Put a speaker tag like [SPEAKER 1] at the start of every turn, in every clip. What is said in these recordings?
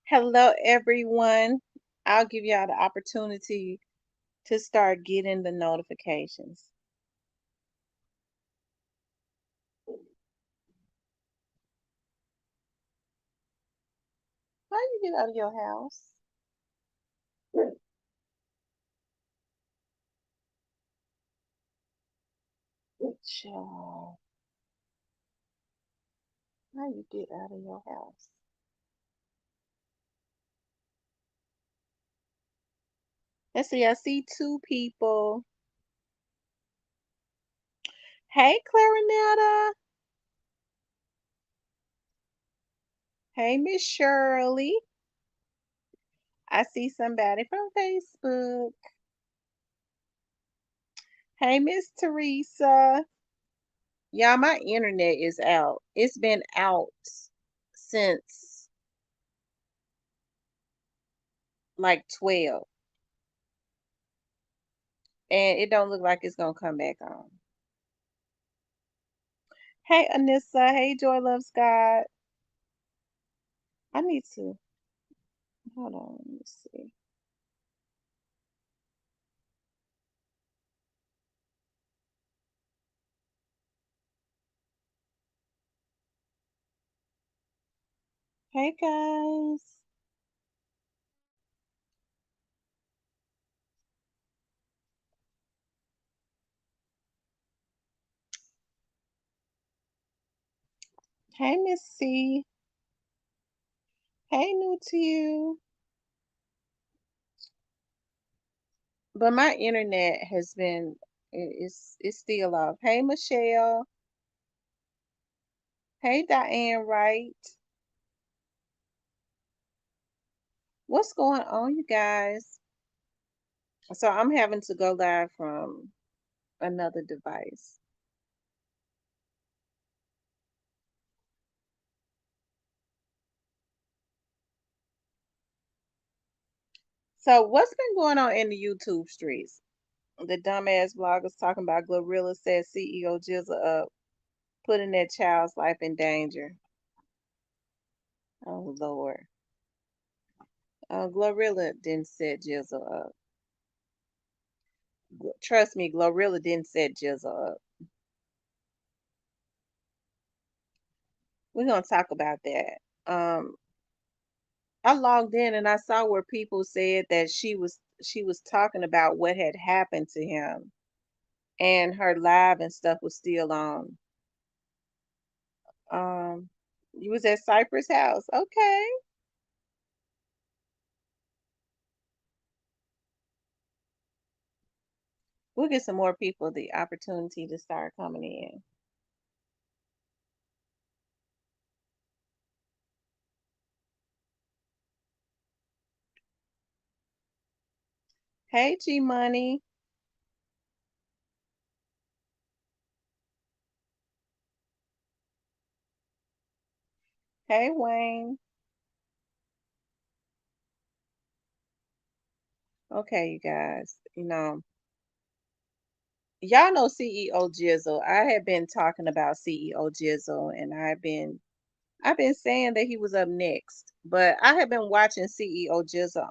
[SPEAKER 1] Hello, everyone. I'll give y'all the opportunity to start getting the notifications. How you get out of your house? Child, how you get out of your house? Let's see, I see two people. Hey, Clarinetta. Hey, Miss Shirley. I see somebody from Facebook. Hey, Miss Teresa. Y'all, my internet is out. It's been out since like 12, and it don't look like it's gonna come back on. Hey, Anissa. Hey, Joy Loves God. I need to hold on. Let me see. Hey, guys. Hey, Miss C. Hey, new to you. But my internet has been it's still off. Hey, Michelle. Hey, Diane Wright. What's going on, you guys? So I'm having to go live from another device. So what's been going on in the YouTube streets? The dumbass bloggers talking about Glorilla says CEO Jizzle up, putting that child's life in danger. Oh Lord. Glorilla didn't set Jizzle up. Trust me, Glorilla didn't set Jizzle up. We're gonna talk about that. I logged in and I saw where people said that she was talking about what had happened to him, and her live and stuff was still on. Um, you was at Cypress House, okay? We'll get some more people the opportunity to start coming in. Hey, G Money. Hey, Wayne. Okay, you guys. Y'all know CEO Jizzle. I have been talking about CEO Jizzle, and I've been saying that he was up next. But I have been watching CEO Jizzle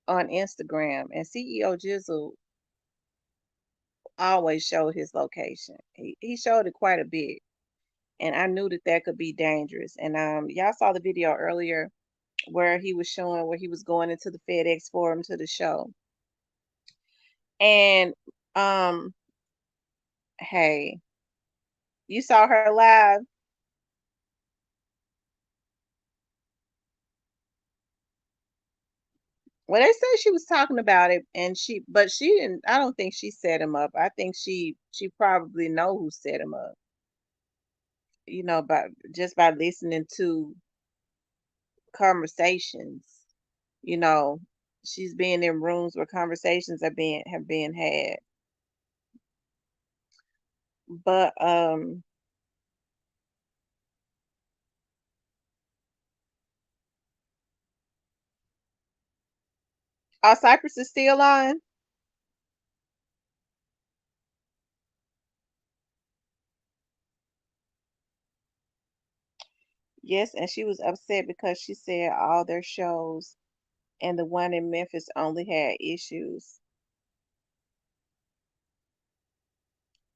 [SPEAKER 1] on Instagram, and CEO Jizzle always showed his location. He showed it quite a bit, and I knew that that could be dangerous. And y'all saw the video earlier where he was showing where he was going into the FedEx Forum to the show. And um, hey, you saw her live. Well, they said she was talking about it, and but she didn't. I don't think she set him up. I think she probably know who set him up. By just by listening to conversations. You know, she's been in rooms where conversations have been had. But our Cypress is still on. Yes, and she was upset because she said all their shows and the one in Memphis only had issues.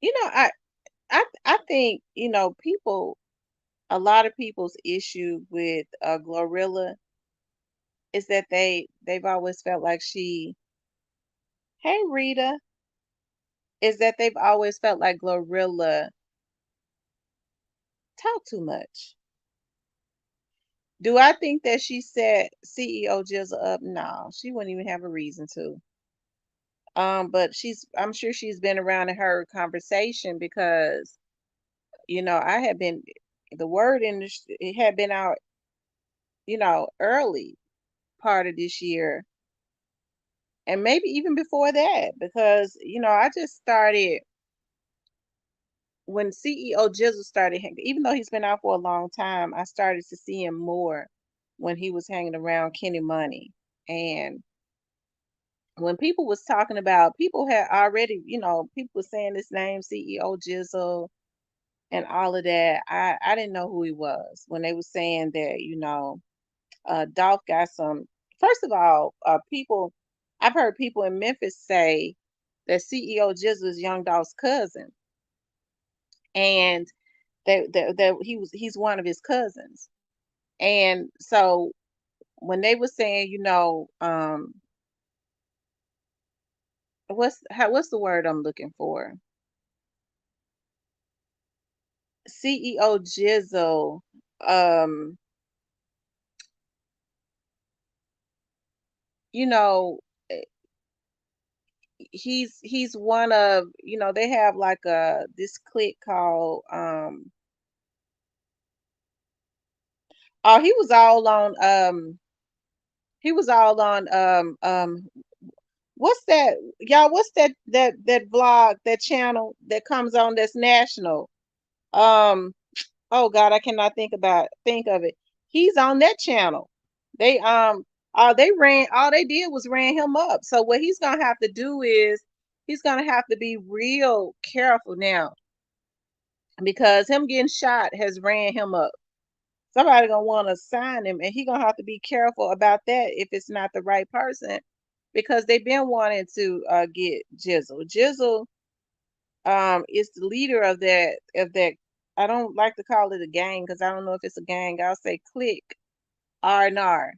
[SPEAKER 1] You know, I think, people a lot of people's issue with Glorilla is that they've always felt like hey Rita, is that they've always felt like Glorilla talk too much. Do I think that she set CEO Jizzle up? No, she wouldn't even have a reason to. But I'm sure she's been around and heard conversation because, I had been, the word in it had been out, early part of this year and maybe even before that because, I just started when CEO Jizzle started, even though he's been out for a long time, I started to see him more when he was hanging around Kenny Money. And when people was talking about, people had already, people were saying this name, CEO Jizzle, and all of that. I didn't know who he was when they were saying that, Dolph got some. First of all, I've heard people in Memphis say that CEO Jizzle is Young Dolph's cousin, and he's one of his cousins. And so when they were saying, what's the word I'm looking for? CEO Jizzle, um, you know, eh, he's one of, they have like this clique called oh he was all on what's that, y'all, what's that vlog, that channel that comes on that's national? Um oh God, I cannot think of it. He's on that channel. They all they did was ran him up. So what he's gonna have to do is he's gonna have to be real careful now because him getting shot has ran him up. Somebody gonna want to sign him, and he gonna have to be careful about that if it's not the right person, because they've been wanting to get Jizzle. Jizzle is the leader of that. I don't like to call it a gang because I don't know if it's a gang. I'll say clique, R&R.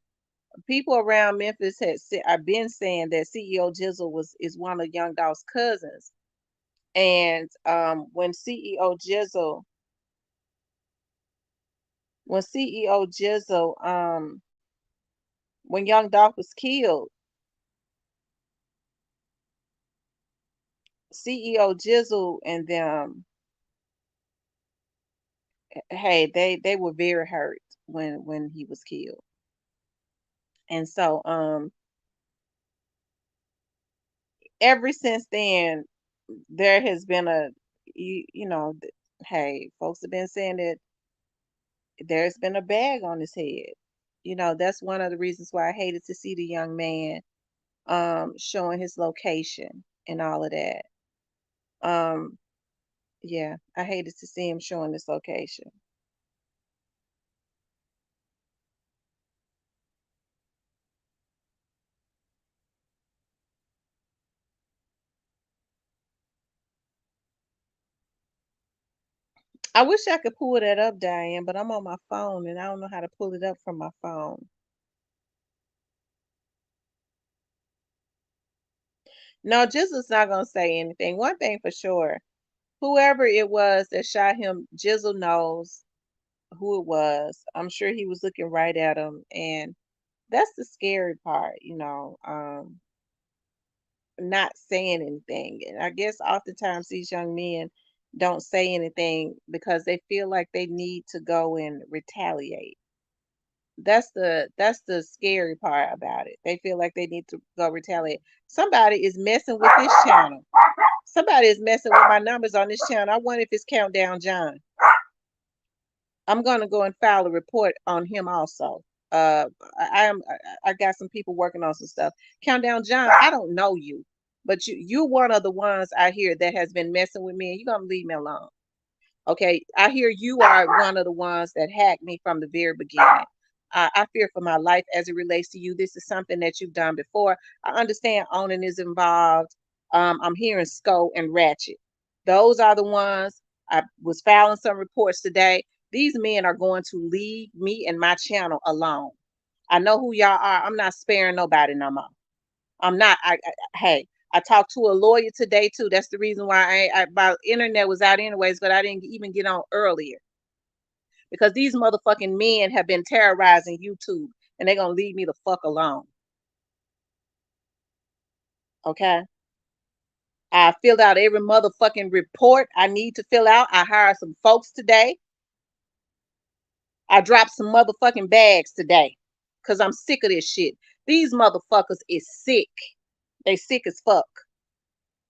[SPEAKER 1] People around Memphis I've been saying that CEO Jizzle is one of Young Dolph's cousins. And when CEO Jizzle when Young Dolph was killed, CEO Jizzle and them, hey, they were very hurt when he was killed. And so ever since then there has been hey, folks have been saying that there's been a bag on his head. That's one of the reasons why I hated to see the young man showing his location and all of that. Um, yeah, I hated to see him showing his location. I wish I could pull that up, Diane, but I'm on my phone and I don't know how to pull it up from my phone. No, Jizzle's not gonna say anything. One thing for sure, whoever it was that shot him, Jizzle knows who it was. I'm sure he was looking right at him, and that's the scary part, not saying anything. And I guess oftentimes these young men don't say anything because they feel like they need to go and retaliate. That's the scary part about it. They feel like they need to go retaliate. Somebody is messing with this channel. Somebody is messing with my numbers on this channel. I wonder if it's Countdown John. I'm gonna go and file a report on him also. I got some people working on some stuff. Countdown John, I don't know you, but you're one of the ones out here that has been messing with me, and you're gonna leave me alone. Okay, I hear you are one of the ones that hacked me from the very beginning. I fear for my life as it relates to you. This is something that you've done before. I understand owning is involved. I'm hearing Sco and Ratchet. Those are the ones. I was filing some reports today. These men are going to leave me and my channel alone. I know who y'all are. I'm not sparing nobody no more. I'm not. Hey, I talked to a lawyer today too. That's the reason why my internet was out anyways, but I didn't even get on earlier because these motherfucking men have been terrorizing YouTube, and they're gonna leave me the fuck alone. Okay. I filled out every motherfucking report I need to fill out. I hired some folks today. I dropped some motherfucking bags today because I'm sick of this shit. These motherfuckers is sick. They sick as fuck.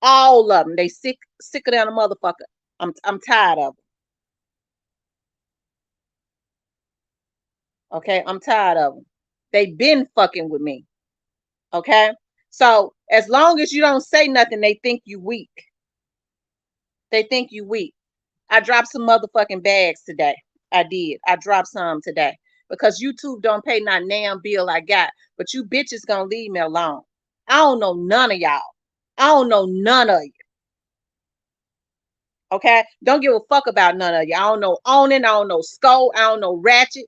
[SPEAKER 1] All of them. They sicker than a motherfucker. I'm tired of them. Okay, I'm tired of them. They been fucking with me. Okay, so as long as you don't say nothing, they think you weak. They think you weak. I dropped some motherfucking bags today. I did. I dropped some today because YouTube don't pay not damn bill I got. But you bitches gonna leave me alone. I don't know none of y'all. I don't know none of you. Okay, don't give a fuck about none of you. I don't know Owning. I don't know Skull. I don't know Ratchet.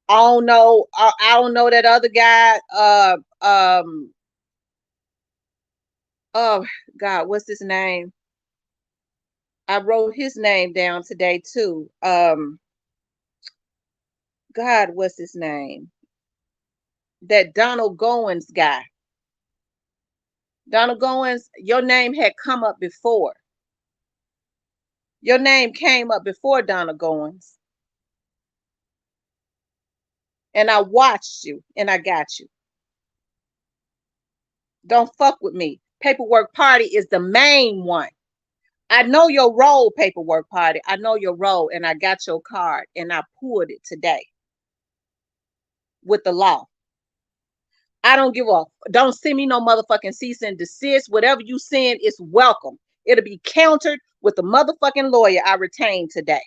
[SPEAKER 1] I don't know. I don't know that other guy. Oh God, what's his name? I wrote his name down today too. God, what's his name? That Donald Goins guy. Donald Goins, your name had come up before. Your name came up before Donald Goins. And I watched you and I got you. Don't fuck with me. Paperwork Party is the main one. I know your role, Paperwork Party. I know your role, and I got your card, and I pulled it today with the law. I don't give a. Don't send me no motherfucking cease and desist. Whatever you send is welcome. It'll be countered with the motherfucking lawyer I retained today.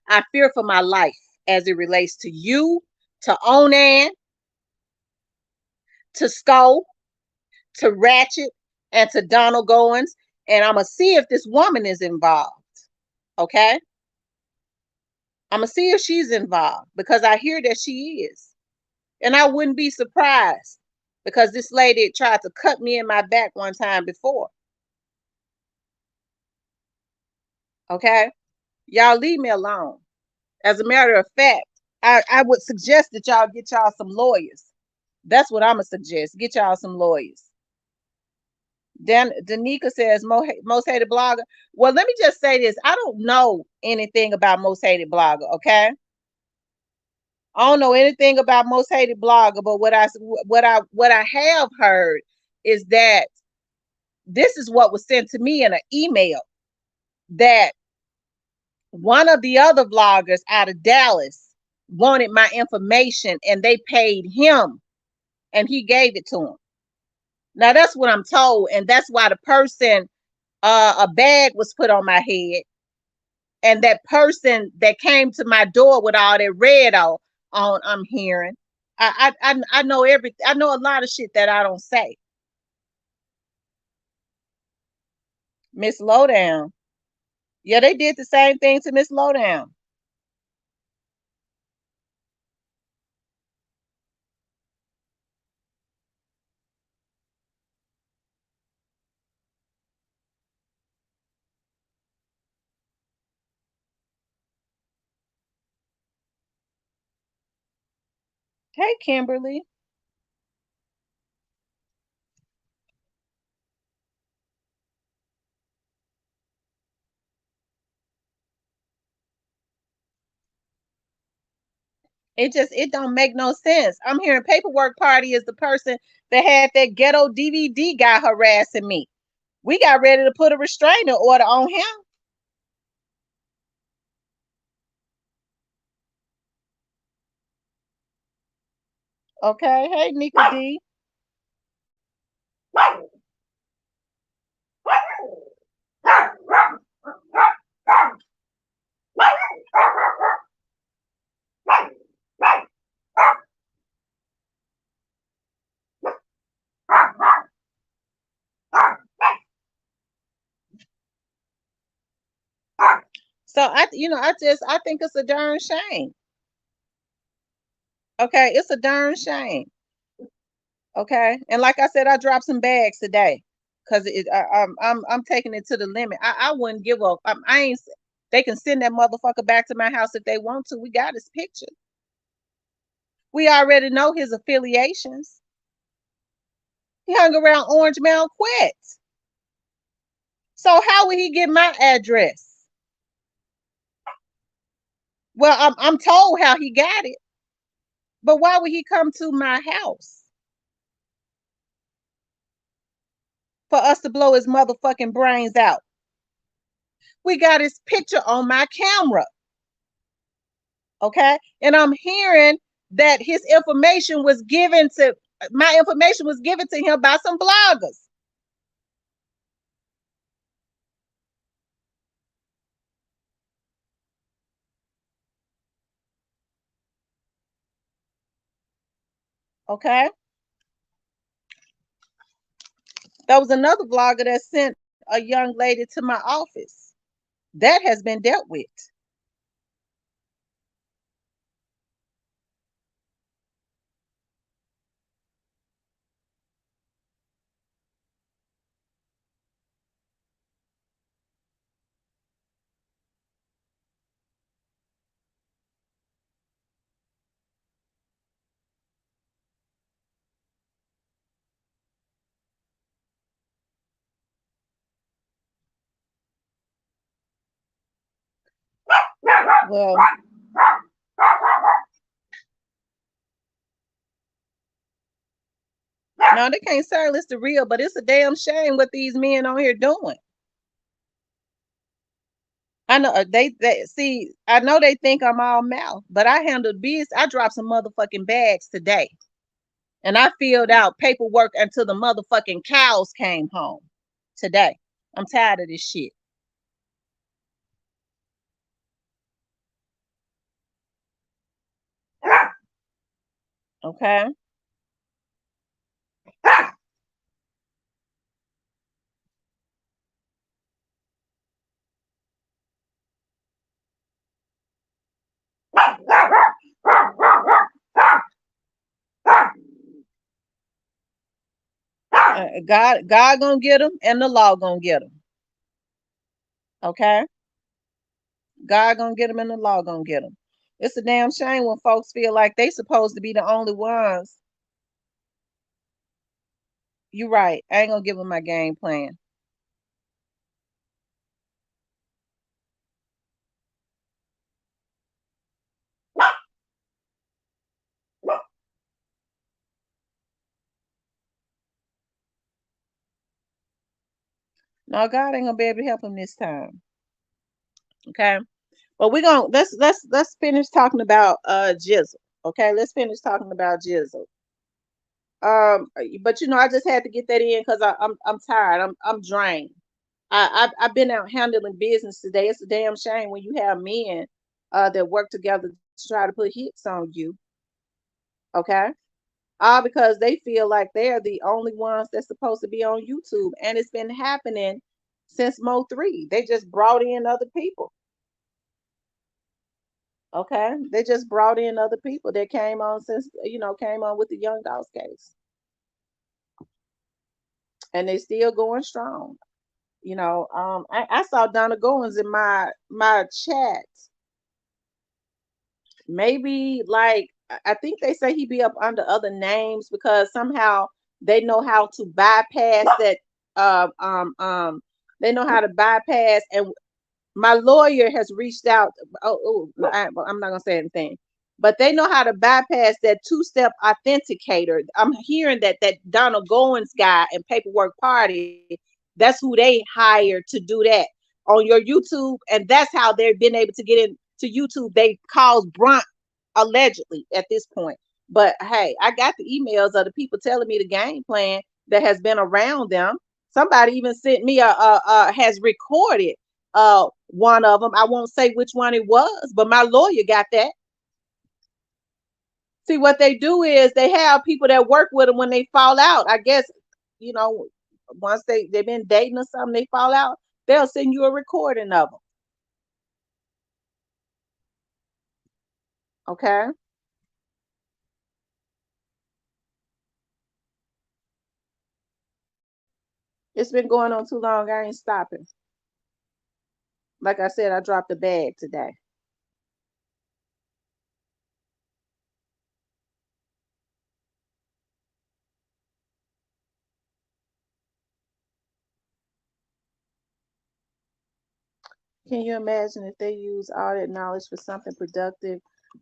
[SPEAKER 1] I fear for my life as it relates to you, to Onan, to Skull, to Ratchet, and to Donald Goins. And I'm going to see if this woman is involved. Okay? I'm going to see if she's involved because I hear that she is. And I wouldn't be surprised because this lady tried to cut me in my back one time before. Okay? Y'all leave me alone. As a matter of fact, I would suggest that y'all get y'all some lawyers. That's what I'm going to suggest. Get y'all some lawyers. Danica says, most hated blogger. Well, let me just say this. I don't know anything about most hated blogger, okay? I don't know anything about most hated blogger, but what I have heard is that this is what was sent to me in an email that one of the other vloggers out of Dallas wanted my information and they paid him and he gave it to him. Now that's what I'm told, and that's why the person a bag was put on my head, and that person that came to my door with all that red on I'm hearing. I know everything. I know a lot of shit that I don't say. Miss Lowdown. Yeah, they did the same thing to Miss Lowdown. Hey, Kimberly. It don't make no sense. I'm hearing Paperwork Party is the person that had that ghetto DVD guy harassing me. We got ready to put a restraining order on him. Okay. Hey, Nika D. So I think it's a darn shame. Okay, it's a darn shame. Okay, and like I said, I dropped some bags today because I'm taking it to the limit. I wouldn't give up. I ain't. They can send that motherfucker back to my house if they want to. We got his picture. We already know his affiliations. He hung around Orange Mound Quets. So how would he get my address? Well, I'm told how he got it, but why would he come to my house for us to blow his motherfucking brains out? We got his picture on my camera, okay? And I'm hearing that his information was given to my information was given to him by some bloggers. Okay? There was another blogger that sent a young lady to my office. That has been dealt with. Well, no, they can't silence the real, but it's a damn shame what these men on here doing. I know they see. I know they think I'm all mouth, but I handled business. I dropped some motherfucking bags today, and I filled out paperwork until the motherfucking cows came home today. I'm tired of this shit. Okay. God gonna get them, and the law gonna get them. Okay. God gonna get them, and the law gonna get them. It's a damn shame when folks feel like they supposed to be the only ones. You right. I ain't gonna give them my game plan. No, God ain't gonna be able to help him this time. Okay. But we're gonna let's finish talking about Jizzle. Okay, let's finish talking about Jizzle. But I just had to get that in because I'm tired. I'm drained. I've been out handling business today. It's a damn shame when you have men that work together to try to put hits on you. Okay. All because they feel like they're the only ones that's supposed to be on YouTube. And it's been happening since Mo 3. They just brought in other people. Okay. They just brought in other people that came on came on with the Young Dolph case. And they still going strong. I saw Donna Goins in my chat. Maybe like I think they say he be up under other names because somehow they know how to bypass that they know how to bypass. And my lawyer has reached out. I'm not gonna say anything, but they know how to bypass that two-step authenticator. I'm hearing that Donald Goins guy and Paperwork Party, that's who they hired to do that on your YouTube, and that's how they've been able to get into YouTube. They caused brunt allegedly at this point. But hey, I got the emails of the people telling me the game plan that has been around them. Somebody even sent me has recorded one of them. I won't say which one it was, but my lawyer got that. See, what they do is they have people that work with them when they fall out. I guess, you know, once they've been dating or something, they fall out, they'll send you a recording of them. Okay, it's been going on too long. I ain't stopping. Like I said, I dropped a bag today. Can you imagine if they use all that knowledge for something productive?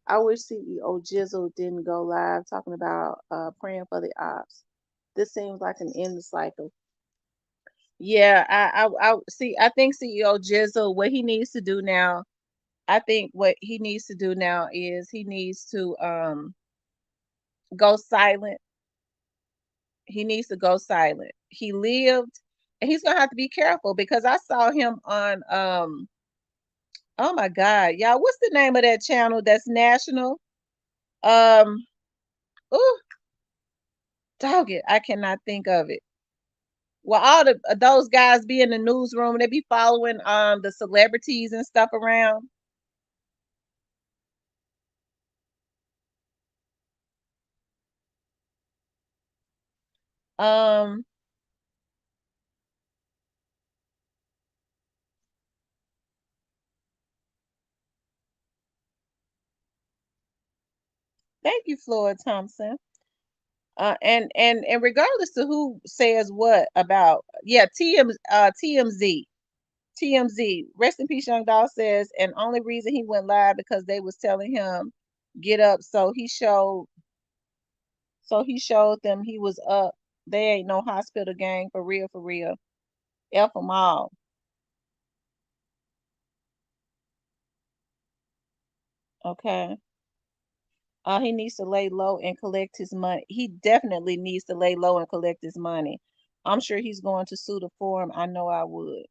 [SPEAKER 1] I wish CEO Jizzle didn't go live talking about praying for the ops. This seems like an endless cycle. Yeah, I see. I think CEO Jizzle, what he needs to do now, I think what he needs to do now is he needs to go silent. He needs to go silent. He lived, and he's gonna have to be careful because I saw him on oh my God, y'all, what's the name of that channel that's national? Um, ooh, dog it, I cannot think of it. Well, all the those guys be in the newsroom, they be following the celebrities and stuff around. Um, thank you, Floyd Thompson. And regardless to who says what about, yeah, TMZ, rest in peace, Young Doll says, and only reason he went live because they was telling him get up, so he showed them he was up. They ain't no hospital gang for real, for real. F them all. Okay. He needs to lay low and collect his money. He definitely needs to lay low and collect his money. I'm sure he's going to sue the forum. I know I would.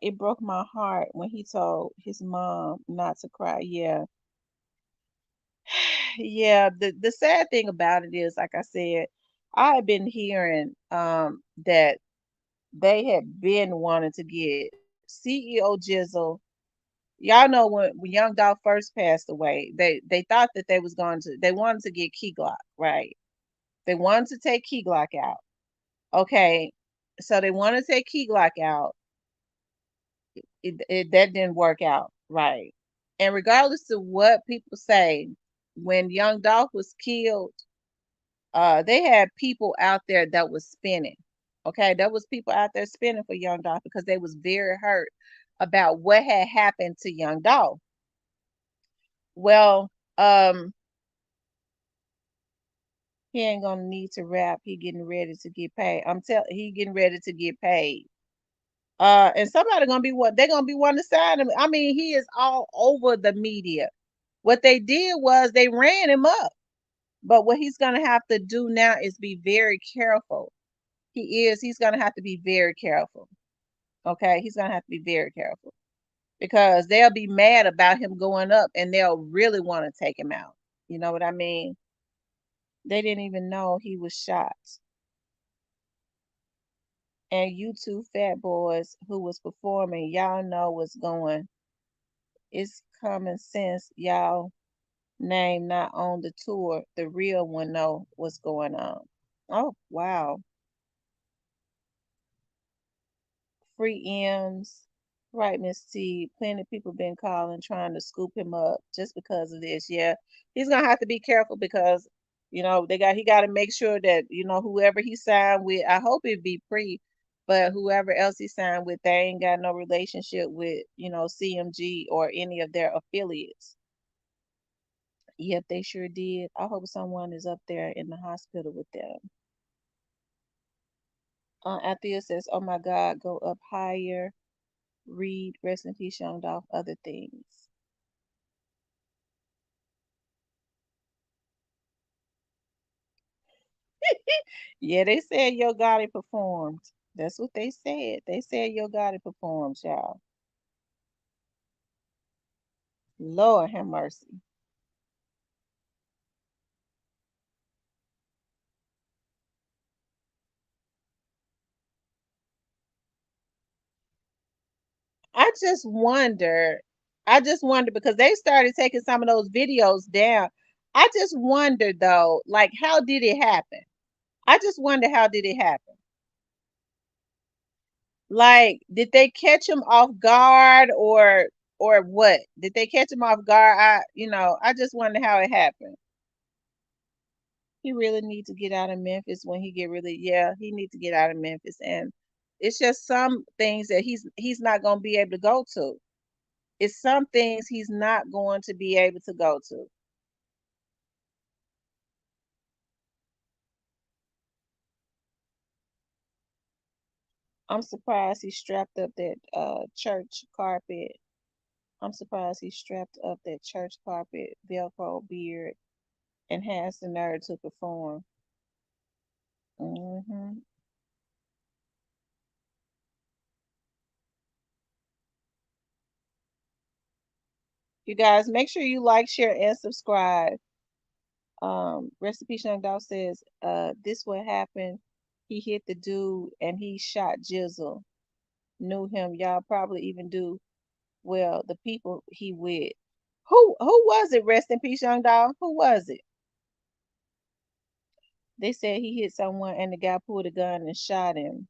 [SPEAKER 1] It broke my heart when he told his mom not to cry. Yeah. Yeah, the sad thing about it is, like I said, I had been hearing that they had been wanting to get CEO Jizzle. Y'all know when Young Dolph first passed away, they thought that they wanted to get Key Glock, right? They wanted to take Key Glock out. Okay. So they want to take Key Glock out. That didn't work out, right? And regardless of what people say, when Young Dolph was killed, they had people out there that was spinning. Okay, there was people out there spinning for Young Dolph because they was very hurt about what had happened to Young Dolph. Well, he ain't gonna need to rap. He getting ready to get paid. He getting ready to get paid. And somebody gonna be what they're gonna be wanting to sign him. I mean, he is all over the media. What they did was they ran him up. But what he's gonna have to do now is be very careful. He's gonna have to be very careful. Okay, he's gonna have to be very careful because they'll be mad about him going up and they'll really want to take him out. You know what I mean? They didn't even know he was shot. And you two fat boys who was performing, y'all know what's going. It's common sense, y'all name not on the tour. The real one know what's going on. Oh wow. Free M's. Right, Miss T. Plenty of people been calling trying to scoop him up just because of this. Yeah. He's gonna have to be careful because he gotta make sure that, whoever he signed with, I hope it be free, but whoever else he signed with, they ain't got no relationship with, CMG or any of their affiliates. Yep, they sure did. I hope someone is up there in the hospital with them. Althea says, "Oh my God, go up higher. Read, rest in peace, Young Dolph, other things." Yeah, they said Yo Gotti performed. That's what they said. They said Yo Gotti performed, y'all. Lord have mercy. I just wonder. I just wonder because they started taking some of those videos down. I just wonder though, like how did it happen? I just wonder how did it happen? Like, did they catch him off guard or what? Did they catch him off guard? I just wonder how it happened. He really need to get out of Memphis when he get really, yeah, he need to get out of Memphis. And it's just some things that he's not gonna be able to go to. It's some things he's not going to be able to go to. I'm surprised he strapped up that church carpet. I'm surprised he strapped up that church carpet Velcro beard and has the nerve to perform. Hmm. You guys, make sure you like, share, and subscribe. Recipe Young Dolph says, this what happened. He hit the dude and he shot Jizzle. Knew him. Y'all probably even do. Well, the people he with. Who was it? Rest in peace, Young Dolph. Who was it? They said he hit someone and the guy pulled a gun and shot him.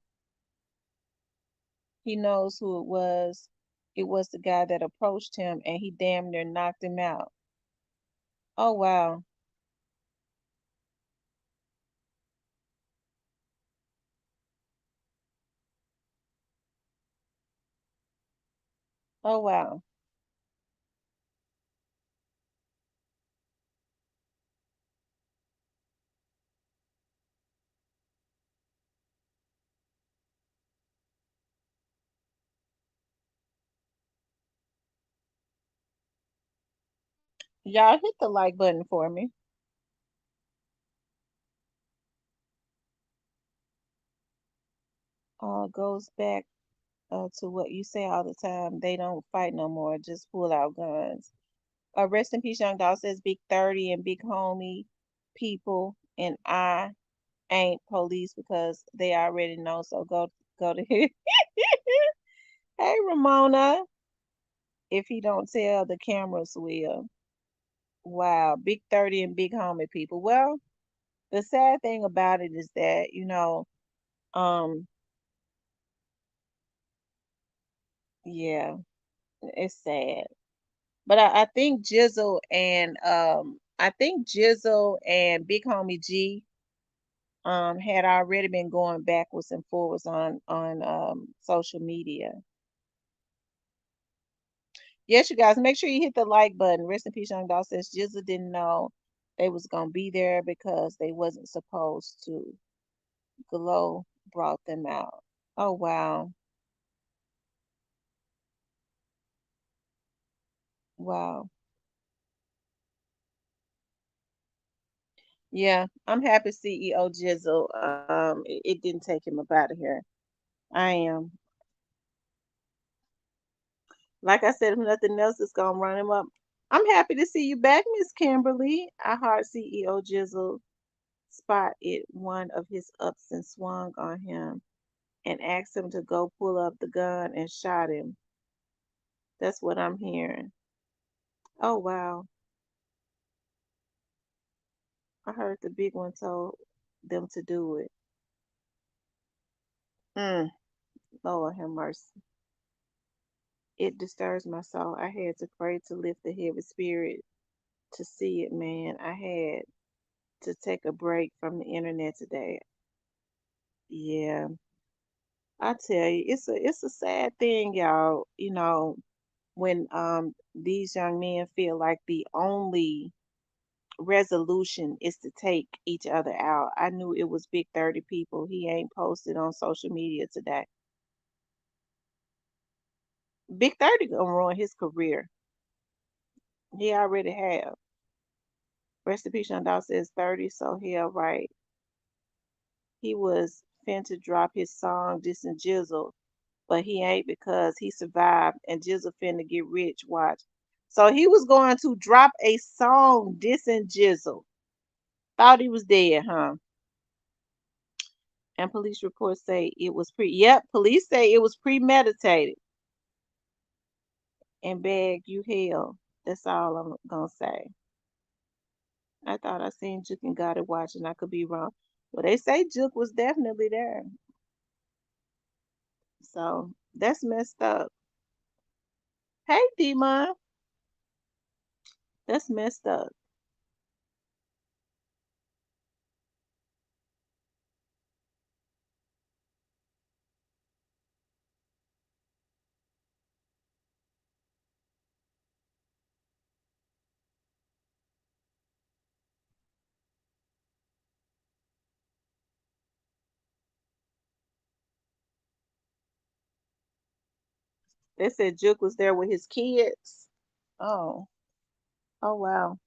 [SPEAKER 1] He knows who it was. It was the guy that approached him and he damn near knocked him out. Oh wow. Oh wow. Y'all hit the like button for me. Goes back to what you say all the time. They don't fight no more, just pull out guns. Rest in peace, Young Dog says Big 30 and Big Homie people, and I ain't police because they already know. So go to here. Hey Ramona, if he don't tell, the cameras will. Wow, Big 30 and Big Homie people. Well, the sad thing about it is that, um, yeah, it's sad. But I think Jizzle and Big Homie G had already been going backwards and forwards on social media. Yes, you guys, make sure you hit the like button. Rest in peace, Young Dog says Jizzle didn't know they was gonna be there because they wasn't supposed to. Glow brought them out. Oh wow. Wow. Yeah, I'm happy CEO Jizzle. It didn't take him up out of here. I am. Like I said, if nothing else is gonna run him up. I'm happy to see you back, Miss Kimberly. I heard CEO Jizzle spotted one of his ups and swung on him and asked him to go pull up the gun and shot him. That's what I'm hearing. Oh wow. I heard the big one told them to do it. Mm, Lord have mercy. It disturbs my soul. I had to pray to lift the heavy spirit to see it, man. I had to take a break from the internet today. Yeah, I tell you, it's a sad thing, y'all. When these young men feel like the only resolution is to take each other out. I knew it was Big 30 people. He ain't posted on social media today. Big 30 gonna ruin his career. He already have. Rest in peace, Young Dog says 30, so hell right. He was finna drop his song dissing Jizzle, but he ain't because he survived and Jizzle finna get rich. Watch. So he was going to drop a song dissing Jizzle. Thought he was dead, huh? And police reports say it was police say it was premeditated. and beg you hell. That's all I'm gonna say. I thought I seen Juke and got it watching. I could be wrong. Well, they say Juke was definitely there. So that's messed up. Hey, Demon, that's messed up. They said Juke was there with his kids. Oh, oh wow.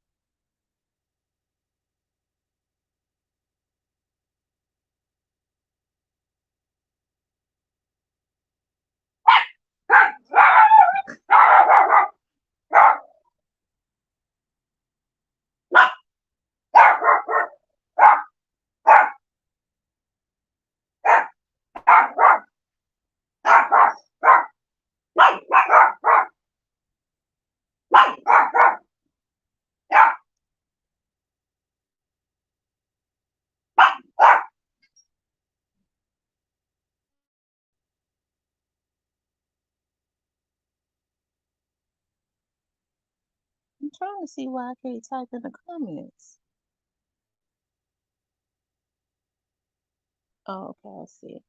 [SPEAKER 1] I'm trying to see why I can't type in the comments. Oh, okay, I see.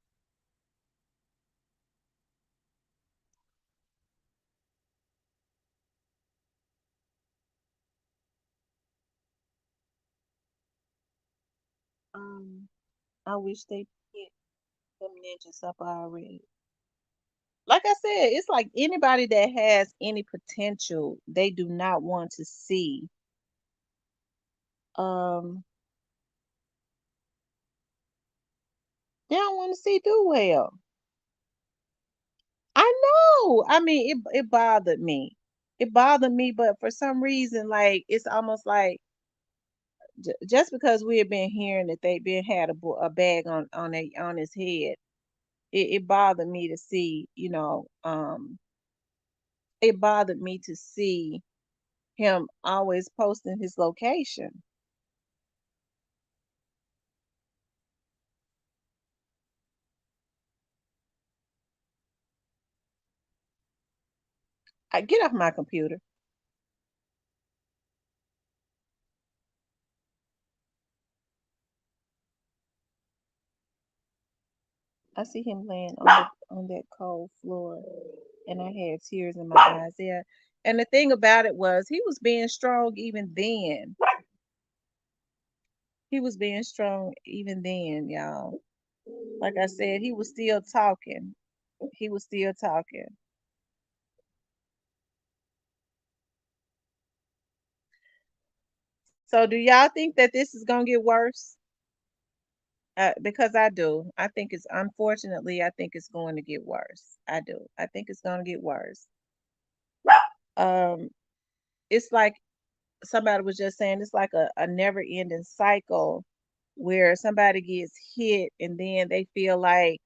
[SPEAKER 1] Um, I wish they hit them ninjas up already. Like I said, it's like anybody that has any potential, they do not want to see. Um, they don't want to see do well. I know. I mean, it bothered me. It bothered me, but for some reason, like it's almost like just because we have been hearing that they've been had a bag on his head, it bothered me to see. It bothered me to see him always posting his location. I get off my computer. I see him laying on that cold floor, and I had tears in my eyes. Yeah, and the thing about it was he was being strong even then. He was being strong even then, y'all. Like I said, he was still talking. He was still talking. So, do y'all think that this is gonna get worse? Because I do. I think it's unfortunately. I think it's going to get worse. I do. I think it's going to get worse. Um, it's like somebody was just saying. It's like a never-ending cycle where somebody gets hit, and then they feel like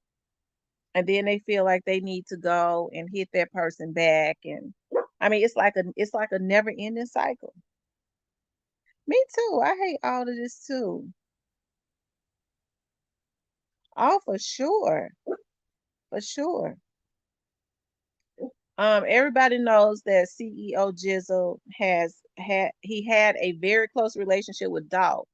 [SPEAKER 1] they need to go and hit that person back, and I mean, it's like a never-ending cycle. Me too. I hate all of this too. Oh, for sure. For sure. Everybody knows that CEO Jizzle had a very close relationship with Dolph.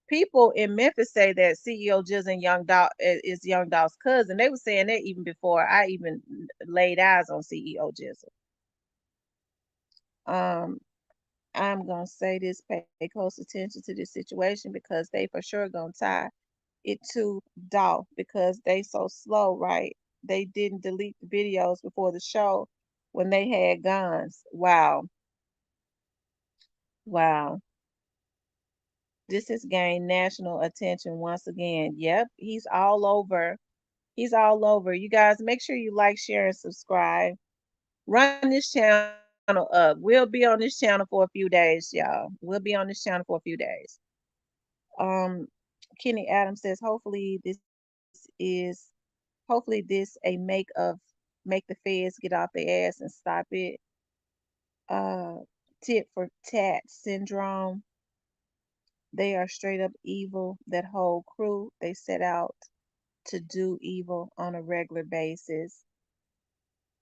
[SPEAKER 1] People in Memphis say that CEO Jizzle and Young Dolph is Young Dolph's cousin. They were saying that even before I even laid eyes on CEO Jizzle. Um, I'm gonna say this: pay close attention to this situation because they for sure gonna tie it to Dolph because they so slow, right? They didn't delete the videos before the show when they had guns. Wow. Wow. This has gained national attention once again. Yep, he's all over. He's all over. You guys make sure you like, share, and subscribe. Run this channel up. We'll be on this channel for a few days, y'all. We'll be on this channel for a few days. Um, Kenny Adams says, is hopefully this a make the feds get off their ass and stop it. uh tit for tat syndrome. They are straight up evil. That whole crew, they set out to do evil on a regular basis.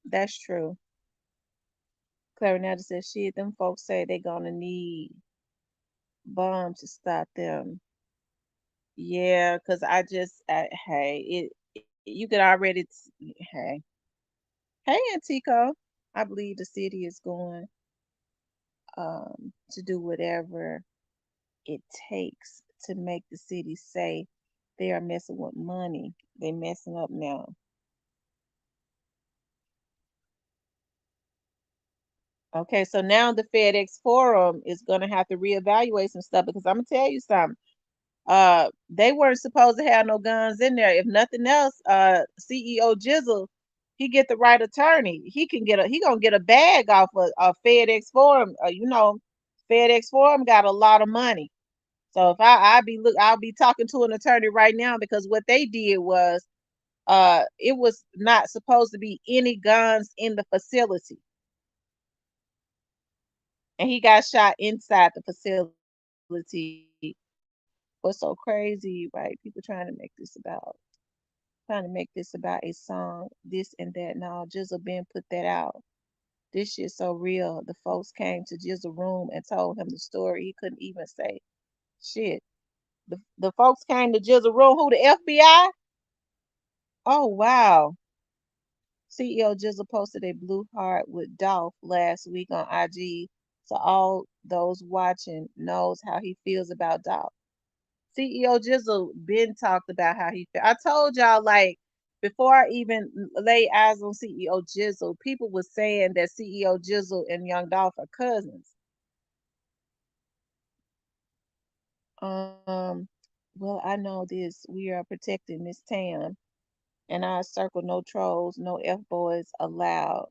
[SPEAKER 1] That's true. Clarinetta says, shit, them folks say they gonna need bombs to stop them. Yeah, cause hey, you could already, hey, hey, Antico. I believe the city is going to do whatever it takes to make the city safe. They are messing with money. They messing up now. Okay, so now the FedEx Forum is gonna have to reevaluate some stuff because I'm gonna tell you something. They weren't supposed to have no guns in there. If nothing else, CEO Jizzle, he get the right attorney. He gonna get a bag off of FedEx Forum. FedEx Forum got a lot of money. So if I'll be talking to an attorney right now because what they did was it was not supposed to be any guns in the facility. And he got shot inside the facility. What's so crazy, right? People trying to make this about a song, this and that. No, Jizzle been put that out. This shit so real. The folks came to Jizzle room and told him the story. He couldn't even say shit. The folks came to Jizzle room. Who, the FBI? Oh wow. CEO Jizzle posted a blue heart with Dolph last week on IG. So all those watching knows how he feels about Dolph. CEO Jizzle been talked about how he felt. I told y'all, like, before I even lay eyes on CEO Jizzle, people were saying that CEO Jizzle and Young Dolph are cousins. Um, well, I know this. We are protecting Miss Tam and our circle. No trolls, no F boys allowed.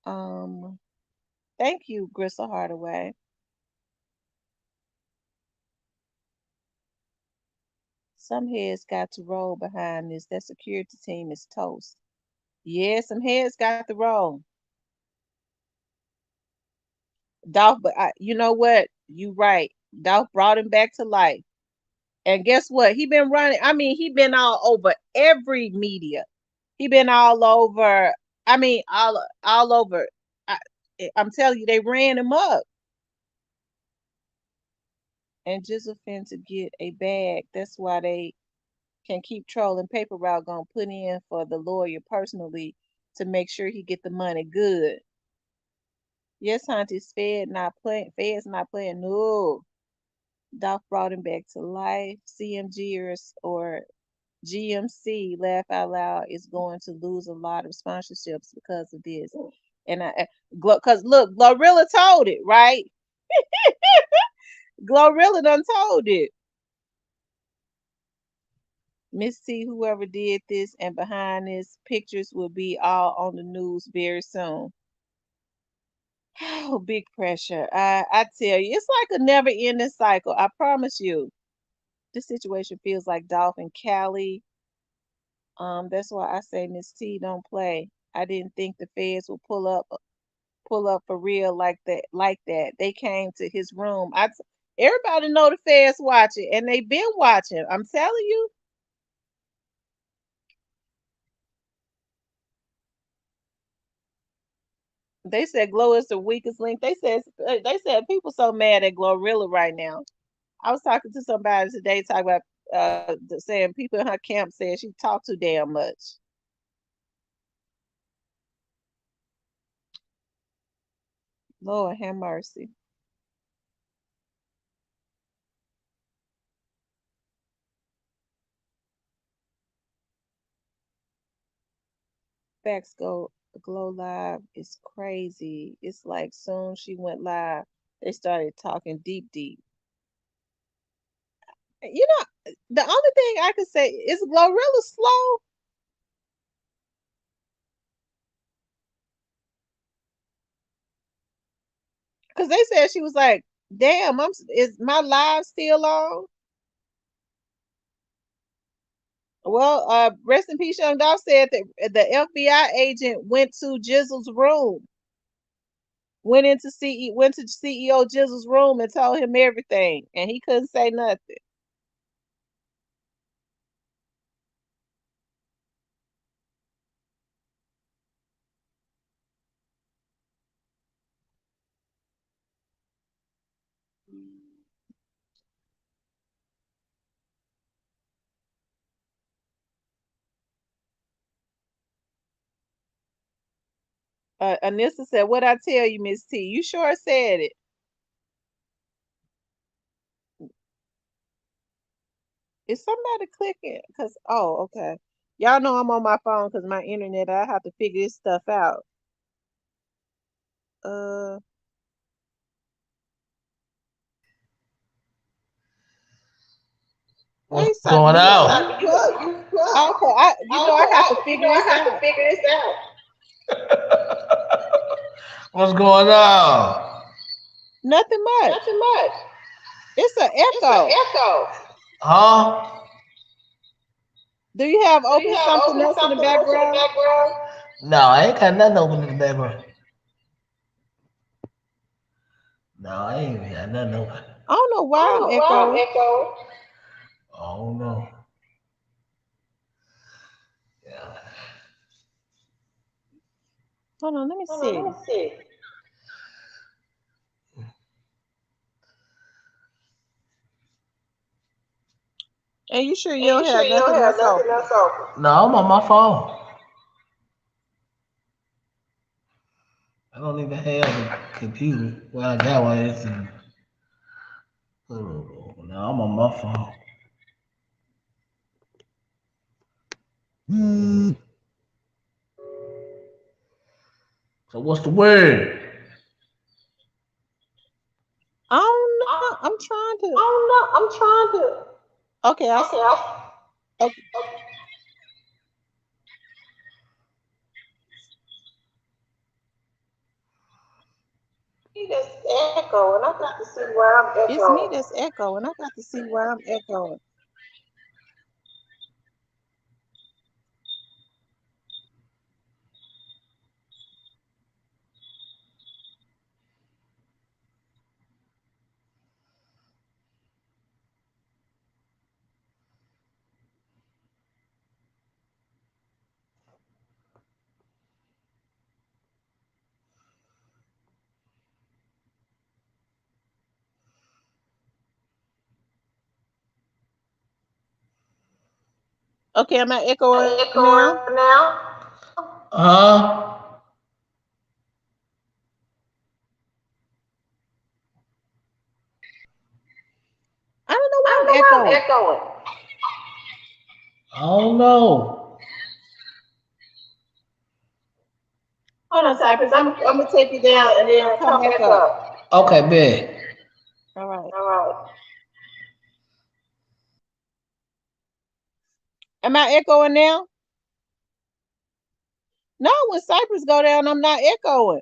[SPEAKER 1] Um, Thank you, Gristle Hardaway. Some heads got to roll behind this. That security team is toast. Yeah, some heads got to roll. Dolph, but you know what? You right. Dolph brought him back to life. And guess what? He been running. I mean, he been all over every media. He been all over. I mean, all over. I, I'm telling you, they ran him up. And just a fin to get a bag. That's why they can keep trolling. Paper route gonna put in for the lawyer personally to make sure he get the money good. Yes, Hunty's Fed not playing. Fed's not playing. No. Dolph brought him back to life. CMG or GMC, laugh out loud, is going to lose a lot of sponsorships because of this. And because look, Glorilla told it, right? Glorilla done told it. Miss T, whoever did this and behind this, pictures will be all on the news very soon. Oh, big pressure. I tell you, it's like a never ending cycle. I promise you. This situation feels like Dolph and Callie. That's why I say Miss T don't play. I didn't think the feds would pull up for real like that. Like that. They came to his room. Everybody know the feds watching, and they been watching. I'm telling you. They said Glow is the weakest link. They said people so mad at Glorilla right now. I was talking to somebody today talking about saying people in her camp said she talked too damn much. Lord have mercy. Facts Glow live is crazy. It's like soon she went live, they started talking deep. You know, the only thing I could say is Glorilla slow because they said she was like, "Damn, is my live still on?" Well, rest in peace, Young Dolph said that the FBI agent went to Jizzle's room, went to CEO Jizzle's room and told him everything, and he couldn't say nothing. Anissa said, "What I tell you, Miss T? You sure said it." Is somebody clicking? Cause okay. Y'all know I'm on my phone because my internet. I have to figure this stuff out. Uh,
[SPEAKER 2] What's
[SPEAKER 1] wait,
[SPEAKER 2] going
[SPEAKER 1] Cypress,
[SPEAKER 2] on?
[SPEAKER 1] you up? Okay, I have to figure this out.
[SPEAKER 2] What's going on?
[SPEAKER 1] Nothing much. It's an echo.
[SPEAKER 2] Huh?
[SPEAKER 1] Do you have open something else in the background?
[SPEAKER 2] No, I ain't got nothing open in the background. No, I ain't even got nothing open.
[SPEAKER 1] I don't know why I'm echoing.
[SPEAKER 2] I don't know. Yeah.
[SPEAKER 1] Hold on, let me see. And you sure you don't have nothing else open?
[SPEAKER 2] No, I'm on my phone. I don't even have a computer. Well, I got one. It's in. No, I'm on my phone. So what's the word?
[SPEAKER 1] I don't know. I'm trying to. Okay, okay. It's me that's echoing. I got to see why I'm echoing. Okay, am I echoing now?
[SPEAKER 2] Huh?
[SPEAKER 1] I don't know why I'm echoing.
[SPEAKER 2] I don't know.
[SPEAKER 1] Hold on, Cypress. I'm gonna take you down and then come back up.
[SPEAKER 2] Okay, bet.
[SPEAKER 1] All right. Am I echoing now? No, when Cypress go down, I'm not echoing.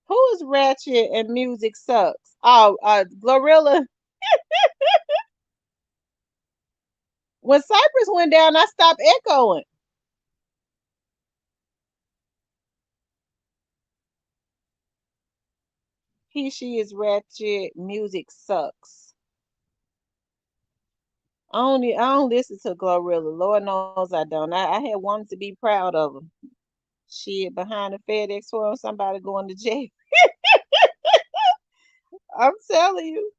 [SPEAKER 1] Who is ratchet and music sucks? Oh, Glorilla. When Cypress went down, I stopped echoing. She is ratchet. Music sucks. I don't listen to Glorilla. Lord knows I don't. I had wanted to be proud of him. Shit, behind the FedEx for somebody going to jail. I'm telling you.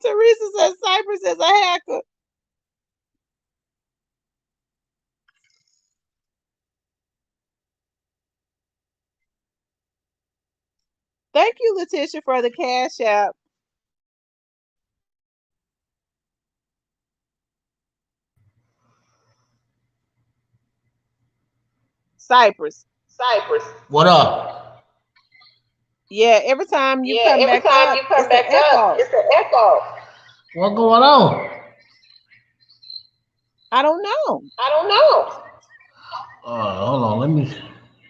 [SPEAKER 1] Teresa says Cypress is a hacker. Thank you, Letitia, for the cash app. Cypress.
[SPEAKER 2] What up?
[SPEAKER 1] Yeah, every time you come back up, it's an echo.
[SPEAKER 2] What going on?
[SPEAKER 1] I don't know.
[SPEAKER 2] I don't know. Hold on.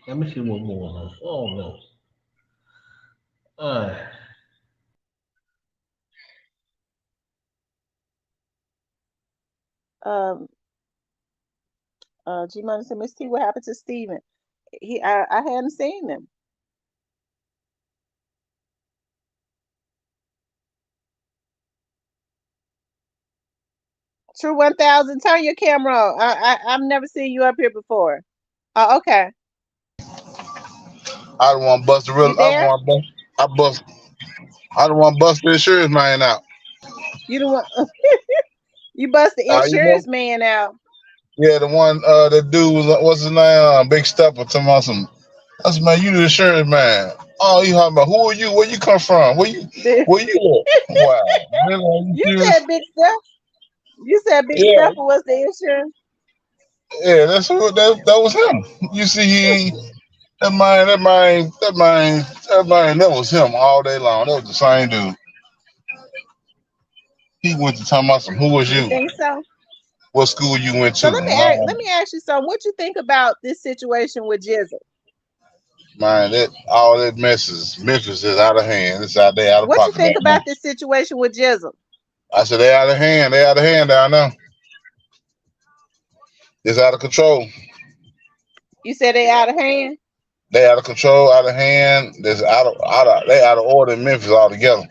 [SPEAKER 2] Let me see what more on. Oh no. Uh,
[SPEAKER 1] Um, G Money said, Miss T, what happened to Steven? I hadn't seen him. True 1000, turn your camera on. I've never seen you up here before. Oh, okay.
[SPEAKER 3] I don't want to bust the real.
[SPEAKER 1] You there?
[SPEAKER 3] I bust. I don't want to bust the insurance man out.
[SPEAKER 1] You the one. You bust the
[SPEAKER 3] You know?
[SPEAKER 1] insurance man out.
[SPEAKER 3] Yeah, the one. The dude was what's his name? Big Stepper. Talking about some. I said, man, you the insurance man. Oh, you talking about who are you? Where you come from? Where you at? Wow. Really, you
[SPEAKER 1] You
[SPEAKER 3] serious?
[SPEAKER 1] said big stuff. You said big
[SPEAKER 3] Yeah,
[SPEAKER 1] stuff was the insurance.
[SPEAKER 3] yeah. That was him. You see, that was him all day long. That was the same dude. He went to talking about some. Who was
[SPEAKER 1] You
[SPEAKER 3] you?
[SPEAKER 1] think so?
[SPEAKER 3] What school you went
[SPEAKER 1] So
[SPEAKER 3] to?
[SPEAKER 1] let me ask you something. What you think about this situation with Jizzle?
[SPEAKER 3] Man, that all that messes Memphis is out of hand. It's out there out of
[SPEAKER 1] What you
[SPEAKER 3] pocket
[SPEAKER 1] think
[SPEAKER 3] down
[SPEAKER 1] about
[SPEAKER 3] there.
[SPEAKER 1] this situation with Jizzle?
[SPEAKER 3] I said they out of hand. They out of hand down there. It's out of control.
[SPEAKER 1] You said they out of hand.
[SPEAKER 3] They out of control, out of hand. There's they out of order in Memphis altogether.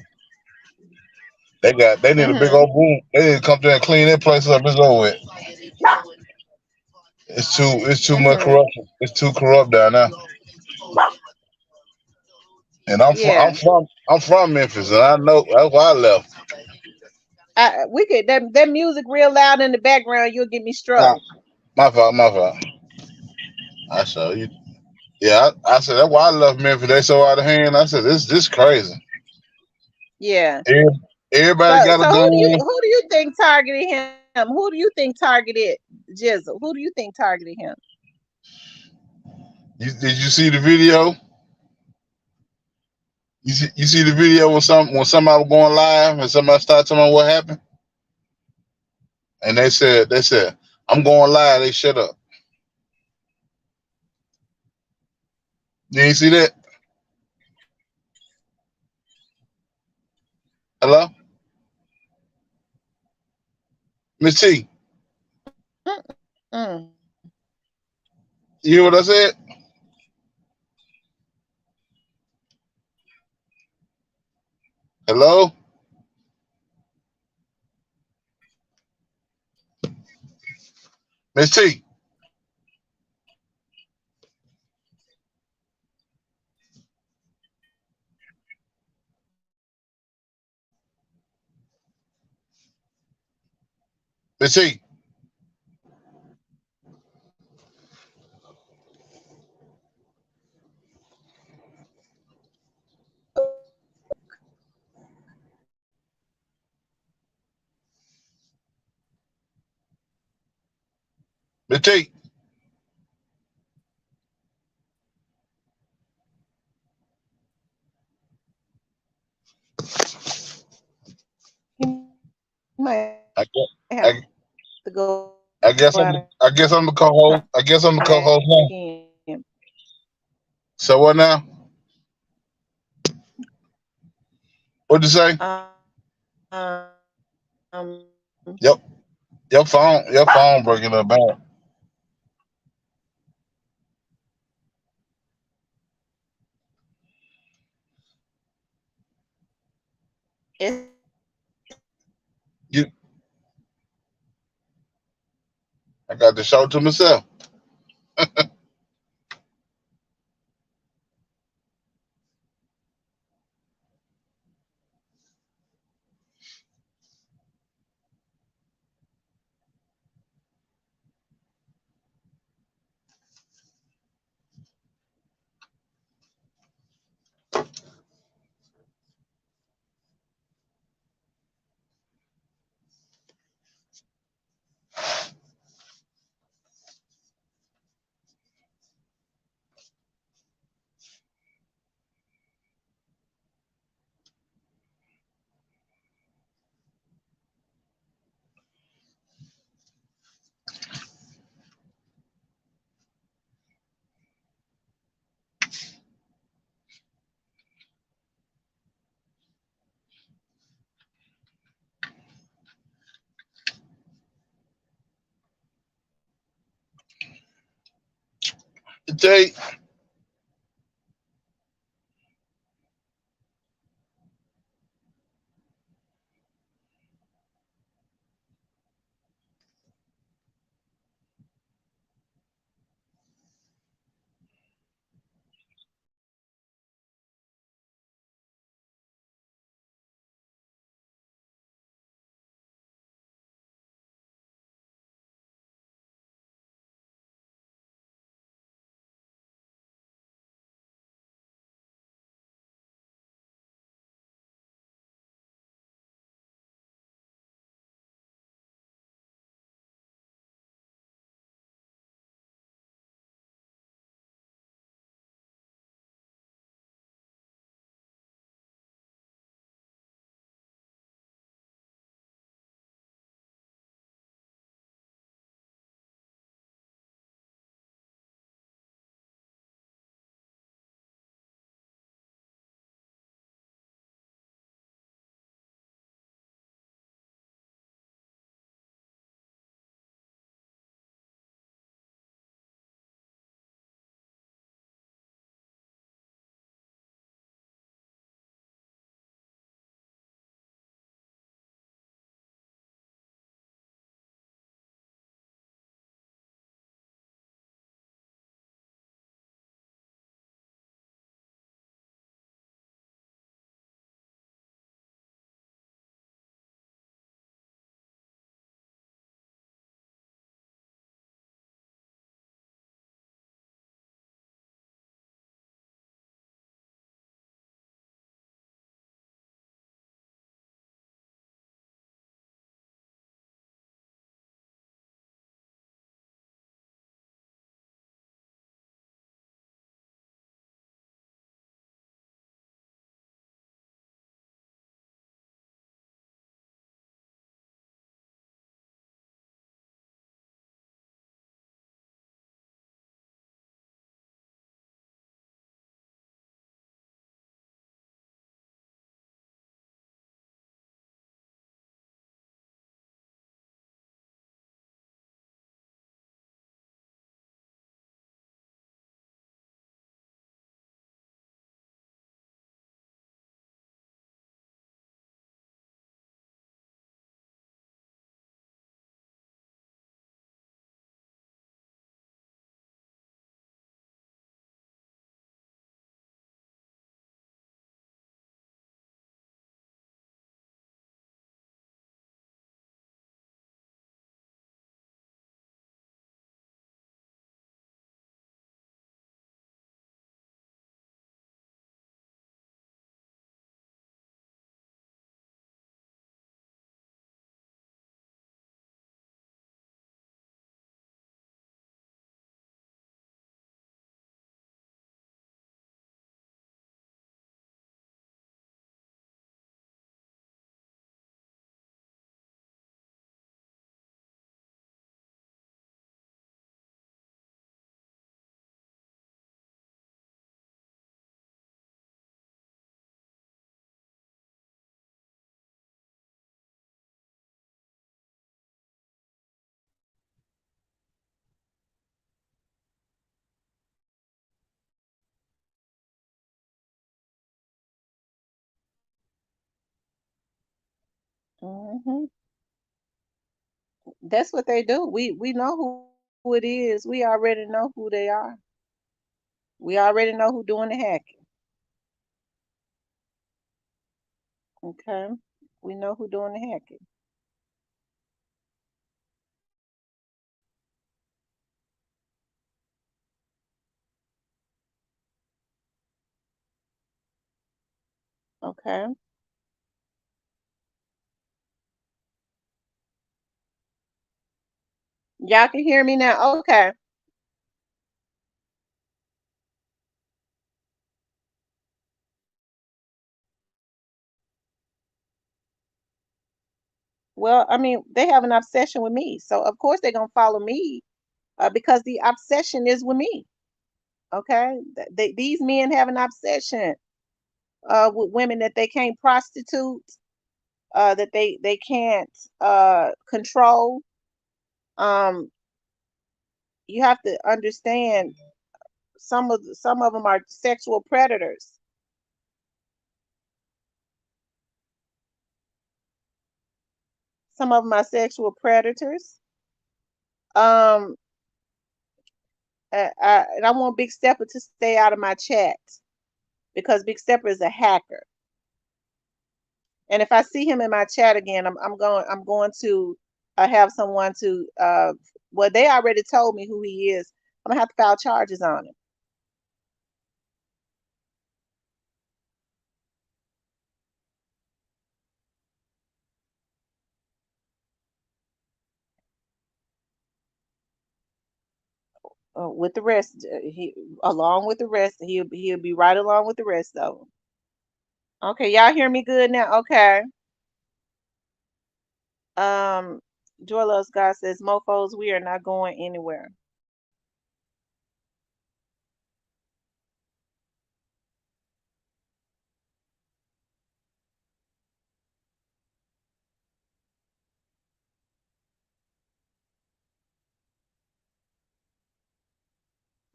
[SPEAKER 3] They need a big
[SPEAKER 1] Mm-hmm.
[SPEAKER 3] old boom. They need to come there and clean that place up. It's over with. It's too much
[SPEAKER 1] Mm-hmm.
[SPEAKER 3] corruption. It's too corrupt down there. And
[SPEAKER 1] Yeah.
[SPEAKER 3] I'm from Memphis, and I know that's why I left.
[SPEAKER 1] We could that music real loud in the background. You'll get me
[SPEAKER 3] Nah,
[SPEAKER 1] struck.
[SPEAKER 3] my fault, my fault. I saw you. Yeah, I said that's why I left Memphis. They so out of hand. I said this crazy.
[SPEAKER 1] Yeah.
[SPEAKER 3] Every- Everybody
[SPEAKER 1] So
[SPEAKER 3] got a gun.
[SPEAKER 1] who do you think targeted him? Who do you think targeted Jizzle? Who do you think targeted him?
[SPEAKER 3] Did you see the video? You see the video when somebody was going live and somebody started telling them what happened, and they said I'm going live. They shut up. You ain't see that? Hello, Miss T.
[SPEAKER 1] Mm-mm.
[SPEAKER 3] You hear what I said? Hello, Miss T. Miss T. Miss T.
[SPEAKER 1] He might
[SPEAKER 3] I
[SPEAKER 1] have
[SPEAKER 3] guess,
[SPEAKER 1] to
[SPEAKER 3] I,
[SPEAKER 1] go out and
[SPEAKER 3] I guess I'm I guess I'm the co-host. I guess I'm the
[SPEAKER 1] come back
[SPEAKER 3] co-host now.
[SPEAKER 1] in.
[SPEAKER 3] So what now? What'd you say?
[SPEAKER 1] Um,
[SPEAKER 3] Yep, your phone breaking up bad.
[SPEAKER 1] it's
[SPEAKER 3] You, I got the show to myself. Tate.
[SPEAKER 1] Hmm. That's what they do. We know who it is. We already know who they are. We already know who doing the hacking. Okay. We know who doing the hacking. Okay. Y'all can hear me now. Okay. Well, I mean, they have an obsession with me. So of course they're gonna follow me, because the obsession is with me. Okay. These men have an obsession with women that they can't prostitute, that they can't control. Um, you have to understand some of them are sexual predators. Some of them are sexual predators. Um, and I want Big Stepper to stay out of my chat because Big Stepper is a hacker. And if I see him in my chat again, I'm going to have someone to well, they already told me who he is. I'm gonna have to file charges on him. With the rest, he along with the rest, he'll be right along with the rest of them. Okay, y'all hear me good now? Okay. Um, Joy Loves God says, "Mofos, we are not going anywhere."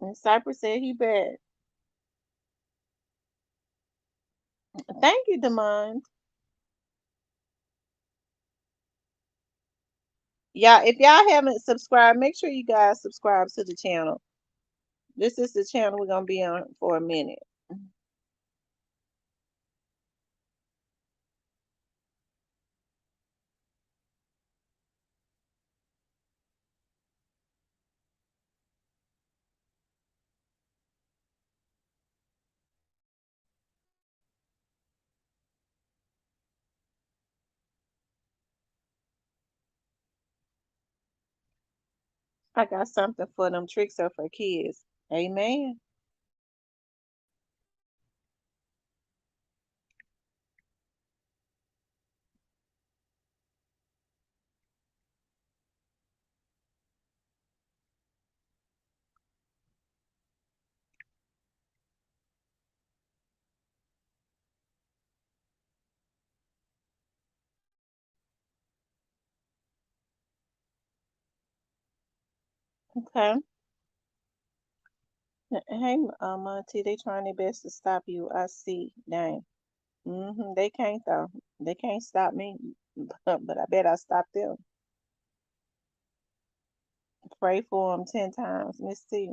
[SPEAKER 1] And Cypress said he bad. Thank you, Demond. Yeah, if y'all haven't subscribed, make sure you guys subscribe to the channel. This is the channel we're gonna be on for a minute. I got something for them. Tricks are for kids. Amen. Okay. Hey, Auntie, they trying their best to stop you. I see. Dang. They can't though. They can't stop me. But I bet I stop them. Pray for them 10 times, Miss T.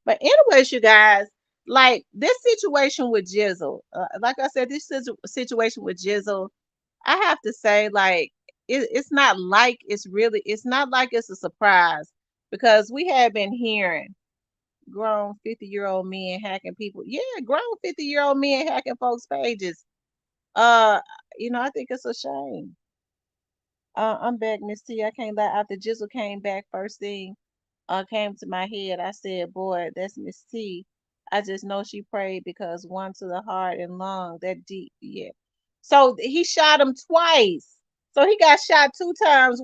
[SPEAKER 1] But anyways, you guys, like this situation with Jizzle, like I said, this is a situation with Jizzle. I have to say, like, it's not like it's not like it's a surprise because we have been hearing grown 50-year-old men hacking people. Yeah, grown 50-year-old men hacking folks' pages. Uh, I think it's a shame. I'm back, Miss T. I can't lie. After Jizzle came back, first thing came to my head. I said, "Boy, that's Miss T. I just know she prayed because one to the heart and lung, that deep, yeah." So he shot him twice. So he got shot 2 times.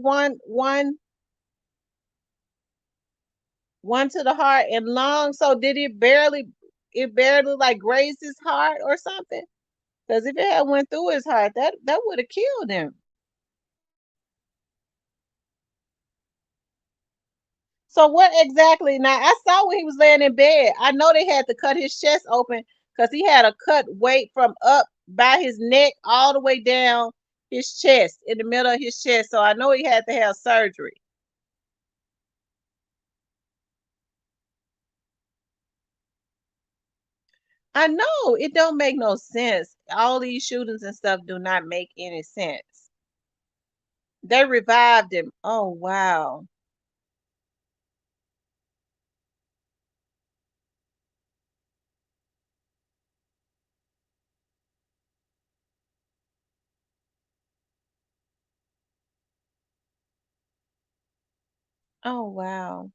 [SPEAKER 1] One to the heart and lung. So did it barely like grazed his heart or something? Because if it had went through his heart, that would have killed him. So what exactly? Now I saw when he was laying in bed. I know they had to cut his chest open because he had a cut weight from up by his neck all the way down his chest, in the middle of his chest. So I know he had to have surgery. I know it don't make no sense. All these shootings and stuff do not make any sense. They revived him. Oh wow. Oh wow.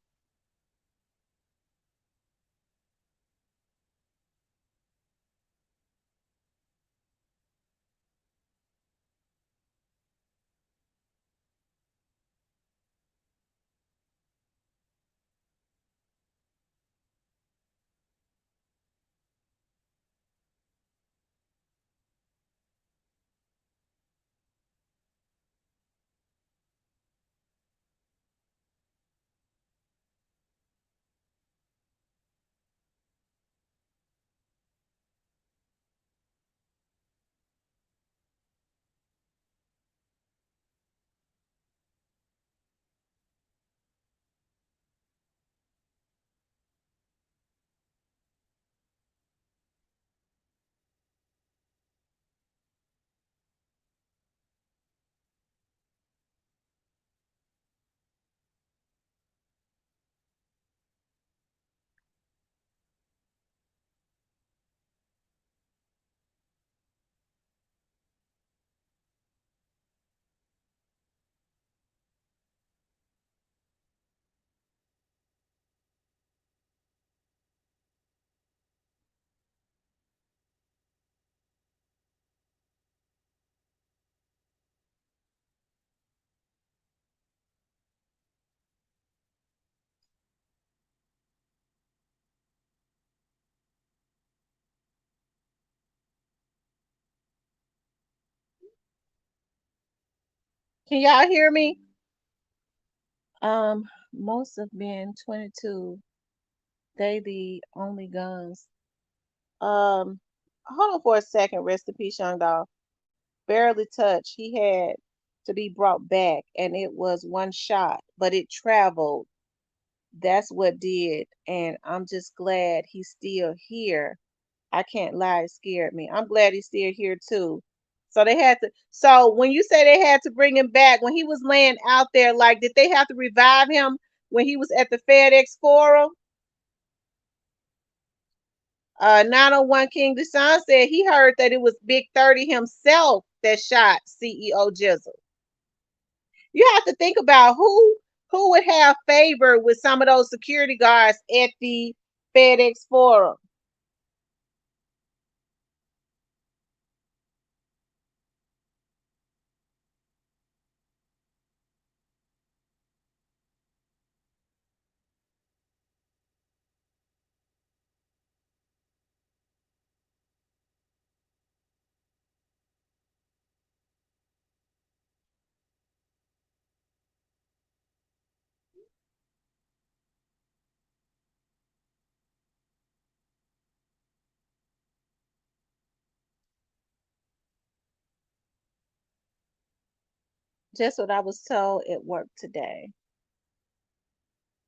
[SPEAKER 1] Can y'all hear me? Most have been 22. They the only guns. Um, Hold on for a second. Rest in peace, young dog. Barely touched. He had to be brought back, and it was one shot, but it traveled. That's what did, and I'm just glad he's still here. I can't lie, it scared me. I'm glad he's still here too. So they had to. So when you say they had to bring him back, when he was laying out there, like, did they have to revive him when he was at the FedEx Forum? 901 King Deshaun said he heard that it was Big 30 himself that shot CEO Jizzle. You have to think about who would have favor with some of those security guards at the FedEx Forum. Just what I was told at work today.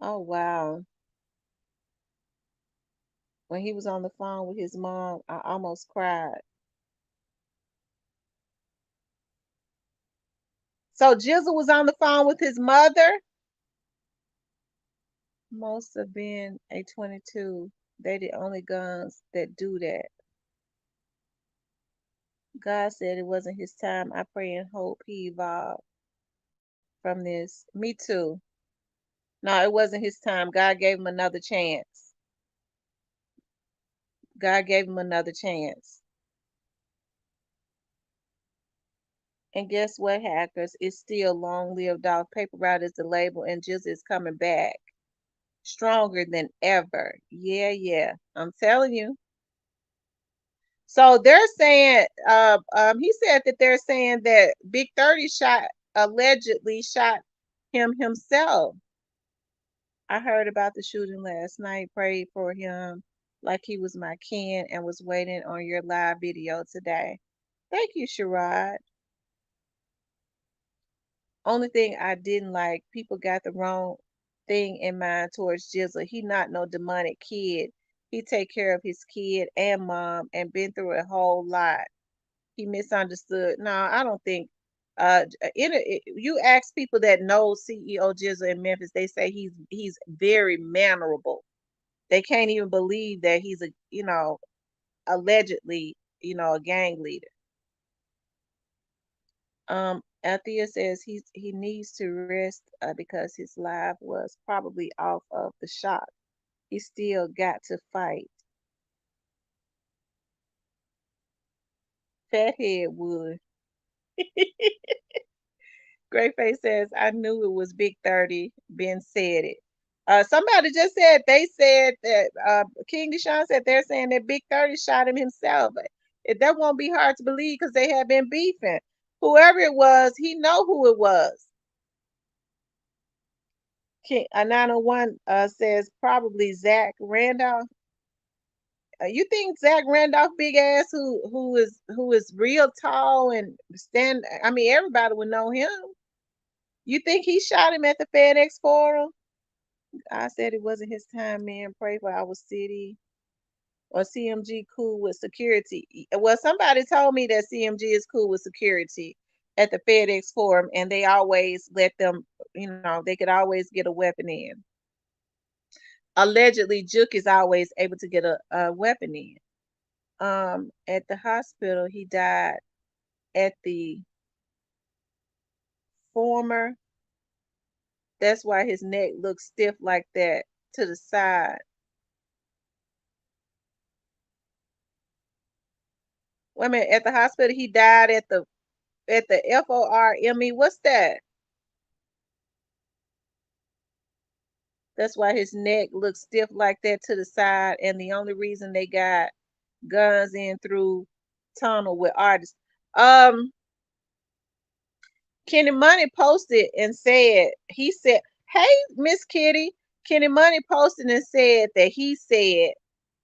[SPEAKER 1] Oh wow. When he was on the phone with his mom, I almost cried. So Jizzle was on the phone with his mother. Most have been a 22. They the only guns that do that. God said it wasn't his time. I pray and hope he evolved from this. Me too. No, it wasn't his time. God gave him another chance. God gave him another chance. And guess what, hackers? It's still long live Dolph. Paper Route is the label, and Jizzle is coming back stronger than ever. Yeah, yeah. I'm telling you. So they're saying, he said that they're saying that Big 30 allegedly shot him himself. I heard about the shooting last night, prayed for him like he was my kin, and was waiting on your live video today. Thank you, Sherrod. Only thing I didn't like, people got the wrong thing in mind towards Jizzle. He not no demonic kid. He take care of his kid and mom and been through a whole lot. He misunderstood. No, I don't think. You ask people that know CEO Jizzle in Memphis, they say he's very mannerable. They can't even believe that he's a allegedly a gang leader. Althea says he needs to rest because his life was probably off of the shock. He still got to fight. Fathead would. Great Face says, I knew it was Big 30. Ben said it. Somebody just said they said that King Deshaun said they're saying that Big 30 shot him himself. That won't be hard to believe because they have been beefing. Whoever it was, he know who it was. King 901 says probably Zach Randolph. You think Zach Randolph, big ass, who is real tall and stand? I mean, everybody would know him. You think he shot him at the FedEx Forum? I said it wasn't his time, man. Pray for our city. Or CMG cool with security. Well, somebody told me that CMG is cool with security at the FedEx Forum, and they always let them, they could always get a weapon in. Allegedly, Juke is always able to get a weapon in. At the hospital, he died at the former. That's why his neck looks stiff like that to the side. Wait a minute, at the hospital, he died at the FORME. What's that? That's why his neck looks stiff like that to the side, and the only reason they got guns in through tunnel with artists. Um, Kenny Money posted and said, he said, "Hey, Miss Kitty." Kenny Money posted and said that he said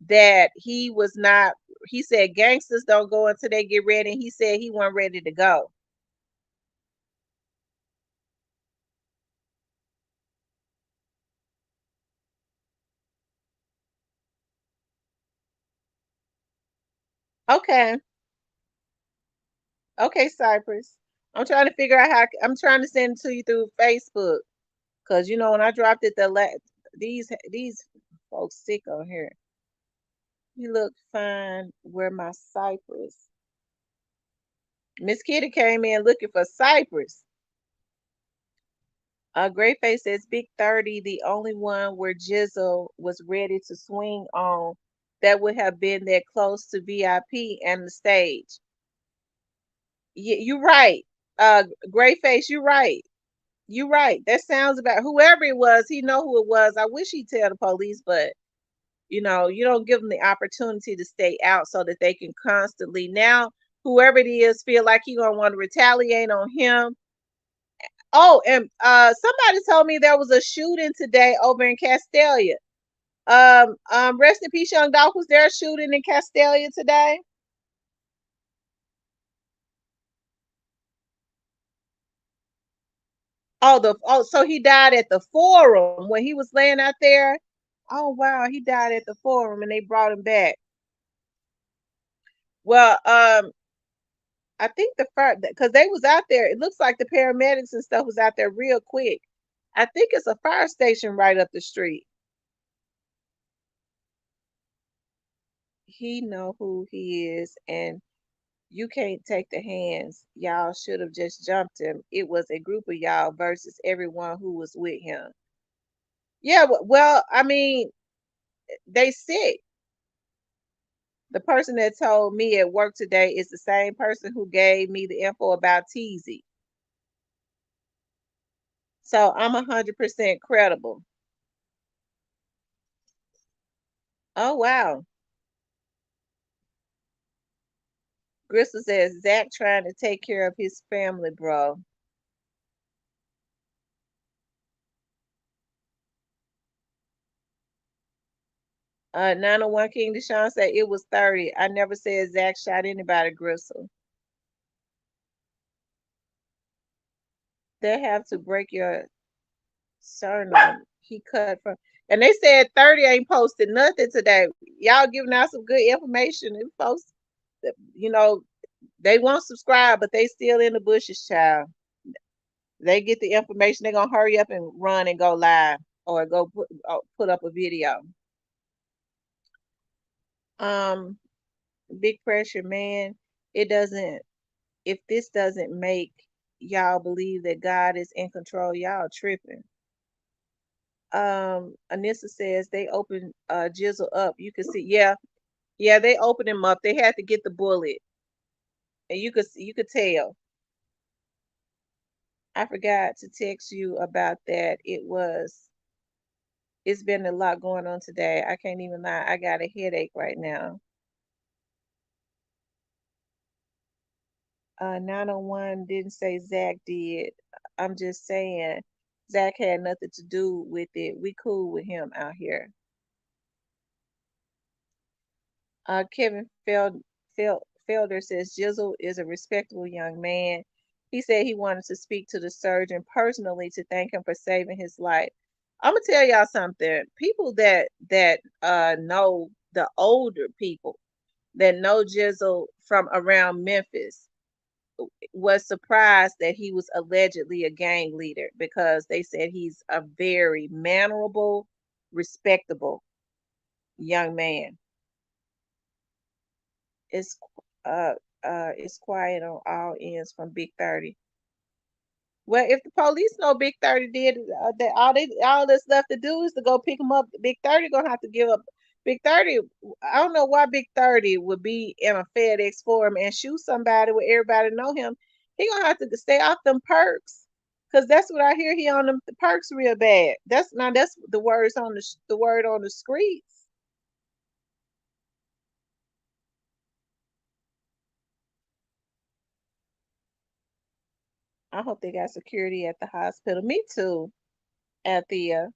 [SPEAKER 1] that he was not, he said gangsters don't go until they get ready. And he said he wasn't ready to go. Okay. Okay, Cypress. I'm trying to figure out how, I'm trying to send it to you through Facebook. Cause you know when I dropped it these folks sick on here. You look fine. Where my Cypress? Miss Kitty came in looking for Cypress. Great Face says Big 30, the only one where Jizzle was ready to swing on that would have been that close to VIP and the stage. You're right. Great Face, you're right. You're right. That sounds about whoever it was, he know who it was. I wish he'd tell the police, but you know, you don't give them the opportunity to stay out so that they can constantly now whoever it is feel like he gonna want to retaliate on him. Oh, and somebody told me there was a shooting today over in Castelia. Rest in peace, young Dolph. Was there a shooting in Castelia today? So he died at the forum when he was laying out there. Oh wow, he died at the forum and they brought him back. Well, I think the fire because they was out there. It looks like the paramedics and stuff was out there real quick. I think it's a fire station right up the street. He know who he is, and you can't take the hands. Y'all should have just jumped him. It was a group of y'all versus everyone who was with him. Yeah, well, I mean, they sick. The person that told me at work today is the same person who gave me the info about Teasy. So I'm 100% credible. Oh wow. Gristle says Zach trying to take care of his family, bro. 901 King Deshaun said it was 30. I never said Zach shot anybody, Gristle. They have to break your surname. He cut from, and they said 30 ain't posted nothing today. Y'all giving out some good information. And folks, you know, they won't subscribe, but they still in the bushes, child. They get the information, they're gonna hurry up and run and go live or go put up a video. Um, Big pressure, man. It doesn't, if this doesn't make y'all believe that God is in control, y'all tripping. Anissa says they opened Jizzle up. You can see, yeah, yeah, they opened him up. They had to get the bullet. And you could tell. I forgot to text you about that. It's been a lot going on today. I can't even lie. I got a headache right now. 901 didn't say Zach did. I'm just saying Zach had nothing to do with it. We cool with him out here. Kevin Felder says Jizzle is a respectable young man. He said he wanted to speak to the surgeon personally to thank him for saving his life. I'm gonna tell y'all something. People that know the older people that know Jizzle from around Memphis was surprised that he was allegedly a gang leader because they said he's a very mannerable, respectable young man. It's it's quiet on all ends from Big 30. Well, if the police know Big 30 did that, all that's left to do is to go pick him up. Big 30 gonna have to give up. Big 30, I don't know why Big 30 would be in a FedEx forum and shoot somebody where everybody know him. He gonna have to stay off them perks, cause that's what I hear. He on them the perks real bad. That's the words on the word on the streets. I hope they got security at the hospital. Me too, Althea.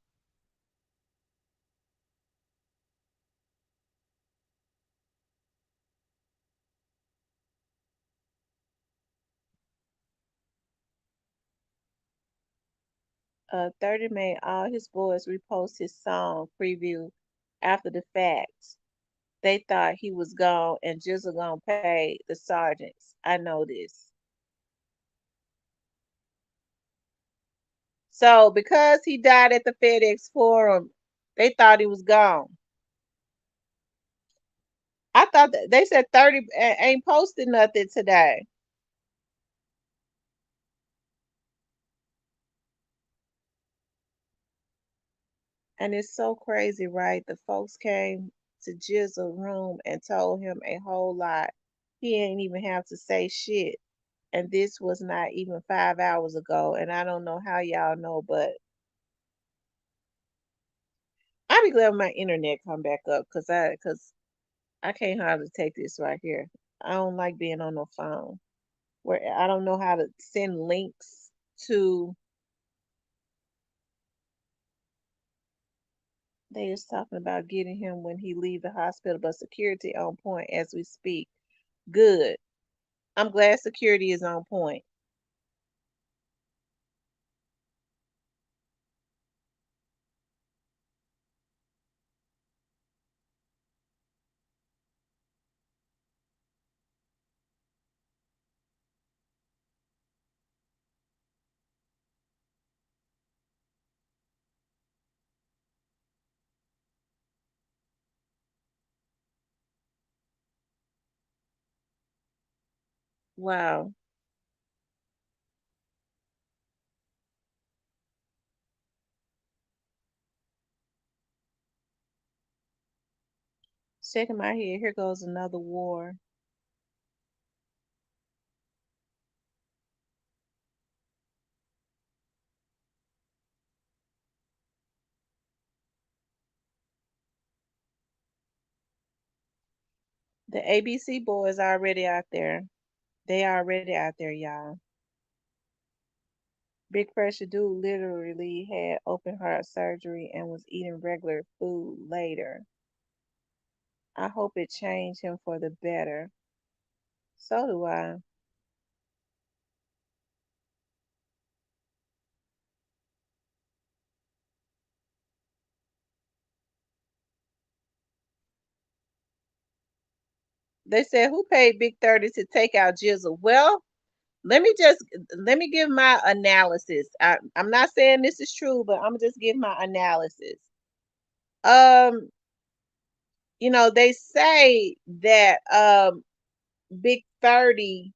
[SPEAKER 1] 30 made all his boys repost his song preview after the fact. They thought he was gone and Jizzle gonna pay the sergeants. I know this. So because he died at the FedEx Forum, they thought he was gone. I thought they said 30 ain't posted nothing today. And it's so crazy, right? The folks came to Jizzle room and told him a whole lot. He ain't even have to say shit. And this was not even 5 hours ago. And I don't know how y'all know, but I'll be glad when my internet come back up because I can't hardly take this right here. I don't like being on the phone where I don't know how to send links to. They is talking about getting him when he leave the hospital, but security on point as we speak. Good. I'm glad security is on point. Wow. Shaking my head. Here goes another war. The ABC boys already out there. They already out there, y'all. Big Pressure Dude literally had open heart surgery and was eating regular food later. I hope it changed him for the better. So do I. They said who paid Big 30 to take out Jizzle? Well, let me give my analysis. I'm not saying this is true, but I'm just give my analysis. Um, they say that Big 30,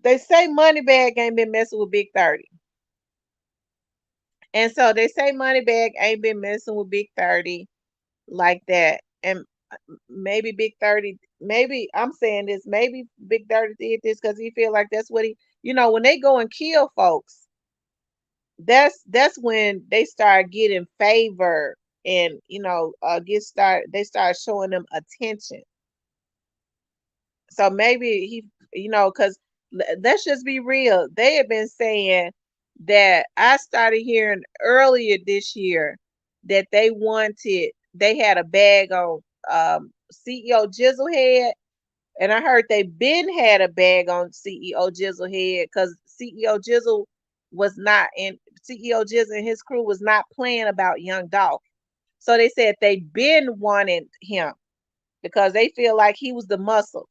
[SPEAKER 1] they say Moneybagg ain't been messing with Big 30. And so they say Moneybagg ain't been messing with Big 30 like that. And maybe Big 30, maybe I'm saying this, maybe Big 30 did this because he feel like that's what when they go and kill folks, that's when they start getting favor and they start showing them attention. So maybe because let's just be real. They have been saying that I started hearing earlier this year that they had a bag on CEO Jizzle head, and I heard they been had a bag on CEO Jizzle head because CEO Jizzle and his crew was not playing about Young Dolph. So they said they been wanting him because they feel like he was the muscle.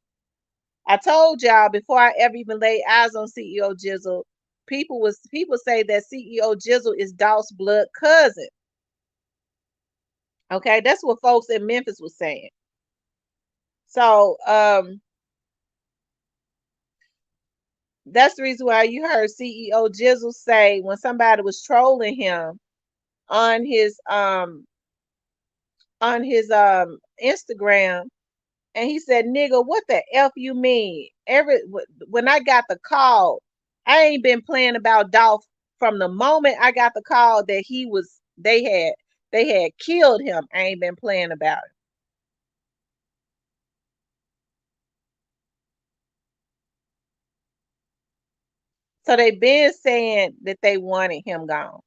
[SPEAKER 1] I told y'all before I ever even laid eyes on CEO Jizzle, people say that CEO Jizzle is Dolph's blood cousin. Okay, that's what folks in Memphis was saying. So that's the reason why you heard CEO Jizzle say when somebody was trolling him on his um on his Instagram, and he said, "Nigga, what the f you mean? When I got the call, I ain't been playing about Dolph from the moment I got the call that they had killed him. I ain't been playing about it." So they been saying that they wanted him gone.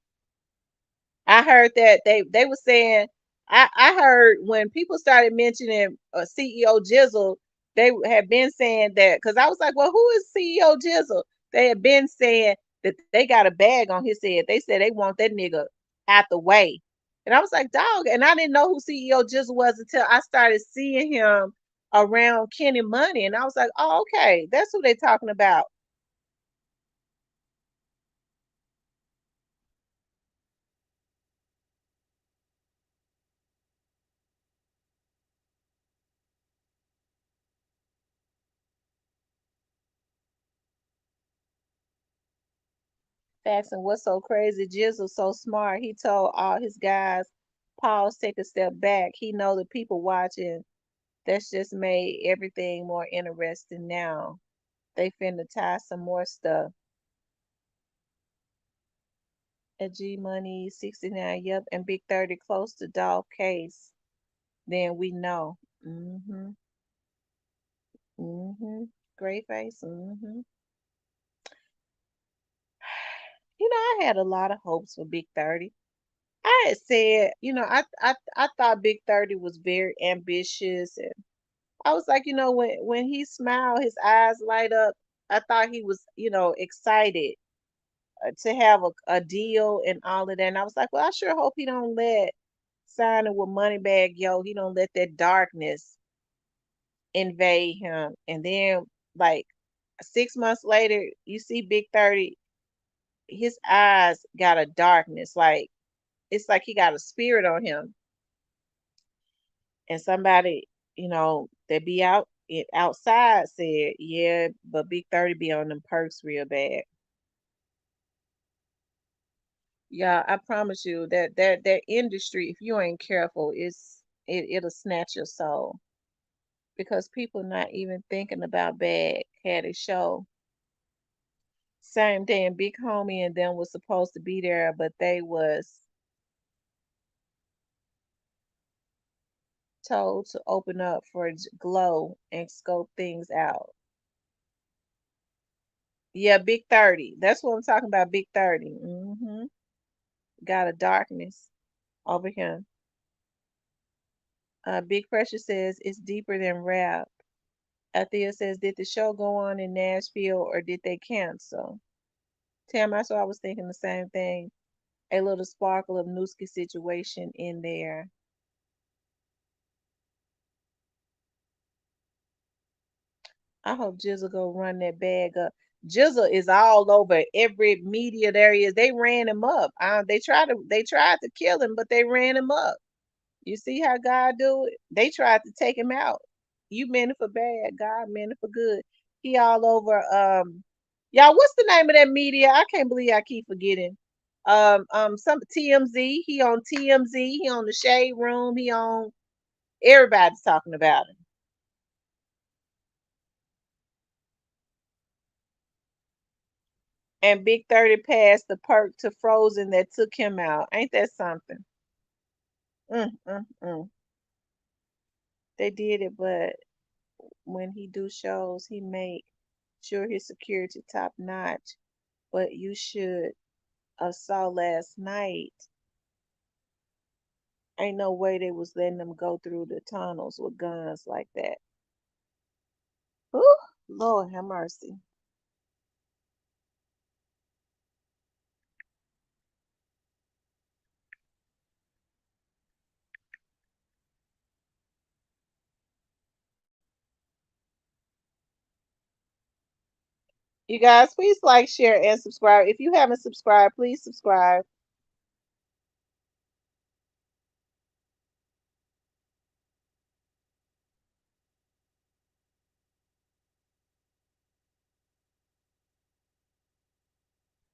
[SPEAKER 1] I heard that they were saying I heard when people started mentioning CEO Jizzle, they had been saying that because I was like, well, who is CEO Jizzle? They had been saying that they got a bag on his head. They said they want that nigga out the way. And I was like, dog, and I didn't know who CEO Jizzle was until I started seeing him around Kenny Money. And I was like, oh, okay, that's who they talking about. Facts and what's so crazy, Jizzle so smart. He told all his guys, pause, take a step back. He know the people watching. That's just made everything more interesting now. They finna tie some more stuff. At G Money 69, yep, and Big 30 close to Dolph case. Then we know. Mm-hmm. Mm-hmm. Gray face. Mm-hmm. I had a lot of hopes for Big 30. I had said, I thought Big 30 was very ambitious, and I was like, when he smiled, his eyes light up. I thought he was, excited to have a deal and all of that. And I was like, well, I sure hope he don't let signing with Moneybagg Yo, he don't let that darkness invade him. And then like 6 months later, you see Big 30, his eyes got a darkness. Like it's like he got a spirit on him. And somebody, that be outside said, yeah, but Big 30 be on them perks real bad. Yeah, I promise you that industry, if you ain't careful, it'll snatch your soul because people not even thinking about bad had a show. Same day, and Big Homie and them was supposed to be there, but they was told to open up for Glow and scope things out. Yeah, Big 30. That's what I'm talking about. Big 30. Got a darkness over him. Big Pressure says it's deeper than rap. Althea says, did the show go on in Nashville or did they cancel? Tam, that's what I was thinking the same thing. A little sparkle of Nooski situation in there. I hope Jizzle go run that bag up. Jizzle is all over every media there is. They ran him up. They tried to kill him, but they ran him up. You see how God do it? They tried to take him out. You meant it for bad, God meant it for good. He all over y'all, what's the name of that media? I can't believe I keep forgetting. Some TMZ. He on TMZ, he on the Shade Room, he on everybody's talking about him. And Big 30 passed the perk to Frozen that took him out. Ain't that something? Mm, mm, mm. They did it, but when he do shows, he make sure his security top notch. But you should saw last night, ain't no way they was letting them go through the tunnels with guns like that. Ooh, Lord have mercy. You guys, please like, share, and subscribe. If you haven't subscribed, please subscribe.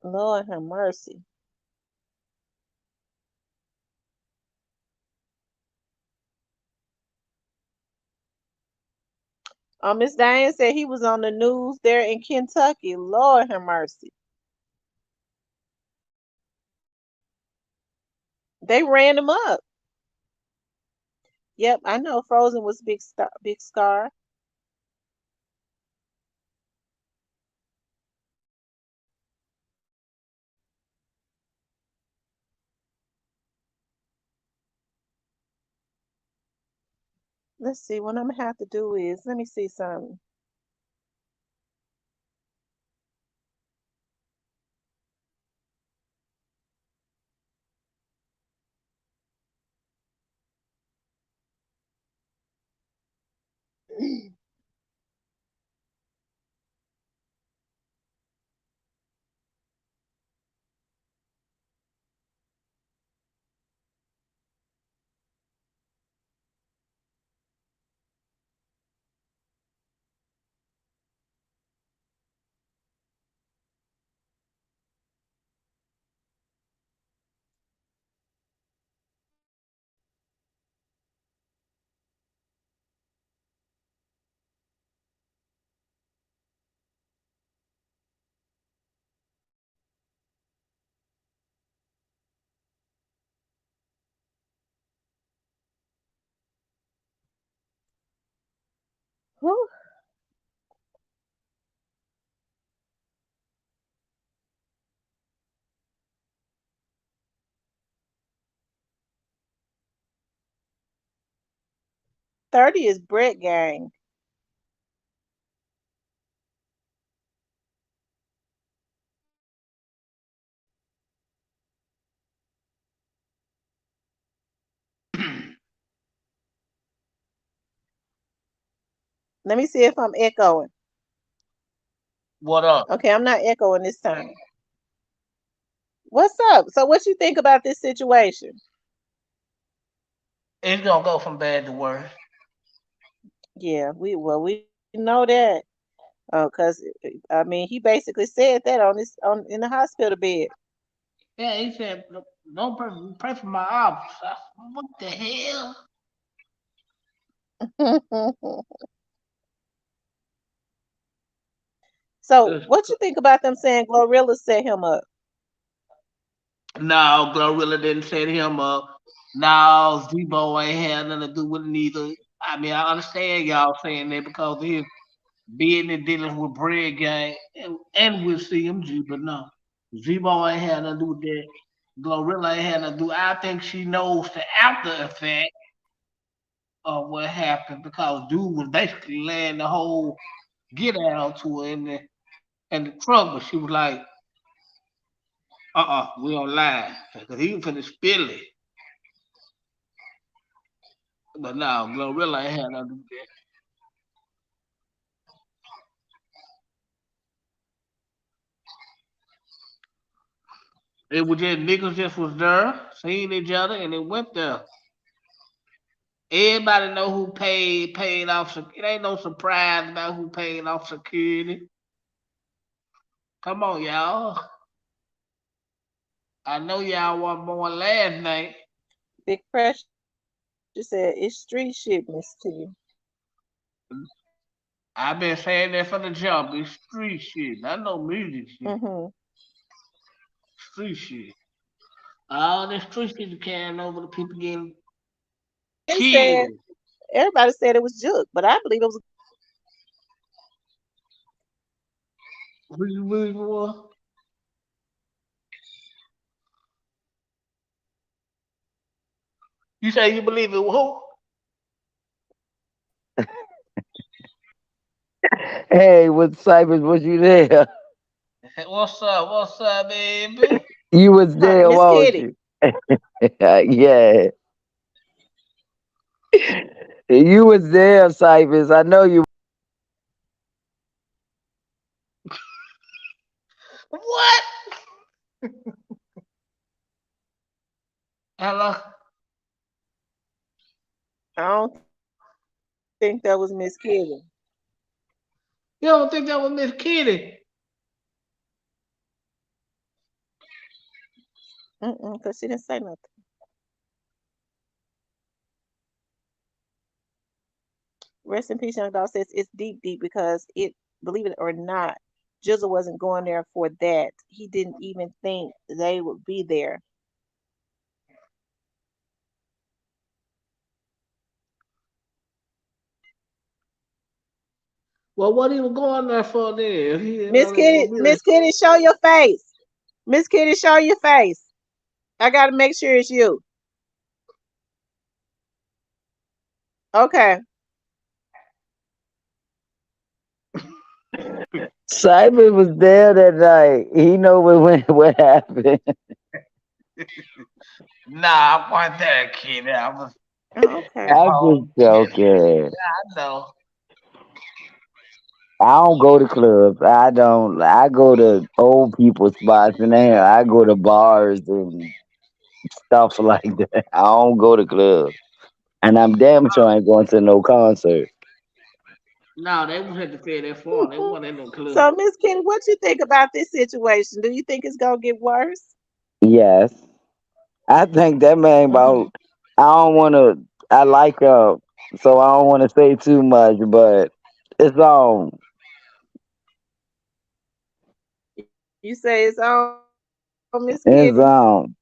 [SPEAKER 1] Lord have mercy. Miss Diane said he was on the news there in Kentucky. Lord have mercy. They ran him up. Yep, I know Frozen was Big Scar. Let's see. What I'm gonna have to do is let me see something. Whew. 30 is Brett gang. Let me see if I'm echoing.
[SPEAKER 2] What up?
[SPEAKER 1] Okay, I'm not echoing this time. What's up? So what you think about this situation?
[SPEAKER 2] It's gonna go from bad to worse.
[SPEAKER 1] Yeah, we know that. Cause I mean he basically said that on this on in the hospital bed.
[SPEAKER 2] Yeah, he said, don't pray for my ops. What the hell?
[SPEAKER 1] So
[SPEAKER 2] It's-
[SPEAKER 1] what you think about them saying Glorilla set him up?
[SPEAKER 2] No, Glorilla didn't set him up. No, Zebo ain't had nothing to do with it neither. I mean, I understand y'all saying that because of his business dealing with Bread Gang and with CMG, but no. Zebo ain't had nothing to do with that. Glorilla ain't had nothing to do. I think she knows the after effect of what happened because dude was basically laying the whole get out to her in the truck, but she was like, we don't lie. Because he was finna spill it. But no, Glorilla ain't had nothing to do with that. It was just niggas just was there, seeing each other, and it went there. Everybody know who paid off. It ain't no surprise about who paid off security. Come on, y'all. I know y'all want more last night.
[SPEAKER 1] Big Pressure said it's street shit, Miss T.
[SPEAKER 2] I've been saying that from the jump. It's street shit. Not no music shit.
[SPEAKER 1] Mm-hmm.
[SPEAKER 2] Street shit. All this street shit you carrying over the people getting
[SPEAKER 1] They said
[SPEAKER 2] killed.
[SPEAKER 1] everybody said it was Juke, but I believe it was.
[SPEAKER 2] Who you believe it was? You say you believe it was
[SPEAKER 4] Hey, what Cypress, was you there?
[SPEAKER 2] who? What's up? What's up, baby?
[SPEAKER 4] You was there,
[SPEAKER 1] Miss
[SPEAKER 4] won't
[SPEAKER 1] Kitty.
[SPEAKER 4] you? Yeah. You was there, Cypress. I know you.
[SPEAKER 2] What? Hello?
[SPEAKER 1] I don't think that was Miss Kitty.
[SPEAKER 2] You don't think that was Miss Kitty?
[SPEAKER 1] Because she didn't say nothing. Rest in peace, Young Dog says it's deep, deep because it, believe it or not, Jizzle wasn't going there for that. He didn't even think they would be there.
[SPEAKER 2] Well, what he was going there for then? If he didn't know they were gonna be there.
[SPEAKER 1] Miss Kitty, show your face. Miss Kitty, show your face. I gotta make sure it's you. Okay.
[SPEAKER 4] Simon was there that night. He know what happened.
[SPEAKER 2] Nah, I wasn't there, kid. I was
[SPEAKER 1] Oh,
[SPEAKER 2] at
[SPEAKER 1] okay.
[SPEAKER 4] I'm just
[SPEAKER 2] home. Yeah,
[SPEAKER 4] joking.
[SPEAKER 2] I know.
[SPEAKER 4] I don't go to clubs. I don't. I go to old people spots and then I go to bars and stuff like that. I don't go to clubs. And I'm damn sure I ain't going to no concert.
[SPEAKER 2] No, they was at the fair that far. They wasn't in no club.
[SPEAKER 1] So, Miss Kenny, what you think about this situation? Do you think it's gonna get worse?
[SPEAKER 4] Yes. I think that man
[SPEAKER 1] Mm.
[SPEAKER 4] about I don't wanna I like so I don't wanna say too much, but it's
[SPEAKER 1] You say it's on, Miss Kitty.
[SPEAKER 4] it's on.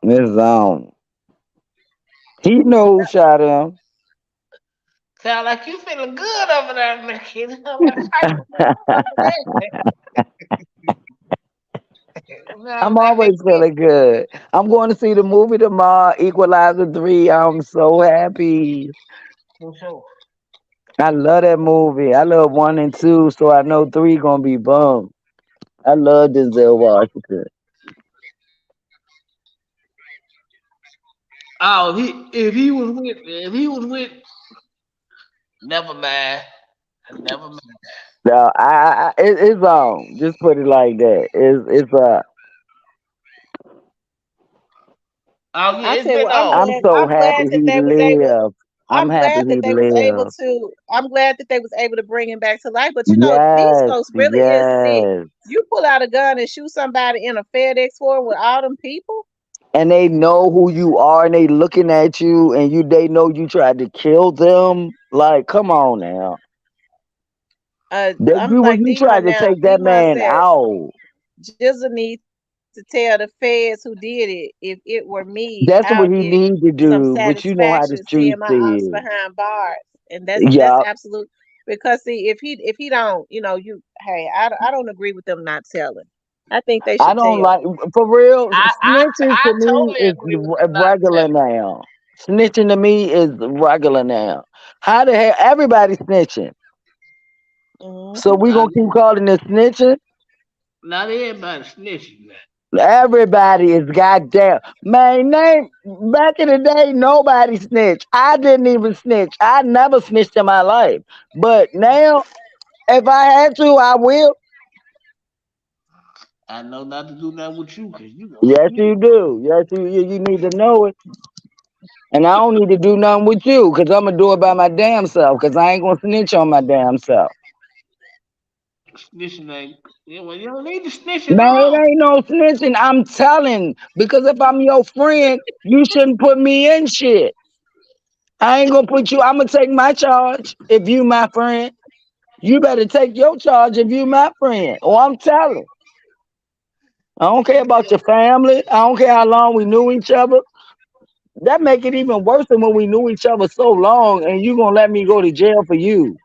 [SPEAKER 4] It's on. He know who shot him.
[SPEAKER 2] Sound like you feeling good over there, Miss Kitty. I'm like, fight over there.
[SPEAKER 4] I'm
[SPEAKER 2] Sound like Miss
[SPEAKER 4] always
[SPEAKER 2] Kitty.
[SPEAKER 4] feeling good. I'm going to see the movie tomorrow, Equalizer 3. I'm so happy.
[SPEAKER 2] For sure.
[SPEAKER 4] I love that movie. I love 1 and 2, so I know 3 gonna be bum. I love Denzel Washington.
[SPEAKER 2] Oh, if he was with, never mind. Never mind.
[SPEAKER 4] No, it's on. Just put it like that. It's
[SPEAKER 2] Oh yeah,
[SPEAKER 1] I
[SPEAKER 2] it's
[SPEAKER 1] tell you
[SPEAKER 2] been
[SPEAKER 1] what, I'm
[SPEAKER 2] on.
[SPEAKER 4] I'm
[SPEAKER 1] glad.
[SPEAKER 4] so
[SPEAKER 1] I'm
[SPEAKER 4] happy
[SPEAKER 1] glad that
[SPEAKER 4] he
[SPEAKER 1] they was able.
[SPEAKER 4] lived. I'm
[SPEAKER 1] I'm
[SPEAKER 4] happy
[SPEAKER 1] glad
[SPEAKER 4] he
[SPEAKER 1] that they was able
[SPEAKER 4] lived.
[SPEAKER 1] to. I'm glad that they was able to bring him back to life. But you know, these
[SPEAKER 4] Yes,
[SPEAKER 1] folks really is sick.
[SPEAKER 4] yes.
[SPEAKER 1] You pull out a gun and shoot somebody in a FedEx store with all them people.
[SPEAKER 4] And they know who you are and they looking at you and they know you tried to kill them. Like, come on now.
[SPEAKER 1] I'm like
[SPEAKER 4] You
[SPEAKER 1] D1
[SPEAKER 4] tried to
[SPEAKER 1] now.
[SPEAKER 4] take that
[SPEAKER 1] D1
[SPEAKER 4] man
[SPEAKER 1] said
[SPEAKER 4] out.
[SPEAKER 1] Jizzle needs to tell the feds who did it. If it were me, I would
[SPEAKER 4] That's
[SPEAKER 1] get
[SPEAKER 4] what he need to
[SPEAKER 1] some
[SPEAKER 4] do, but you know how
[SPEAKER 1] satisfaction
[SPEAKER 4] the
[SPEAKER 1] seeing my
[SPEAKER 4] streets
[SPEAKER 1] ops
[SPEAKER 4] is.
[SPEAKER 1] behind bars, and that's
[SPEAKER 4] Yup.
[SPEAKER 1] absolute. Because see, if he don't, hey, I don't agree with them not telling. I think they
[SPEAKER 4] I
[SPEAKER 1] should
[SPEAKER 4] don't
[SPEAKER 1] tell.
[SPEAKER 4] like for real. Snitching
[SPEAKER 2] I
[SPEAKER 4] to me
[SPEAKER 2] totally
[SPEAKER 4] is
[SPEAKER 2] agree with them not
[SPEAKER 4] regular
[SPEAKER 2] telling.
[SPEAKER 4] now. Snitching to me is regular now. How the hell everybody snitching? So
[SPEAKER 1] Hmm.
[SPEAKER 4] we
[SPEAKER 2] Not
[SPEAKER 4] gonna keep calling it snitching?
[SPEAKER 2] not everybody snitching now.
[SPEAKER 4] Everybody is goddamn man. Name back in the day, nobody snitched. I didn't even snitch. I never snitched in my life. But now, if I had to, I will.
[SPEAKER 2] I know not to do nothing with you because you gonna
[SPEAKER 4] Yes,
[SPEAKER 2] you
[SPEAKER 4] you do. Yes, you need to know it. And I don't need to do nothing with you because I'm going to do it by my damn self because I ain't going to snitch on my damn self.
[SPEAKER 2] snitching ain't. Yeah, well, you don't need to snitch at
[SPEAKER 4] Man, it
[SPEAKER 2] all.
[SPEAKER 4] ain't no snitching. I'm telling. Because if I'm your friend, you shouldn't put me in shit. I ain't going to put you, I'm going to take my charge if you my friend. You better take your charge if you my friend. Or I'm telling. I don't care about your family. I don't care how long we knew each other. That make it even worse than when we knew each other so long and you gonna let me go to jail for you.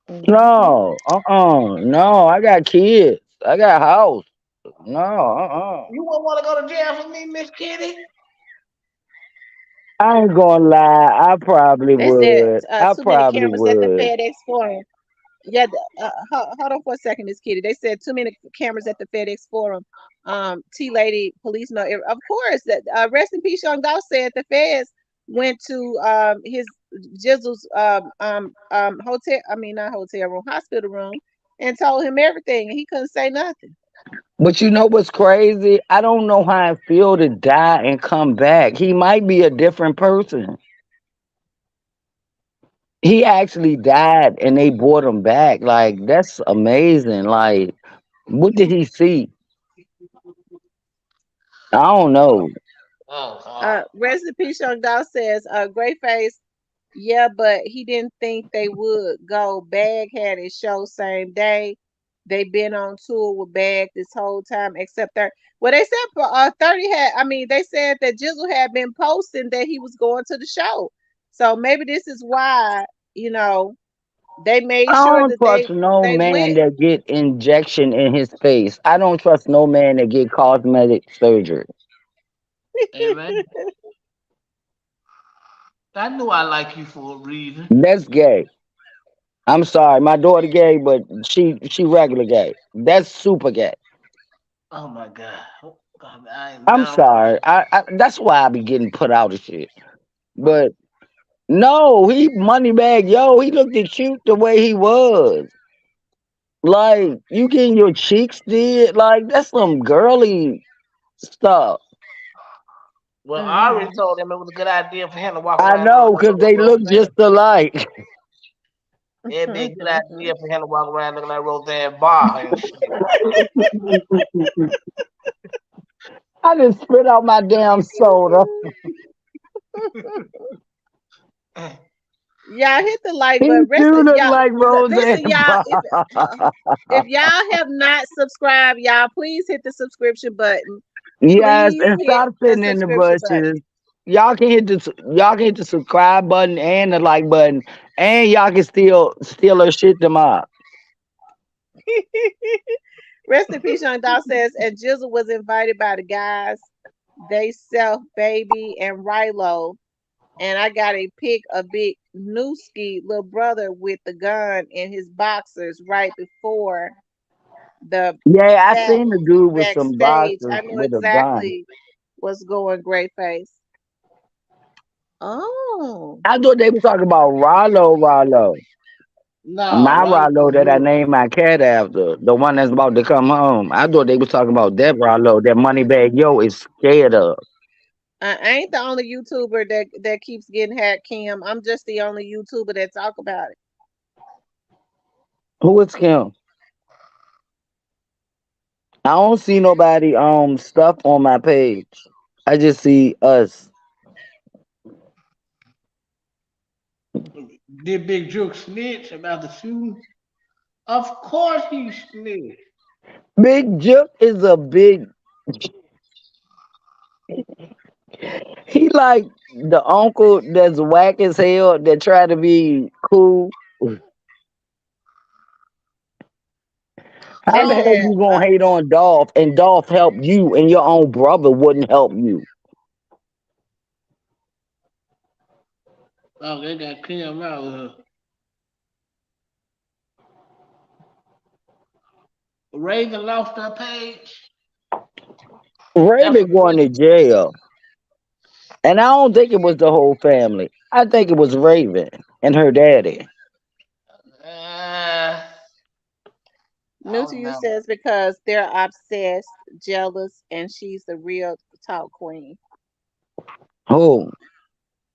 [SPEAKER 1] Hmm.
[SPEAKER 4] No, no. I got kids. I got house. No,
[SPEAKER 2] You wouldn't want to go to jail for me, Miss Kitty.
[SPEAKER 4] I ain't gonna lie. I probably
[SPEAKER 1] They said
[SPEAKER 4] would. I
[SPEAKER 1] too many
[SPEAKER 4] probably
[SPEAKER 1] cameras at the
[SPEAKER 4] would.
[SPEAKER 1] FedEx Forum. Yeah, hold on for a second, Miss Kitty. They said too many cameras at the FedEx Forum. T lady, police know. Of course, that rest in peace. Young Dolph said the feds went to his Jizzle's hotel. I mean, not hotel room, hospital room, and told him everything, and he couldn't say nothing.
[SPEAKER 4] But you know what's crazy? I don't know how I feel to die and come back. He might be a different person. He actually died and they brought him back. Like that's amazing. Like what did he see? I don't know.
[SPEAKER 2] Oh God.
[SPEAKER 1] Rest in peace. Young Dolph says, Great face. Yeah, but he didn't think they would go. Bag had his show same day. They been on tour with Bag this whole time, except that. Well, they said 30 had. I mean, they said that Jizzle had been posting that he was going to the show. So maybe this is why you know they made
[SPEAKER 4] I
[SPEAKER 1] sure
[SPEAKER 4] don't
[SPEAKER 1] that
[SPEAKER 4] trust no
[SPEAKER 1] they
[SPEAKER 4] man
[SPEAKER 1] went.
[SPEAKER 4] that get injection in his face. I don't trust no man that get cosmetic surgery.
[SPEAKER 2] Hey man, I knew I like you for a reason.
[SPEAKER 4] That's gay. I'm sorry, my daughter gay, but she regular gay. That's super gay.
[SPEAKER 2] Oh my God. Oh, God, I am
[SPEAKER 4] I'm
[SPEAKER 2] down.
[SPEAKER 4] sorry. I that's why I be getting put out of shit. But no, he Moneybagg Yo. He looked at cute the way he was. Like you getting your cheeks did. Like that's some girly stuff.
[SPEAKER 2] Well, I already
[SPEAKER 1] Hmm.
[SPEAKER 2] told him it was a good idea for him to walk
[SPEAKER 4] I
[SPEAKER 2] around looking
[SPEAKER 4] know,
[SPEAKER 2] like
[SPEAKER 4] cause they look just
[SPEAKER 2] Roseanne.
[SPEAKER 4] alike.
[SPEAKER 2] It'd be a good idea for him to walk around looking like Roseanne Barr and shit.
[SPEAKER 4] I just spit out my damn soda.
[SPEAKER 1] Y'all hit the like
[SPEAKER 4] He
[SPEAKER 1] button. Rest
[SPEAKER 4] do
[SPEAKER 1] of
[SPEAKER 4] look
[SPEAKER 1] y'all,
[SPEAKER 4] like Roseanne
[SPEAKER 1] listen, y'all. If y'all have not subscribed, y'all please hit the subscription button.
[SPEAKER 4] Yes,
[SPEAKER 1] Please
[SPEAKER 4] and
[SPEAKER 1] hit
[SPEAKER 4] stop
[SPEAKER 1] the
[SPEAKER 4] sitting in the
[SPEAKER 1] subscription button.
[SPEAKER 4] bushes. Y'all can hit the subscribe button and the like button, and y'all can steal her shit tomorrow.
[SPEAKER 1] Rest in peace, Young Doll says, and Jizzle was invited by the guys, they self baby and Rilo, and I got a pic of big Newski little brother with the gun in his boxers right before the
[SPEAKER 4] Yeah, I
[SPEAKER 1] back
[SPEAKER 4] seen the dude with some
[SPEAKER 1] backstage.
[SPEAKER 4] boxes
[SPEAKER 1] I knew
[SPEAKER 4] with a gun.
[SPEAKER 1] exactly what's going, Great Face. Oh.
[SPEAKER 4] I thought they was talking about Rollo.
[SPEAKER 2] No,
[SPEAKER 4] My
[SPEAKER 2] Ronald
[SPEAKER 4] Rollo that I
[SPEAKER 2] Good.
[SPEAKER 4] named my cat after, the one that's about to come home. I thought they was talking about that Rollo that Moneybagg Yo is scared of.
[SPEAKER 1] I ain't the only YouTuber that keeps getting hacked, Kim. I'm just the only YouTuber that talk about it.
[SPEAKER 4] Who is Kim? I don't see nobody stuff on my page. I just see us.
[SPEAKER 2] Did Big Juke snitch about the shooting? Of course he snitched.
[SPEAKER 4] Big Jip is a big. He like the uncle that's whack as hell that try to be cool. How
[SPEAKER 1] They
[SPEAKER 4] the hell
[SPEAKER 2] Oh,
[SPEAKER 1] said,
[SPEAKER 4] you gonna hate on Dolph and Dolph help you and your own brother wouldn't help you?
[SPEAKER 2] oh, they got Kim out of here. Raven lost her page. That's
[SPEAKER 4] Raven
[SPEAKER 2] what
[SPEAKER 4] going to jail. And I don't think it was the whole family. I think it was Raven and her daddy.
[SPEAKER 2] uh, I
[SPEAKER 1] new to
[SPEAKER 2] don't
[SPEAKER 1] you
[SPEAKER 2] know.
[SPEAKER 1] says because they're obsessed, jealous, and she's the real talk queen.
[SPEAKER 4] Oh,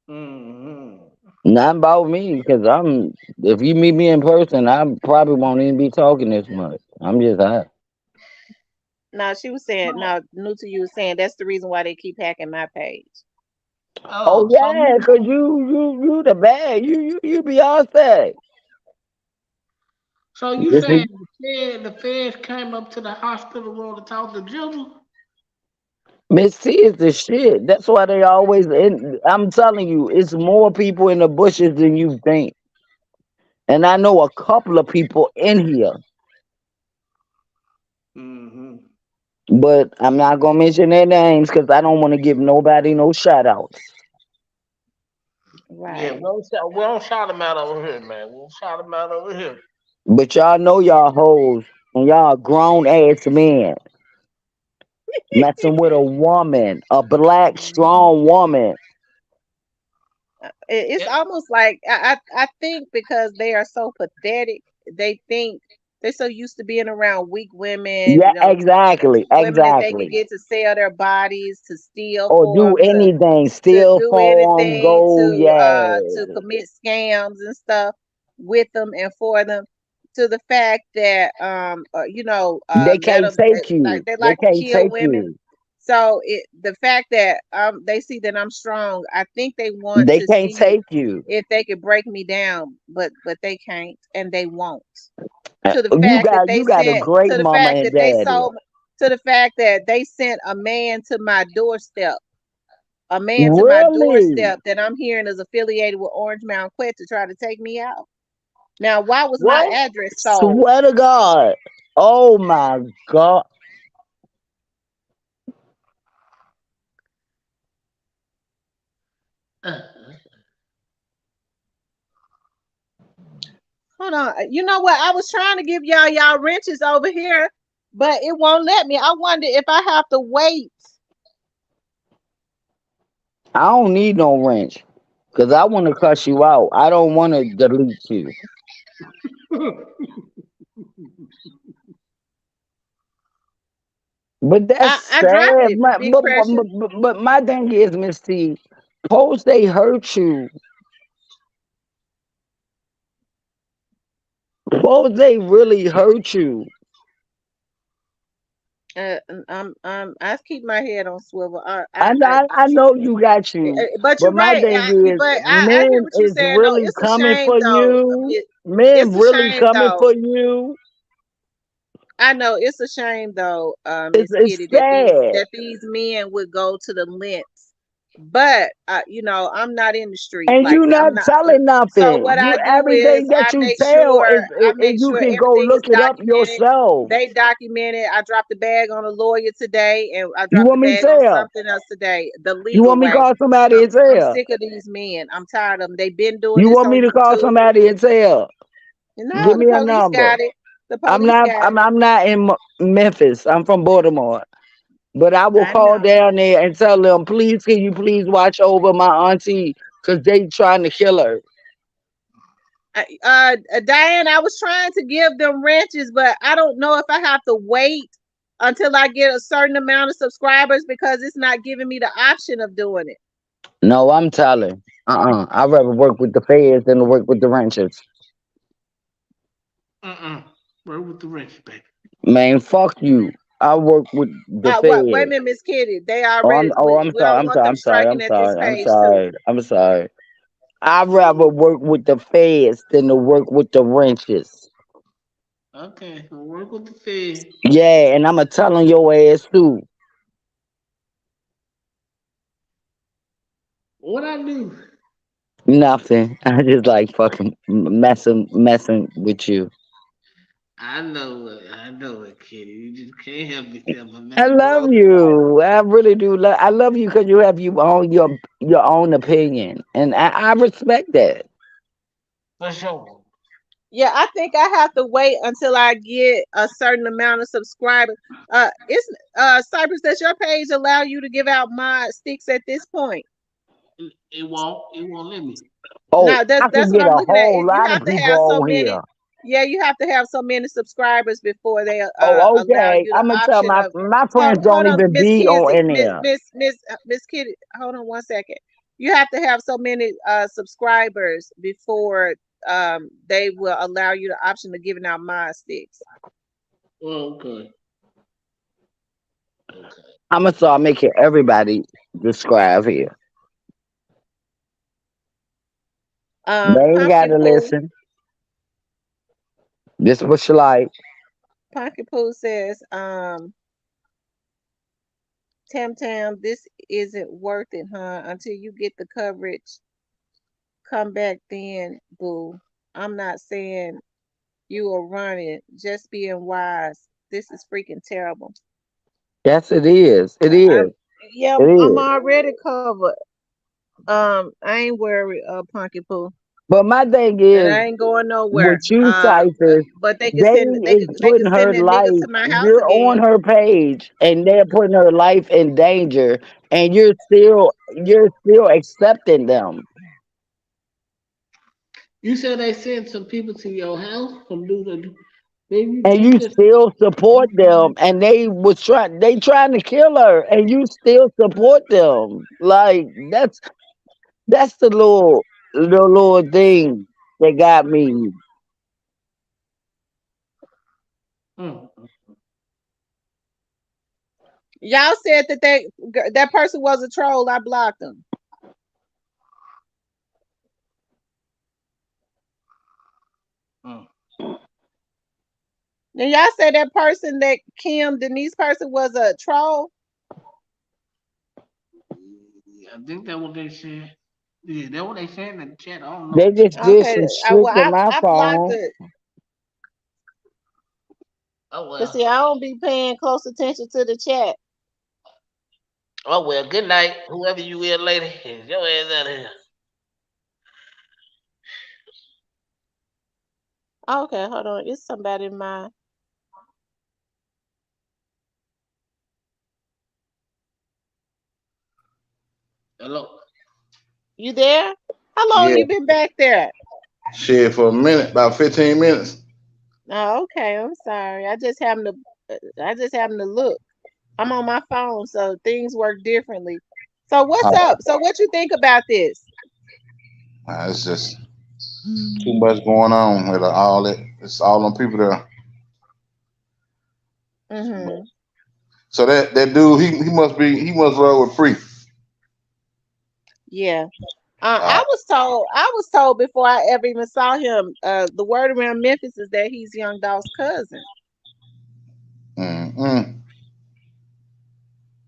[SPEAKER 2] Mm-hmm.
[SPEAKER 4] not about me, because I'm if you meet me in person, I probably won't even be talking this much. I'm just high.
[SPEAKER 1] Now she was saying, now new to you was saying that's the reason why they keep hacking my page.
[SPEAKER 4] Oh
[SPEAKER 2] Oh, so
[SPEAKER 4] yeah, cause you the bad. You Beyonce.
[SPEAKER 2] you
[SPEAKER 4] You
[SPEAKER 2] saying
[SPEAKER 4] see,
[SPEAKER 2] the feds came up to the hospital room to talk to Jizzle?
[SPEAKER 4] Miss T is the shit. That's why they always. I'm telling you, it's more people in the bushes than you think. And I know a couple of people in here,
[SPEAKER 2] Mm-hmm.
[SPEAKER 4] but I'm not gonna mention their names because I don't want to give nobody no shout outs.
[SPEAKER 2] Yeah,
[SPEAKER 1] Right.
[SPEAKER 2] we don't shout him out over here, man. We'll shout him out over here.
[SPEAKER 4] But y'all know y'all hoes and y'all grown ass men messing with a woman, a black
[SPEAKER 1] Mhm.
[SPEAKER 4] strong woman.
[SPEAKER 1] It's
[SPEAKER 2] Yep.
[SPEAKER 1] almost like I think because they are so pathetic, they think they're so used to being around weak women,
[SPEAKER 4] Yeah, exactly,
[SPEAKER 1] women that they can
[SPEAKER 4] exactly.
[SPEAKER 1] get to sell their bodies, to steal
[SPEAKER 4] Or
[SPEAKER 1] for
[SPEAKER 4] do
[SPEAKER 1] them,
[SPEAKER 4] anything,
[SPEAKER 1] to
[SPEAKER 4] steal
[SPEAKER 1] do
[SPEAKER 4] from,
[SPEAKER 1] anything,
[SPEAKER 4] go, yeah.
[SPEAKER 1] to commit scams and stuff with them and for them. To the fact that
[SPEAKER 4] They
[SPEAKER 1] let
[SPEAKER 4] can't
[SPEAKER 1] them,
[SPEAKER 4] take
[SPEAKER 1] like
[SPEAKER 4] you.
[SPEAKER 1] they
[SPEAKER 4] They
[SPEAKER 1] like to
[SPEAKER 4] can't
[SPEAKER 1] kill
[SPEAKER 4] take
[SPEAKER 1] women.
[SPEAKER 4] you.
[SPEAKER 1] So the fact that they see that I'm strong, I think they want
[SPEAKER 4] They
[SPEAKER 1] to
[SPEAKER 4] can't
[SPEAKER 1] see
[SPEAKER 4] take you.
[SPEAKER 1] if they could break me down, but they can't and they won't. To the
[SPEAKER 4] You
[SPEAKER 1] fact that
[SPEAKER 4] got
[SPEAKER 1] they
[SPEAKER 4] you got a
[SPEAKER 1] sent,
[SPEAKER 4] great
[SPEAKER 1] to the
[SPEAKER 4] mama
[SPEAKER 1] fact
[SPEAKER 4] and
[SPEAKER 1] that they
[SPEAKER 4] daddy.
[SPEAKER 1] sold, to the fact that they sent a man to my
[SPEAKER 4] Really?
[SPEAKER 1] doorstep that I'm hearing is affiliated with Orange Mountain Quet to try to take me out. Now, why was my
[SPEAKER 2] What?
[SPEAKER 1] address sold?
[SPEAKER 4] Swear to God. Oh my God.
[SPEAKER 1] Hold on. You know what? I was trying to give y'all wrenches over here, but it won't let me. I wonder if I have to wait.
[SPEAKER 4] I don't need no wrench. Cause I want to cuss you out. I don't want to delete you. But that's
[SPEAKER 1] I dropped
[SPEAKER 4] sad.
[SPEAKER 1] it,
[SPEAKER 4] My,
[SPEAKER 1] Big Pressure.
[SPEAKER 4] but my thing is, Miss T, suppose they hurt you. Suppose they really hurt you.
[SPEAKER 1] I keep my head on swivel.
[SPEAKER 4] I know you got you.
[SPEAKER 1] But
[SPEAKER 4] But
[SPEAKER 1] you're
[SPEAKER 4] my
[SPEAKER 1] right.
[SPEAKER 4] thing is,
[SPEAKER 1] But I hear
[SPEAKER 4] men
[SPEAKER 1] what you're
[SPEAKER 4] is
[SPEAKER 1] saying though.
[SPEAKER 4] really
[SPEAKER 1] It's a
[SPEAKER 4] coming
[SPEAKER 1] shame
[SPEAKER 4] for
[SPEAKER 1] though.
[SPEAKER 4] you. Men
[SPEAKER 1] It's a
[SPEAKER 4] really
[SPEAKER 1] shame
[SPEAKER 4] coming
[SPEAKER 1] though.
[SPEAKER 4] for you.
[SPEAKER 1] I know it's a shame though, Miss
[SPEAKER 4] It's
[SPEAKER 1] Kitty, that
[SPEAKER 4] sad.
[SPEAKER 1] these men would go to the lengths. But I'm not in the street
[SPEAKER 4] And
[SPEAKER 1] like
[SPEAKER 4] you
[SPEAKER 1] that. I'm
[SPEAKER 4] not
[SPEAKER 1] not.
[SPEAKER 4] telling
[SPEAKER 1] So
[SPEAKER 4] nothing.
[SPEAKER 1] what
[SPEAKER 4] You
[SPEAKER 1] I do is
[SPEAKER 4] everything that you tell
[SPEAKER 1] I
[SPEAKER 4] is
[SPEAKER 1] make
[SPEAKER 4] you
[SPEAKER 1] sure
[SPEAKER 4] can go
[SPEAKER 1] everything is
[SPEAKER 4] look it up
[SPEAKER 1] documented.
[SPEAKER 4] yourself.
[SPEAKER 1] They document it. I dropped the bag on a lawyer today, and I
[SPEAKER 4] You
[SPEAKER 1] dropped the
[SPEAKER 4] want me to
[SPEAKER 1] bag on
[SPEAKER 4] tell?
[SPEAKER 1] something else today, the
[SPEAKER 4] You
[SPEAKER 1] legal
[SPEAKER 4] want me to
[SPEAKER 1] way.
[SPEAKER 4] call somebody and
[SPEAKER 1] I'm
[SPEAKER 4] tell?
[SPEAKER 1] sick of these men. I'm tired of them. They've been doing
[SPEAKER 4] You
[SPEAKER 1] this
[SPEAKER 4] want
[SPEAKER 1] on
[SPEAKER 4] me to call
[SPEAKER 1] YouTube.
[SPEAKER 4] somebody and tell?
[SPEAKER 1] No,
[SPEAKER 4] Give
[SPEAKER 1] the
[SPEAKER 4] me a
[SPEAKER 1] police
[SPEAKER 4] number.
[SPEAKER 1] got it. The police got it.
[SPEAKER 4] I'm not in Memphis. I'm from Baltimore. But I will
[SPEAKER 1] I
[SPEAKER 4] call
[SPEAKER 1] know.
[SPEAKER 4] down there and tell them, please, can you please watch over my auntie? Because they trying to kill her.
[SPEAKER 1] Diane, I was trying to give them ranches, but I don't know if I have to wait until I get a certain amount of subscribers because it's not giving me the option of doing it.
[SPEAKER 4] No, I'm telling. I'd rather work with the feds than to work with the ranchers.
[SPEAKER 2] Work with the rich, baby.
[SPEAKER 4] Man, fuck you. I work with the
[SPEAKER 1] What? Wait a
[SPEAKER 4] feds.
[SPEAKER 1] minute, Miss Kitty. They already. We
[SPEAKER 4] I'm
[SPEAKER 1] don't want
[SPEAKER 4] sorry,
[SPEAKER 1] them
[SPEAKER 4] I'm sorry, I'm
[SPEAKER 1] striking at this
[SPEAKER 4] sorry, I'm
[SPEAKER 1] page too.
[SPEAKER 4] sorry, I'm sorry. I'd rather work with the feds than to work with the ranchers.
[SPEAKER 2] Okay, so work with the Fed.
[SPEAKER 4] Yeah, and I'ma tell on your ass too.
[SPEAKER 2] What I do?
[SPEAKER 4] Nothing. I just like fucking messing with you.
[SPEAKER 2] I know it, Kitty. You just can't help yourself but
[SPEAKER 4] I
[SPEAKER 2] mess with
[SPEAKER 4] love
[SPEAKER 2] all.
[SPEAKER 4] you. I really do. I love you because you have your own opinion, and I respect that.
[SPEAKER 2] For sure.
[SPEAKER 1] Yeah, I think I have to wait until I get a certain amount of subscribers. It's Cypress. Does your page allow you to give out mod sticks at this point?
[SPEAKER 2] It won't. It won't let me.
[SPEAKER 4] Oh,
[SPEAKER 1] No,
[SPEAKER 4] I
[SPEAKER 1] that's
[SPEAKER 4] can
[SPEAKER 1] what
[SPEAKER 4] get
[SPEAKER 1] I'm
[SPEAKER 4] a
[SPEAKER 1] looking at.
[SPEAKER 4] whole
[SPEAKER 1] You
[SPEAKER 4] lot
[SPEAKER 1] have
[SPEAKER 4] of
[SPEAKER 1] to
[SPEAKER 4] people
[SPEAKER 1] have so
[SPEAKER 4] on
[SPEAKER 1] many.
[SPEAKER 4] here.
[SPEAKER 1] Yeah, you have to have so many subscribers before they
[SPEAKER 4] Oh,
[SPEAKER 1] allow
[SPEAKER 4] okay.
[SPEAKER 1] you the
[SPEAKER 4] I'm gonna tell
[SPEAKER 1] option of.
[SPEAKER 4] my friends don't
[SPEAKER 1] Hold on,
[SPEAKER 4] even
[SPEAKER 1] Miss
[SPEAKER 4] be on
[SPEAKER 1] Kizzy,
[SPEAKER 4] in there.
[SPEAKER 1] Miss Kitty. Hold on one second. You have to have so many subscribers before they will allow you the option of giving out mod sticks.
[SPEAKER 2] Oh, okay. Okay.
[SPEAKER 4] I'm gonna start making everybody describe here. They ain't
[SPEAKER 1] Pumpkin
[SPEAKER 4] gotta
[SPEAKER 1] Poo.
[SPEAKER 4] listen. This what you like.
[SPEAKER 1] Pumpkin Poo says, Tam Tam, this isn't worth it, huh? Until you get the coverage, come back then, boo. I'm not saying you are running, just being wise. This is freaking terrible.
[SPEAKER 4] Yes, it is. It
[SPEAKER 1] I'm
[SPEAKER 4] is.
[SPEAKER 1] yeah,
[SPEAKER 4] It
[SPEAKER 1] I'm
[SPEAKER 4] is.
[SPEAKER 1] already covered. I ain't worried, Punky Poo,
[SPEAKER 4] But my thing
[SPEAKER 1] and
[SPEAKER 4] is,
[SPEAKER 1] I ain't going nowhere.
[SPEAKER 4] with you, Cypher,
[SPEAKER 1] But they can
[SPEAKER 4] they
[SPEAKER 1] send
[SPEAKER 4] is
[SPEAKER 1] they can
[SPEAKER 4] putting
[SPEAKER 1] send
[SPEAKER 4] her
[SPEAKER 1] that nigga
[SPEAKER 4] life.
[SPEAKER 1] to my house
[SPEAKER 4] You're on
[SPEAKER 1] again.
[SPEAKER 4] her page, and they're putting her life in danger, and you're still accepting them,
[SPEAKER 2] You said they sent some people to your house. Some dudes. Maybe
[SPEAKER 4] and
[SPEAKER 2] you
[SPEAKER 4] you
[SPEAKER 2] just.
[SPEAKER 4] still support them, and they trying to kill her, and you still support them. Like that's the little thing that got me.
[SPEAKER 2] Mm.
[SPEAKER 1] Y'all said that that person was a troll. I blocked them.
[SPEAKER 2] Mm.
[SPEAKER 1] And y'all said that person, that Kim Denise person, was a troll.
[SPEAKER 2] I think that what they said. Yeah, that what they said in the chat. I don't
[SPEAKER 4] They
[SPEAKER 2] know.
[SPEAKER 4] just did
[SPEAKER 1] Okay,
[SPEAKER 4] some shit to my
[SPEAKER 1] I blocked
[SPEAKER 4] phone.
[SPEAKER 1] it.
[SPEAKER 2] Oh
[SPEAKER 1] But
[SPEAKER 2] well.
[SPEAKER 1] see, I don't be paying close attention to the chat.
[SPEAKER 2] Oh well. Good night, whoever you is, lady. Get your ass out of here.
[SPEAKER 1] Okay, hold on. It's somebody in my.
[SPEAKER 2] Hello.
[SPEAKER 1] You there? How long
[SPEAKER 3] Yeah,
[SPEAKER 1] you been back there?
[SPEAKER 3] shit for a minute, about 15 minutes.
[SPEAKER 1] Oh, okay. I'm sorry. I just happened to look. I'm on my phone, so things work differently. So what's
[SPEAKER 3] Uh,
[SPEAKER 1] up? So what you think about this?
[SPEAKER 3] it's just too much going on with all it. It's all them people there. Too much.
[SPEAKER 1] Mm-hmm.
[SPEAKER 3] So that dude, he must roll with free.
[SPEAKER 1] Yeah.
[SPEAKER 3] Uh,
[SPEAKER 1] I was told before I ever even saw him. The word around Memphis is that he's Young Dolph's cousin.
[SPEAKER 3] mm-mm.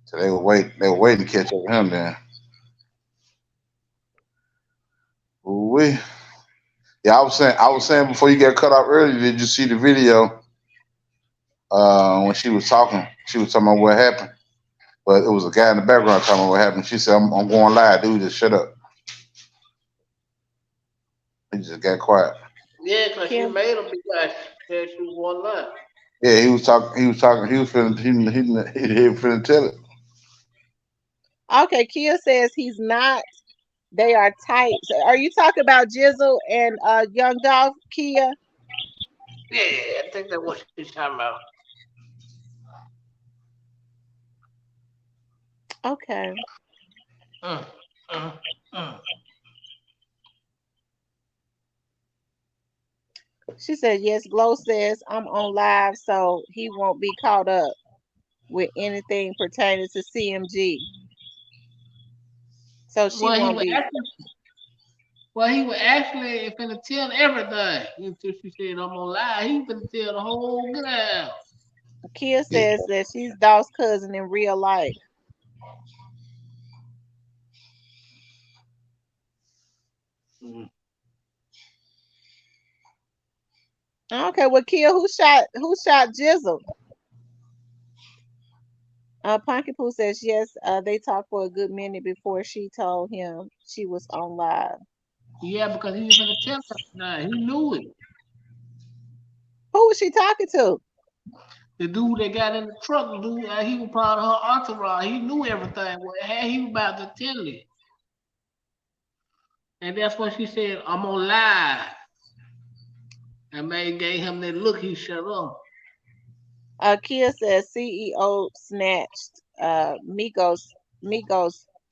[SPEAKER 3] So they were waiting to catch up with him then. Ooh-wee. Yeah, I was saying before you got cut off earlier, did you see the video when she was talking? She was talking about what happened. But it was a guy in the background talking about what happened. She said, I'm going live, dude, just shut up. He just got quiet.
[SPEAKER 2] Yeah, cause she
[SPEAKER 1] Kim.
[SPEAKER 2] made him because she said she was one line.
[SPEAKER 3] Yeah, he was finna, he was finna tell it.
[SPEAKER 1] Okay, Kia says he's not. They are tight. So are you talking about Jizzle and Young Dolph, Kia?
[SPEAKER 2] Yeah, I think that's what she's talking about.
[SPEAKER 1] Okay.
[SPEAKER 2] Mm, mm, mm.
[SPEAKER 1] She said yes. Glow says I'm on live, so he won't be caught up with anything pertaining to CMG. So she
[SPEAKER 2] Well, he
[SPEAKER 1] won't
[SPEAKER 2] was
[SPEAKER 1] be.
[SPEAKER 2] actually, he was actually finna tell everything until she said I'm gonna lie. He finna tell the whole ground.
[SPEAKER 1] Kia
[SPEAKER 3] Yeah.
[SPEAKER 1] says that she's Dolph's cousin in real life.
[SPEAKER 2] Mm.
[SPEAKER 1] Okay, well, Kia, who shot Jizzle? Punky Poo says yes. They talked for a good minute before she told him she was on live.
[SPEAKER 2] Yeah, because he was finna tell everything. He knew it.
[SPEAKER 1] Who was she talking to?
[SPEAKER 2] The dude that got in the truck, the dude, he was part of her entourage. He knew everything. He was about to tell it. And that's when she said, I'm gonna lie. And man gave him that look, he shut up.
[SPEAKER 1] Kia says CEO snatched Migos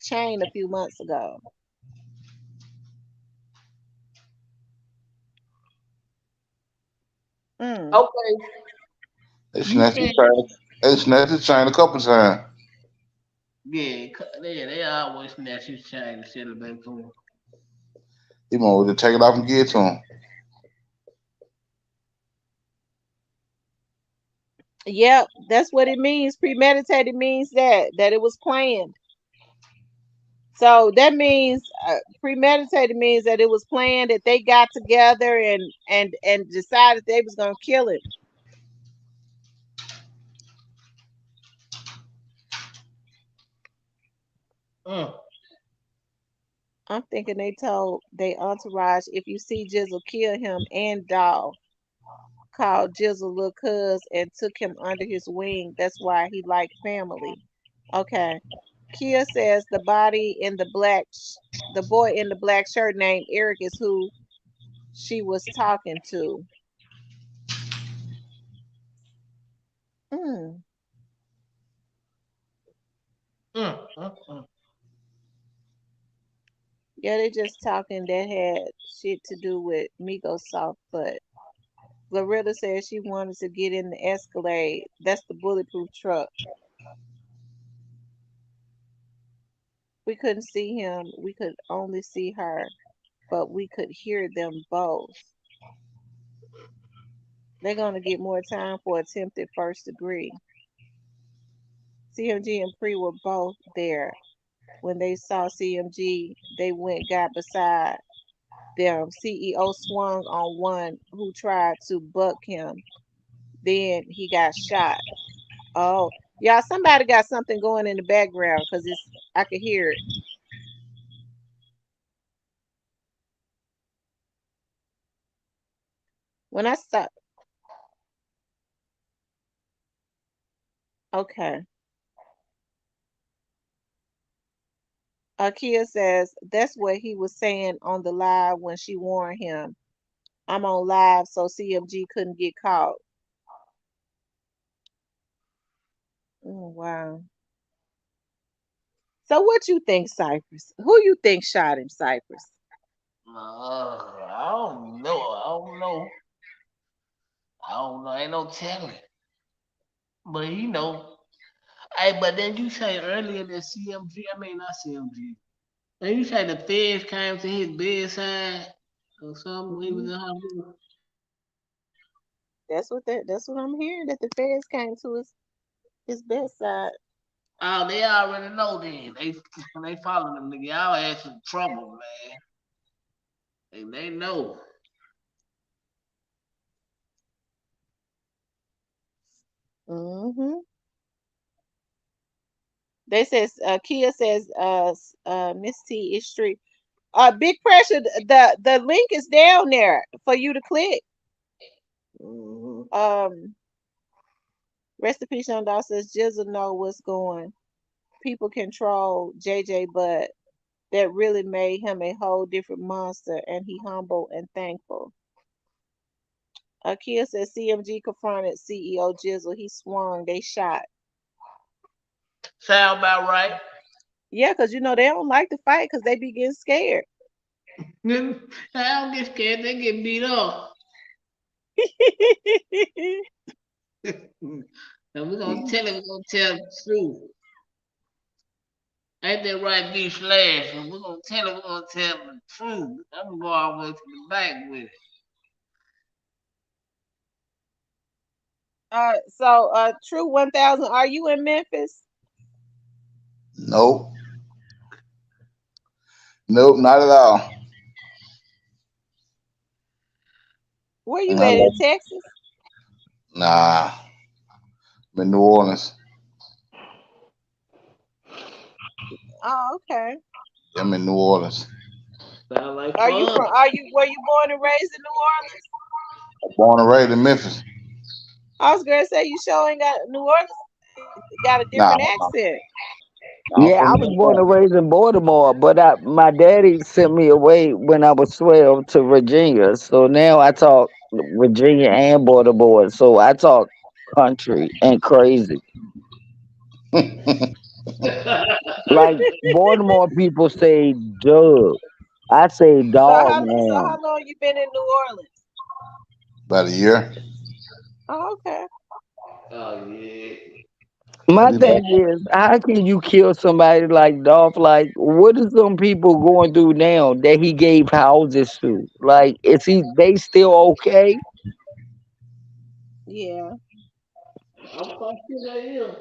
[SPEAKER 1] chain a few months ago. Mm.
[SPEAKER 2] Okay,
[SPEAKER 3] They
[SPEAKER 2] you
[SPEAKER 3] snatched his
[SPEAKER 2] said,
[SPEAKER 3] chain. They snatched his chain a couple times.
[SPEAKER 2] yeah, they always snatch his chain and sell it back to him.
[SPEAKER 3] He might to take it off and give it to him.
[SPEAKER 1] Yep, that's what it means. Premeditated means that it was planned. So that means premeditated means that it was planned that they got together and decided they was gonna kill him.
[SPEAKER 2] Mm.
[SPEAKER 1] I'm thinking they told they entourage if you see Jizzle kill him and Dolph called Jizzle little cuz and took him under his wing. That's why he liked family. Okay. Kia says the boy in the black shirt named Eric is who she was talking to. Mm.
[SPEAKER 2] Mm. Mm. Mm.
[SPEAKER 1] Yeah, they just talking that had shit to do with Migos soft butt. Glorilla says she wanted to get in the Escalade. That's the bulletproof truck. We couldn't see him. We could only see her, but we could hear them both. They're gonna get more time for attempted first degree. CMG and Pre were both there. When they saw CMG, they went got beside them. CEO swung on one who tried to buck him. Then he got shot. Oh, y'all, somebody got something going in the background because I could hear it. When I stop, okay. Kia says that's what he was saying on the live when she warned him. I'm on live, so CMG couldn't get caught. Oh, wow. So what you think, Cypress? Who you think shot him, Cypress?
[SPEAKER 2] I don't know. I don't know. I don't know. Ain't no telling. But you know. Hey, but then you say earlier that CMG, I mean not CMG. And you say the feds came to his bedside or something when he was
[SPEAKER 1] Hmm.
[SPEAKER 2] in hospital.
[SPEAKER 1] That's what I'm hearing. That the feds came to his bedside.
[SPEAKER 2] Oh, they already know then. They follow them nigga. Y'all ass in trouble, man. They know.
[SPEAKER 1] Hmm. They says Kia says Miss T is street. Big pressure. The link is down there for you to click.
[SPEAKER 2] Mm-hmm.
[SPEAKER 1] Um, rest in peace, Young Dog says Jizzle know what's going. People control JJ, but that really made him a whole different monster, and he humble and thankful. Kia says CMG confronted CEO Jizzle. He swung. They shot.
[SPEAKER 2] Sound about right.
[SPEAKER 1] Yeah, because they don't like to fight because they be getting scared.
[SPEAKER 2] I don't get scared. They get beat up. And we're gonna tell it. We're gonna tell the truth. Ain't that right, B slash? And we're gonna tell it. We're gonna tell the truth. I'm gonna go all the way to the back with it.
[SPEAKER 1] True 1000, are you in Memphis?
[SPEAKER 3] Nope, nope, not at all.
[SPEAKER 1] Where you
[SPEAKER 3] I
[SPEAKER 1] at in
[SPEAKER 3] love-
[SPEAKER 1] Texas?
[SPEAKER 3] Nah, I'm in New Orleans.
[SPEAKER 1] Oh, okay.
[SPEAKER 3] I'm in New Orleans.
[SPEAKER 2] Sound like fun.
[SPEAKER 1] Were you born and raised in New Orleans?
[SPEAKER 3] Born and raised in Memphis.
[SPEAKER 1] I was gonna say you sure ain't got New Orleans got a
[SPEAKER 3] Nah,
[SPEAKER 1] different
[SPEAKER 3] nah,
[SPEAKER 1] accent.
[SPEAKER 3] nah, I'm
[SPEAKER 4] Yeah,
[SPEAKER 3] from
[SPEAKER 4] I
[SPEAKER 3] New
[SPEAKER 4] was born and
[SPEAKER 3] Orleans.
[SPEAKER 4] raised in Baltimore, but my daddy sent me away when I was 12 to Virginia. So now I talk Virginia and Baltimore. So I talk country and crazy. Like Baltimore people say dub. I say dog
[SPEAKER 1] So
[SPEAKER 4] man.
[SPEAKER 1] how long you been in New Orleans?
[SPEAKER 3] About a year.
[SPEAKER 1] Oh, okay.
[SPEAKER 2] Oh yeah.
[SPEAKER 3] I
[SPEAKER 4] My
[SPEAKER 3] be back.
[SPEAKER 4] thing is, how can you kill somebody like Dolph? Like, what is some people going through now that he gave houses to? Like, is they still okay?
[SPEAKER 1] Yeah.
[SPEAKER 2] I'm fucking at him.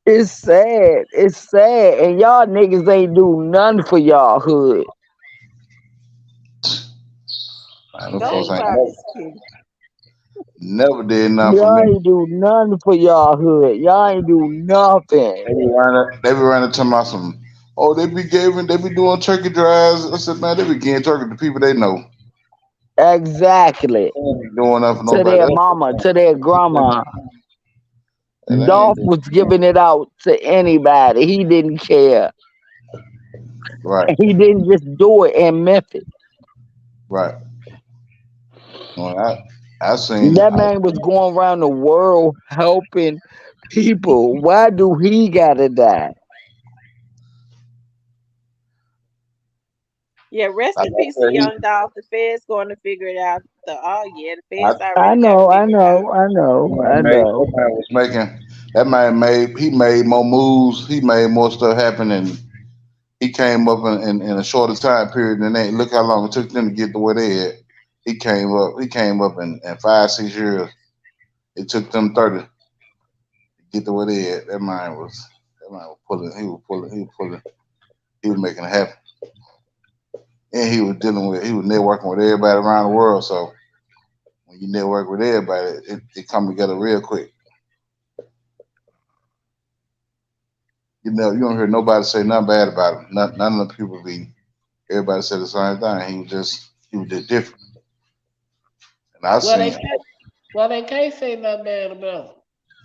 [SPEAKER 4] It's sad. It's sad. And y'all niggas ain't do nothing for y'all hood.
[SPEAKER 3] Man, them
[SPEAKER 1] Don't
[SPEAKER 3] folks ain't
[SPEAKER 1] cry, Miss Kitty.
[SPEAKER 3] never did nothing for
[SPEAKER 4] Y'all
[SPEAKER 3] me.
[SPEAKER 4] ain't do nothing for y'all hood. Y'all ain't do nothing.
[SPEAKER 3] They be running to my some. Oh, they be doing turkey drives. I said, man, they be getting turkey to people they know.
[SPEAKER 4] Exactly.
[SPEAKER 3] They ain't be doing nothing for
[SPEAKER 4] To
[SPEAKER 3] nobody
[SPEAKER 4] their
[SPEAKER 3] else.
[SPEAKER 4] mama, to their grandma.
[SPEAKER 3] And they ain't
[SPEAKER 4] Dolph
[SPEAKER 3] doing
[SPEAKER 4] was giving it out to anybody. He didn't care.
[SPEAKER 3] right,
[SPEAKER 4] He didn't just do it in Memphis.
[SPEAKER 3] right. Well,
[SPEAKER 4] That man was going around the world helping people. Why do he gotta die?
[SPEAKER 1] Yeah, rest
[SPEAKER 3] like
[SPEAKER 1] in
[SPEAKER 3] I
[SPEAKER 1] peace to
[SPEAKER 3] said,
[SPEAKER 1] Young Dolph. The Fed's going to figure it out. Oh yeah, the
[SPEAKER 3] I,
[SPEAKER 1] Feds already got it
[SPEAKER 4] I
[SPEAKER 1] figured out.
[SPEAKER 4] know, I know, I
[SPEAKER 3] that
[SPEAKER 4] know.
[SPEAKER 3] man was making that man made he made more moves. He made more stuff happen, and he came up in a shorter time period than they. Look how long it took them to get to where they at. He came up. He came up in 5 6 years. It took them 30 to get to where they at. That man was pulling. He was pulling. He was pulling. He was making it happen, and he was networking with everybody around the world. So when you network with everybody, it come together real quick. You don't hear nobody say nothing bad about him. None of the people be. Everybody said the same thing. He was just different. And I
[SPEAKER 2] Well, they
[SPEAKER 3] seen.
[SPEAKER 2] can't. Well, they can't say nothing bad about him.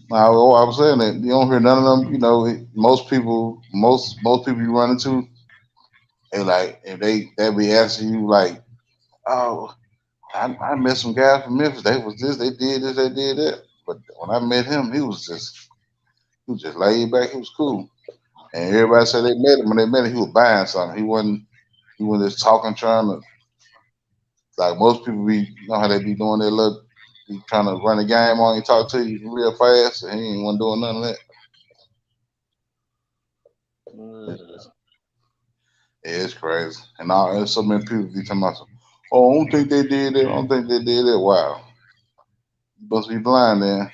[SPEAKER 3] Now, I was saying that you don't hear none of them. You know, most people you run into, and like, if they be asking you like, oh, I met some guys from Memphis. They was this, they did that. But when I met him, he was just laid back. He was cool. And everybody said they met him. When they met him, he was buying something. He wasn't just talking, trying to like most people be. You know how they be doing their little, be trying to run a game on you, talk to you real fast. And he ain't one doing none of that.
[SPEAKER 2] Mm.
[SPEAKER 3] Yeah, it's crazy. And so many people be talking about, oh, I don't think they did that. I don't think they did that. Wow, you must be blind then.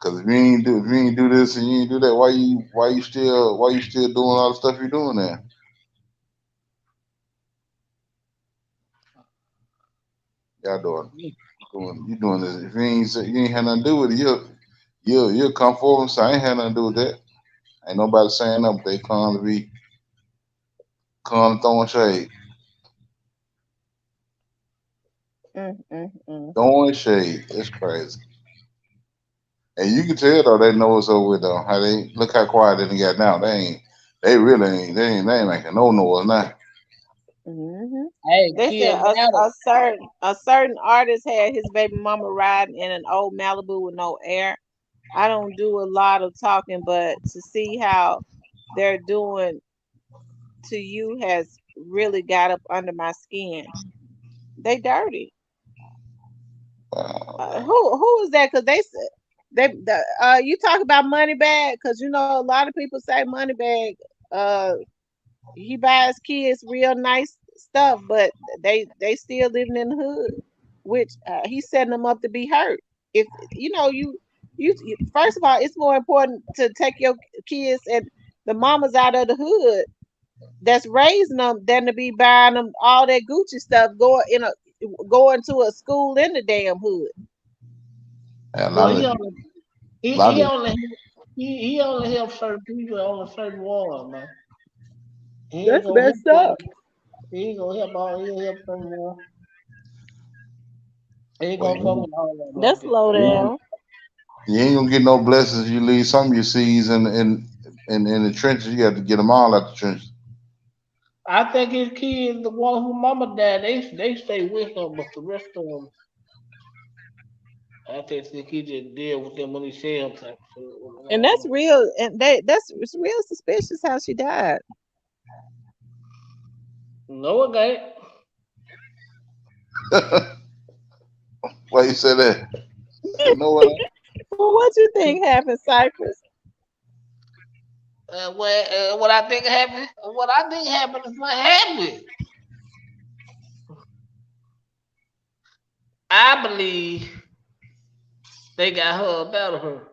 [SPEAKER 3] Cause if you ain't do this and you ain't do that, why you still doing all the stuff you're doing there? Y'all doing this. If you ain't had nothing to do with it, you'll come forward and say I ain't had nothing to do with that. Ain't nobody saying nothing. But they come to throwing shade,
[SPEAKER 1] Mm, mm, mm.
[SPEAKER 3] throwing shade. It's crazy. And you can tell though they know it's over with though. How they look how quiet they done got now. They really ain't they ain't making no noise now.
[SPEAKER 1] Hmm.
[SPEAKER 2] Hey,
[SPEAKER 1] They said
[SPEAKER 2] kid, matter.
[SPEAKER 1] a certain artist had his baby mama riding in an old Malibu with no air. I don't do a lot of talking, but to see how they're doing to you has really got up under my skin. They dirty. Who is that? Because they said you talk about Moneybagg because you know a lot of people say Moneybagg. Uh, he buys kids real nice stuff, but they still living in the hood, which he's setting them up to be hurt. If you know first of all, it's more important to take your kids and the mamas out of the hood that's raising them than to be buying them all that Gucci stuff going to a school in the damn hood.
[SPEAKER 3] And
[SPEAKER 2] Well, he,
[SPEAKER 3] a lot
[SPEAKER 2] he
[SPEAKER 3] of
[SPEAKER 2] only he only help certain people on a certain one, man. He ain't
[SPEAKER 1] That's
[SPEAKER 2] gonna help
[SPEAKER 1] messed up.
[SPEAKER 2] them. He ain't gonna help all. He'll help some more. He ain't
[SPEAKER 3] well,
[SPEAKER 2] gonna fuck with all of them like
[SPEAKER 1] That's
[SPEAKER 2] that.
[SPEAKER 1] low
[SPEAKER 3] you,
[SPEAKER 1] down.
[SPEAKER 3] you ain't gonna get no blessings. You leave some of your seeds in the trenches. You got to get them all out the trenches.
[SPEAKER 2] I think his kids, the one who mama died, they stay with him, but the rest of them, I think he just deal with them when he see them type of shit.
[SPEAKER 1] And that's real, and that's it's real suspicious how she died.
[SPEAKER 2] No, it ain't.
[SPEAKER 3] Why you say that? No one.
[SPEAKER 1] Well, what you think happened, Cypress?
[SPEAKER 2] What I think happened is what happened. I believe they got her up out of her.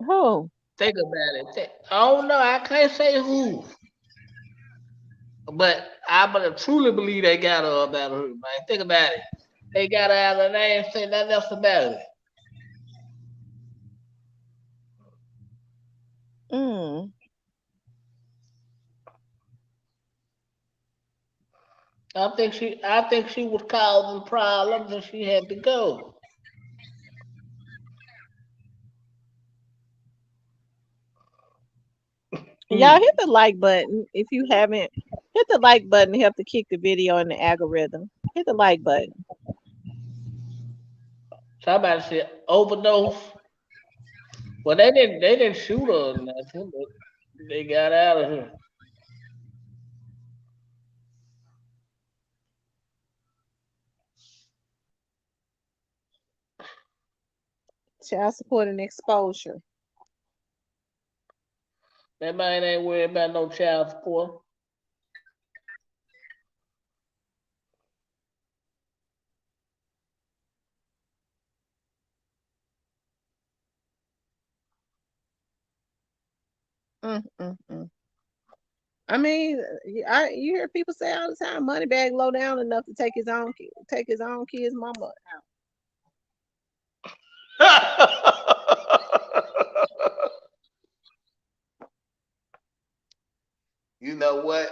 [SPEAKER 1] Who?
[SPEAKER 2] Think about it. I don't know. I can't say who, but truly believe they got her up out of her. Man, think about it. They got her out of the name. Say nothing else about it.
[SPEAKER 1] Mm.
[SPEAKER 2] I think she was causing problems and she had to go.
[SPEAKER 1] Y'all
[SPEAKER 2] Hmm.
[SPEAKER 1] hit the like button if you haven't. Hit the like button to help to kick the video in the algorithm. Hit the like button.
[SPEAKER 2] Somebody said overdose. Well, they didn't shoot her or nothing, but they got out of here.
[SPEAKER 1] Child support and exposure.
[SPEAKER 2] That man ain't worried about no child support.
[SPEAKER 1] Mm, mm, mm. I mean, you hear people say all the time, Moneybagg low down enough to take his own kid's mama.
[SPEAKER 2] You know what?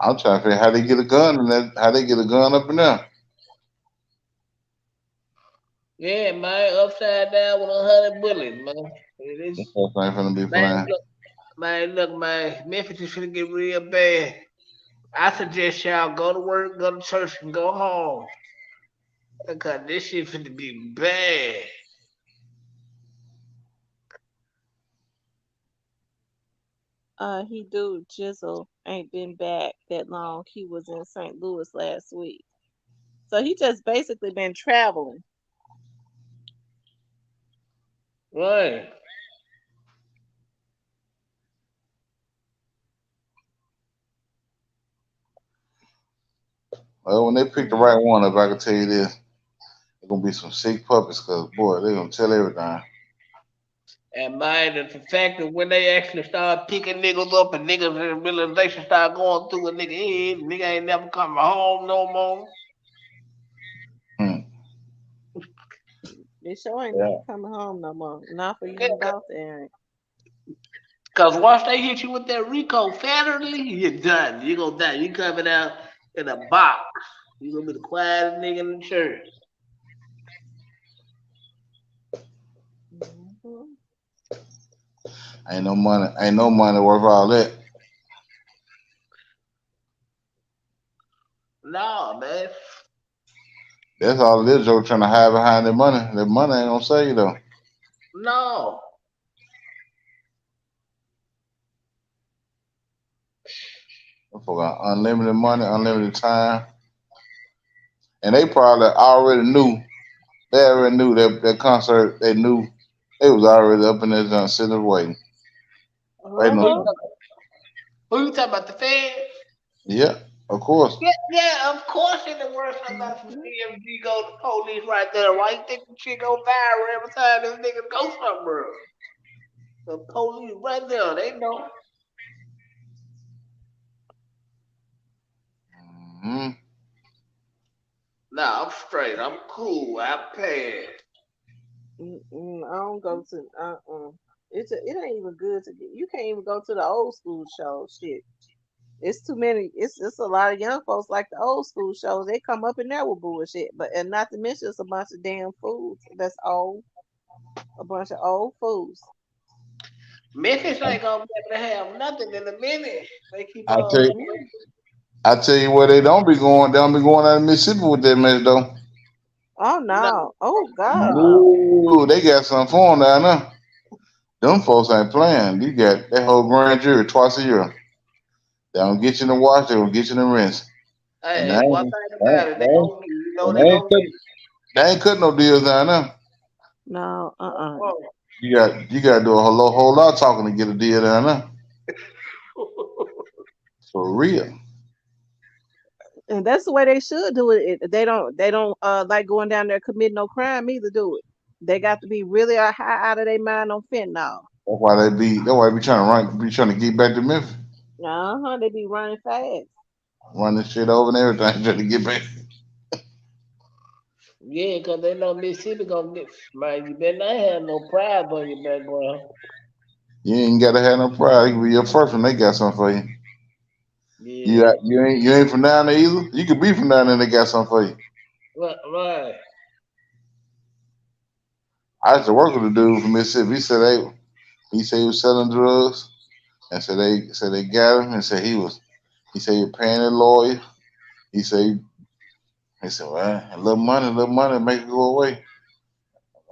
[SPEAKER 3] I'm trying to figure how they get a gun and that how they get a gun up in there.
[SPEAKER 2] Yeah, man, upside down with 100 bullets, man. It is,
[SPEAKER 3] This stuff ain't finna be
[SPEAKER 2] man.
[SPEAKER 3] playing.
[SPEAKER 2] Look, man. Memphis is gonna get real bad. I suggest y'all go to work, go to church, and go home. Because this shit finna be bad.
[SPEAKER 1] He do Jizzle ain't been back that long. He was in St. Louis last week. So he just basically been traveling.
[SPEAKER 2] Right.
[SPEAKER 3] Well, when they pick the right
[SPEAKER 1] Mm.
[SPEAKER 3] one up, I can tell you this. They're gonna be some sick puppies, cause boy, they're gonna tell everything.
[SPEAKER 2] And man, the fact that when they actually start picking niggas up and niggas in realization start going through a nigga head, nigga ain't never coming home no more.
[SPEAKER 3] Hmm.
[SPEAKER 1] They sure ain't never
[SPEAKER 3] Yeah.
[SPEAKER 1] coming home no more. Not for you
[SPEAKER 2] Yeah,
[SPEAKER 1] and Dolph there.
[SPEAKER 2] cause once they hit you with that Rico federally, you're done. You gonna die. You coming out in a box. You gonna be the quietest nigga in the church.
[SPEAKER 1] Mhm.
[SPEAKER 3] Ain't no money worth all that.
[SPEAKER 2] No, man.
[SPEAKER 3] That's all it is. Joe trying to hide behind their money. Their money ain't gonna save you though.
[SPEAKER 2] No.
[SPEAKER 3] Them folk got unlimited money, unlimited time, and they probably already knew. They already knew that concert. They knew they was already up in there, joint, sitting waiting, waiting
[SPEAKER 2] Who
[SPEAKER 3] on
[SPEAKER 2] you,
[SPEAKER 1] Uh-huh.
[SPEAKER 3] something.
[SPEAKER 2] talking, who you talking about? The feds?
[SPEAKER 3] Yeah, of course.
[SPEAKER 2] Yeah, yeah, of course in the world somebody from
[SPEAKER 1] Mhm.
[SPEAKER 2] DMG go to police right there. Why you think the shit go viral every time this nigga go somewhere? The police right there, they know.
[SPEAKER 3] Hmm.
[SPEAKER 2] Nah, I'm straight. I'm cool. I passed.
[SPEAKER 1] Mm-mm, I don't go to it ain't even good to get. You can't even go to the old school shows. Shit, it's too many. It's a lot of young folks like the old school shows. They come up in there with bullshit, but and not to mention it's a bunch of damn fools. That's old, a bunch of old fools.
[SPEAKER 2] Memphis ain't gonna be able to have nothing in a minute. They keep
[SPEAKER 3] I
[SPEAKER 2] on
[SPEAKER 3] tell
[SPEAKER 2] letting
[SPEAKER 3] you,
[SPEAKER 1] Hmm.
[SPEAKER 3] I tell you where they don't be going. They don't be going out of Mississippi with that mess though.
[SPEAKER 1] Oh
[SPEAKER 2] no.
[SPEAKER 1] no! Oh God, no!
[SPEAKER 3] No, they got something for 'em down there. Them folks ain't playing. You got that whole grand jury twice a year. They don't get you in the wash. They gonna get you in the rinse. And
[SPEAKER 2] Hey, one thing about it, you know
[SPEAKER 3] and
[SPEAKER 2] they gonna get.
[SPEAKER 3] they ain't cutting no deals down there.
[SPEAKER 1] No,
[SPEAKER 2] Oh.
[SPEAKER 3] You got to do a whole lot of talking to get a deal down there. For real.
[SPEAKER 1] and that's the way they should do it. They don't like going down there committing no crime either. Do it. They got to be really high out of their mind on fentanyl.
[SPEAKER 3] That's why they be trying to get back to Memphis,
[SPEAKER 1] Uh-huh. They be running fast.
[SPEAKER 3] run this shit over and everything, trying to get back.
[SPEAKER 2] Yeah, 'cause they know Mississippi gonna get. Man, you better not have no pride on your background.
[SPEAKER 3] You ain't gotta have no pride. It can be your first one. They got something for you.
[SPEAKER 2] Yeah.
[SPEAKER 3] You ain't from down there either. You could be from down there. They got something for you.
[SPEAKER 2] Right, right.
[SPEAKER 3] I used to work with a dude from Mississippi. He said he was selling drugs, and said they got him, and said he was paying a lawyer. He said he said, well, a little money make it go away.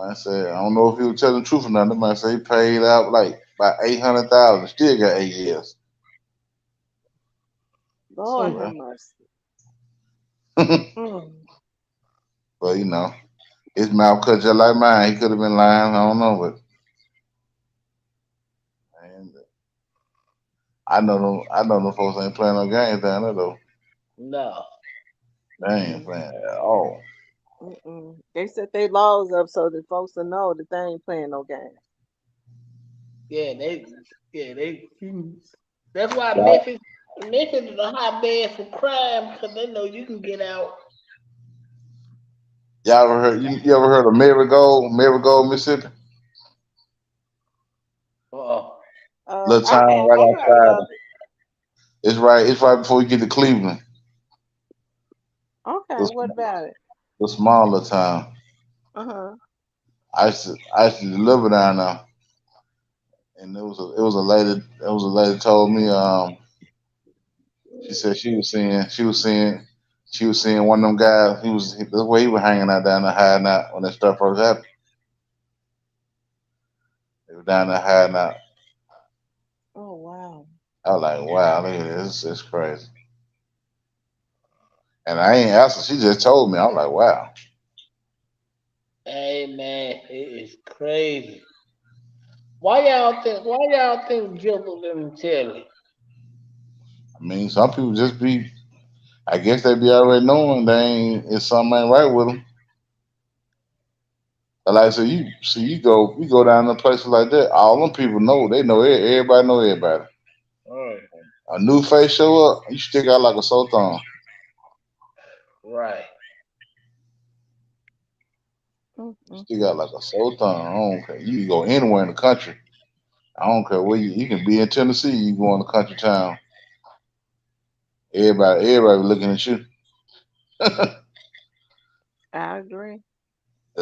[SPEAKER 3] I said, I don't know if he was telling the truth or not. The man said he paid out like about 800,000, still got 8 years. I said,
[SPEAKER 1] Lord have
[SPEAKER 3] well,
[SPEAKER 1] mercy. Mm.
[SPEAKER 3] well, his mouth cut just like mine. He could have been lying. I don't know, but man, I know them folks ain't playing no games down there though.
[SPEAKER 2] No.
[SPEAKER 3] They ain't playing at all.
[SPEAKER 1] Mm-mm. They set their laws up so that folks will know that they ain't playing no games.
[SPEAKER 2] Yeah, they. That's why
[SPEAKER 3] Y'all,
[SPEAKER 2] Memphis is a hotbed for crime because they know you can get out.
[SPEAKER 3] y'all ever heard? You ever heard of Marigold, Mississippi?
[SPEAKER 2] Uh,
[SPEAKER 3] Little
[SPEAKER 1] I
[SPEAKER 3] town
[SPEAKER 1] have.
[SPEAKER 3] right
[SPEAKER 1] I heard
[SPEAKER 3] outside.
[SPEAKER 1] of it.
[SPEAKER 3] It's right. It's right before you get to Cleveland,
[SPEAKER 1] Okay,
[SPEAKER 3] the,
[SPEAKER 1] what about it?
[SPEAKER 3] the smaller town.
[SPEAKER 1] Uh-huh.
[SPEAKER 3] I used to deliver down there, and it was a lady told me she said she was seeing one of them guys. The way he was hanging out down there hiding out when that stuff first happened. They were down there hiding out.
[SPEAKER 1] Oh wow.
[SPEAKER 3] I was like, wow, look at this. It's crazy. And I ain't asked her. She just told me. I'm like, wow.
[SPEAKER 2] Hey man, it is crazy. Why y'all think Jizzle didn't tell it?
[SPEAKER 3] I mean, some people just be. I guess they be already knowing they ain't. If something ain't right with them. Like I said, you go down to places like that. All them people know. They know everybody know everybody.
[SPEAKER 2] Right.
[SPEAKER 3] A new face show up, you stick out like a sore thumb.
[SPEAKER 2] Right.
[SPEAKER 3] You
[SPEAKER 1] Mm-mm.
[SPEAKER 3] stick out like a sore thumb. I don't care. You can go anywhere in the country. I don't care where you can be in Tennessee. You go in the country town. Everybody looking at you. That's
[SPEAKER 1] I agree.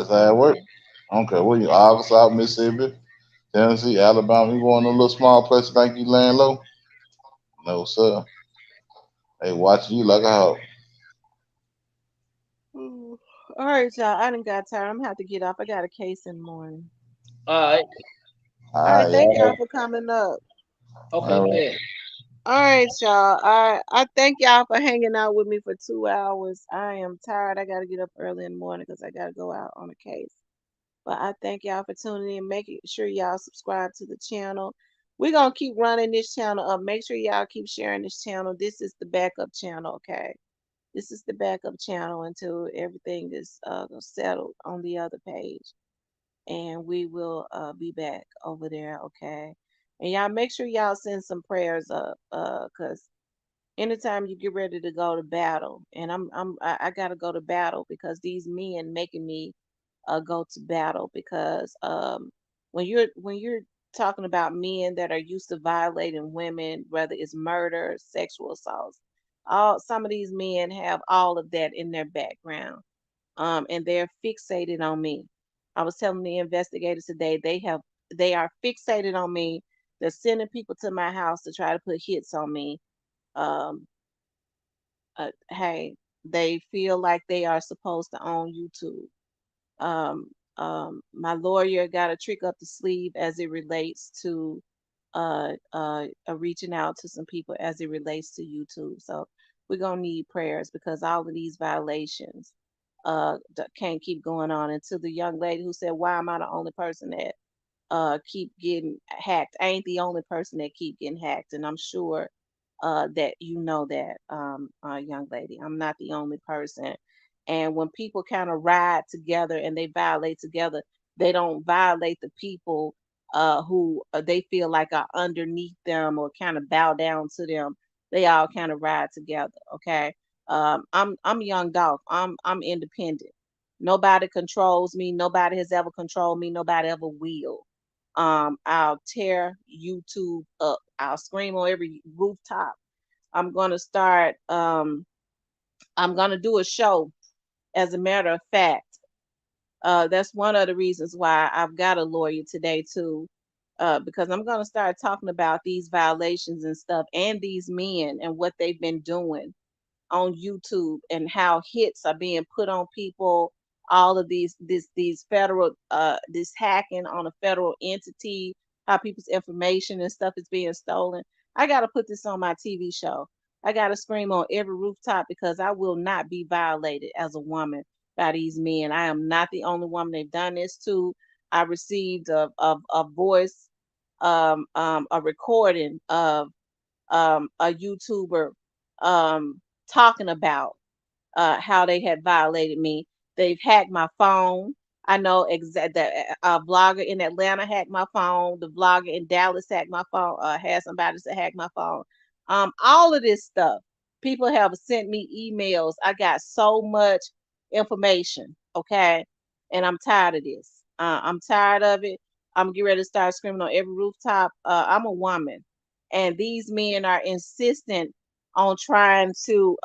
[SPEAKER 3] how
[SPEAKER 1] I
[SPEAKER 3] it works.
[SPEAKER 1] agree.
[SPEAKER 3] I don't care where you Arkansas, Mississippi, Tennessee, Alabama. You go in a little small place, think you laying low. No sir. They watching you like a hawk.
[SPEAKER 1] Ooh. All right, y'all. I done got tired. I'm gonna have to get off. I got a case in the morning.
[SPEAKER 2] All right.
[SPEAKER 3] All
[SPEAKER 1] All right,
[SPEAKER 3] right,
[SPEAKER 1] thank y'all
[SPEAKER 3] y'all.
[SPEAKER 1] for coming up.
[SPEAKER 2] Okay,
[SPEAKER 3] All right.
[SPEAKER 2] bet.
[SPEAKER 1] All right, y'all. I thank y'all for hanging out with me for 2 hours. I am tired. I gotta get up early in the morning because I gotta go out on a case. But I thank y'all for tuning in. Making sure y'all subscribe to the channel. We're gonna keep running this channel up. Make sure y'all keep sharing this channel. This is the backup channel, okay? This is the backup channel until everything is settled on the other page. And we will be back over there, okay? And y'all make sure y'all send some prayers up, cause anytime you get ready to go to battle, and I gotta go to battle because these men making me go to battle because when you're talking about men that are used to violating women, whether it's murder, sexual assaults, all some of these men have all of that in their background, and they're fixated on me. I was telling the investigators today they are fixated on me. They're sending people to my house to try to put hits on me. Um, hey, they feel like they are supposed to own YouTube. um, my lawyer got a trick up the sleeve as it relates to reaching out to some people as it relates to YouTube. So we're gonna need prayers because all of these violations can't keep going on. Until the young lady who said, "Why am I the only person that keep getting hacked?" I ain't the only person that keep getting hacked, and I'm sure that you know that, young lady. I'm not the only person. And when people kind of ride together and they violate together, they don't violate the people who they feel like are underneath them or kind of bow down to them. They all kind of ride together. Okay. I'm young Dolph. I'm independent. Nobody controls me. Nobody has ever controlled me. Nobody ever will. I'll tear YouTube up. I'll scream on every rooftop. I'm gonna start. I'm gonna do a show. As a matter of fact, that's one of the reasons why I've got a lawyer today too, because I'm gonna start talking about these violations and stuff, and these men and what they've been doing on YouTube and how hits are being put on people, all of these federal this hacking on a federal entity, how people's information and stuff is being stolen. I got to put this on my TV show. I got to scream on every rooftop because I will not be violated as a woman by these men. I am not the only woman they've done this to. I received a voice, a recording of a YouTuber um, talking about how they had violated me. They've hacked my phone. I know exact that a vlogger in Atlanta hacked my phone. The vlogger in Dallas hacked my phone. Had somebody to hack my phone. All of this stuff. People have sent me emails. I got so much information. Okay, and I'm tired of this. I'm tired of it. I'm getting ready to start screaming on every rooftop. I'm a woman, and these men are insistent on trying to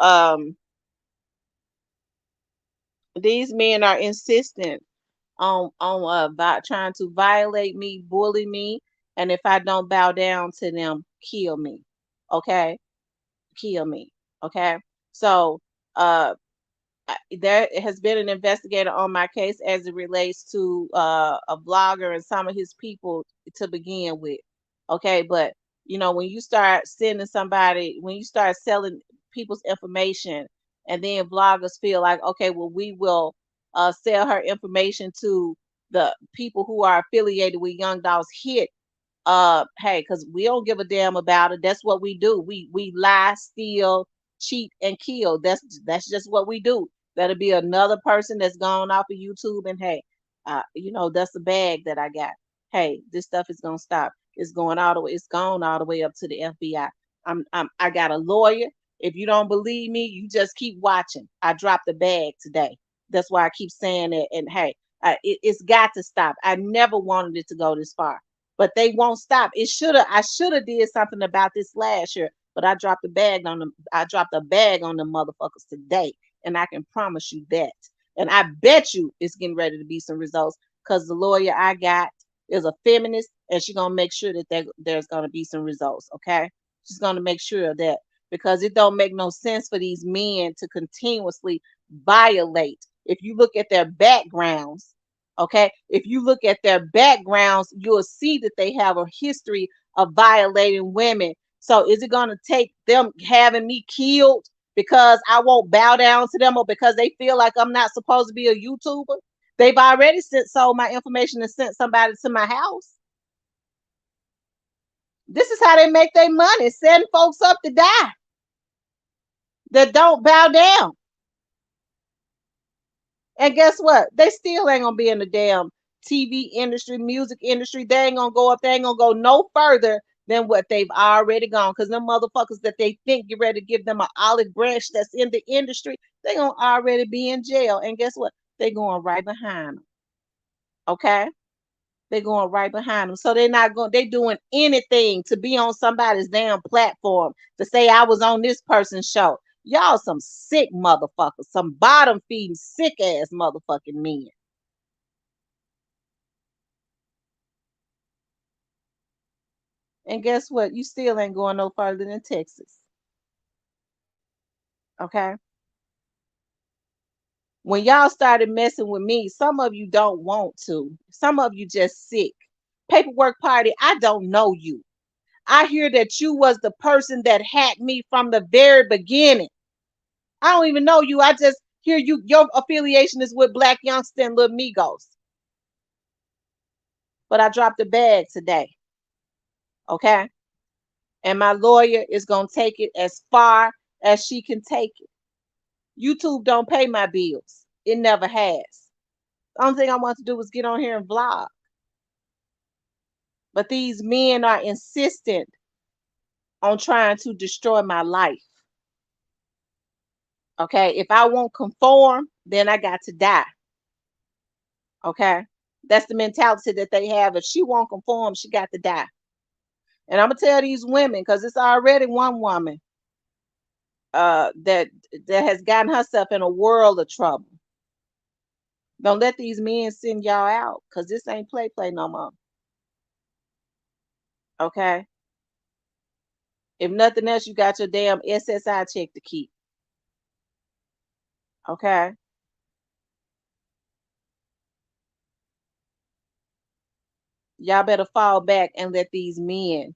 [SPEAKER 1] these men are insistent on trying to violate me, bully me, and if I don't bow down to them, kill me. Okay, kill me. Okay, so uh there has been an investigator on my case as it relates to a blogger and some of his people to begin with. Okay, but when you start sending somebody, when you start selling people's information, and then bloggers feel like, okay, well, we will sell her information to the people who are affiliated with Young Dolph's hit. Hey, because we don't give a damn about it. That's what we do. We lie, steal, cheat, and kill. That's just what we do. That'll be another person that's gone off of YouTube, and hey, that's the bag that I got. Hey, this stuff is gonna stop. It's going all the way. It's gone all the way up to the FBI. I got a lawyer. If you don't believe me, you just keep watching. I dropped the bag today. That's why I keep saying it. And hey, it's got to stop. I never wanted it to go this far, but they won't stop. I should have did something about this last year, but I dropped a bag on the motherfuckers today, and I can promise you that. And I bet you it's getting ready to be some results, because the lawyer I got is a feminist, and she's gonna make sure that there's gonna be some results. Okay, she's gonna make sure of that, because it don't make no sense for these men to continuously violate. If you look at their backgrounds, okay, if you look at their backgrounds, you'll see that they have a history of violating women. So is it going to take them having me killed because I won't bow down to them, or because they feel like I'm not supposed to be a YouTuber? They've already sold my information and sent somebody to my house. This is how they make their money, setting folks up to die that don't bow down. And guess what? They still ain't gonna be in the damn TV industry, music industry. They ain't gonna go up. They ain't gonna go no further than what they've already gone. Because them motherfuckers that they think you're ready to give them an olive branch that's in the industry, they gonna already be in jail. And guess what? They going right behind them. Okay? They going right behind them. So they're not going, they doing anything to be on somebody's damn platform to say I was on this person's show. Y'all some sick motherfuckers, some bottom feeding sick ass motherfucking men. And guess what? You still ain't going no further than Texas. Okay? When y'all started messing with me, some of you don't want to. Some of you just sick. Paperwork Party, I don't know you. I hear that you was the person that hacked me from the very beginning. I don't even know you. I just hear your affiliation is with Black Youngster and Little Migos. But I dropped a bag today. Okay? And my lawyer is going to take it as far as she can take it. YouTube don't pay my bills. It never has. The only thing I want to do is get on here and vlog. But these men are insistent on trying to destroy my life. Okay? If I won't conform, then I got to die. Okay? That's the mentality that they have. If she won't conform, she got to die. And I'm gonna tell these women, because it's already one woman that has gotten herself in a world of trouble. Don't let these men send y'all out, because this ain't play no more. Okay? If nothing else, you got your damn SSI check to keep. Okay? Y'all better fall back and let these men,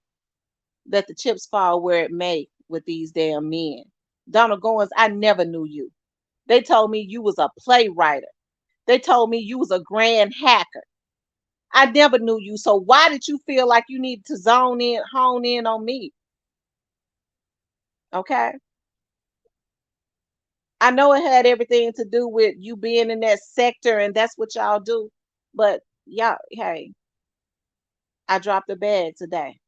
[SPEAKER 1] let the chips fall where it may with these damn men. Donald Goins, I never knew you. They told me you was a playwright. They told me you was a grand hacker. I never knew you. So why did you feel like you needed to hone in on me? Okay. I know it had everything to do with you being in that sector, and that's what y'all do. But y'all, hey, I dropped the bag today.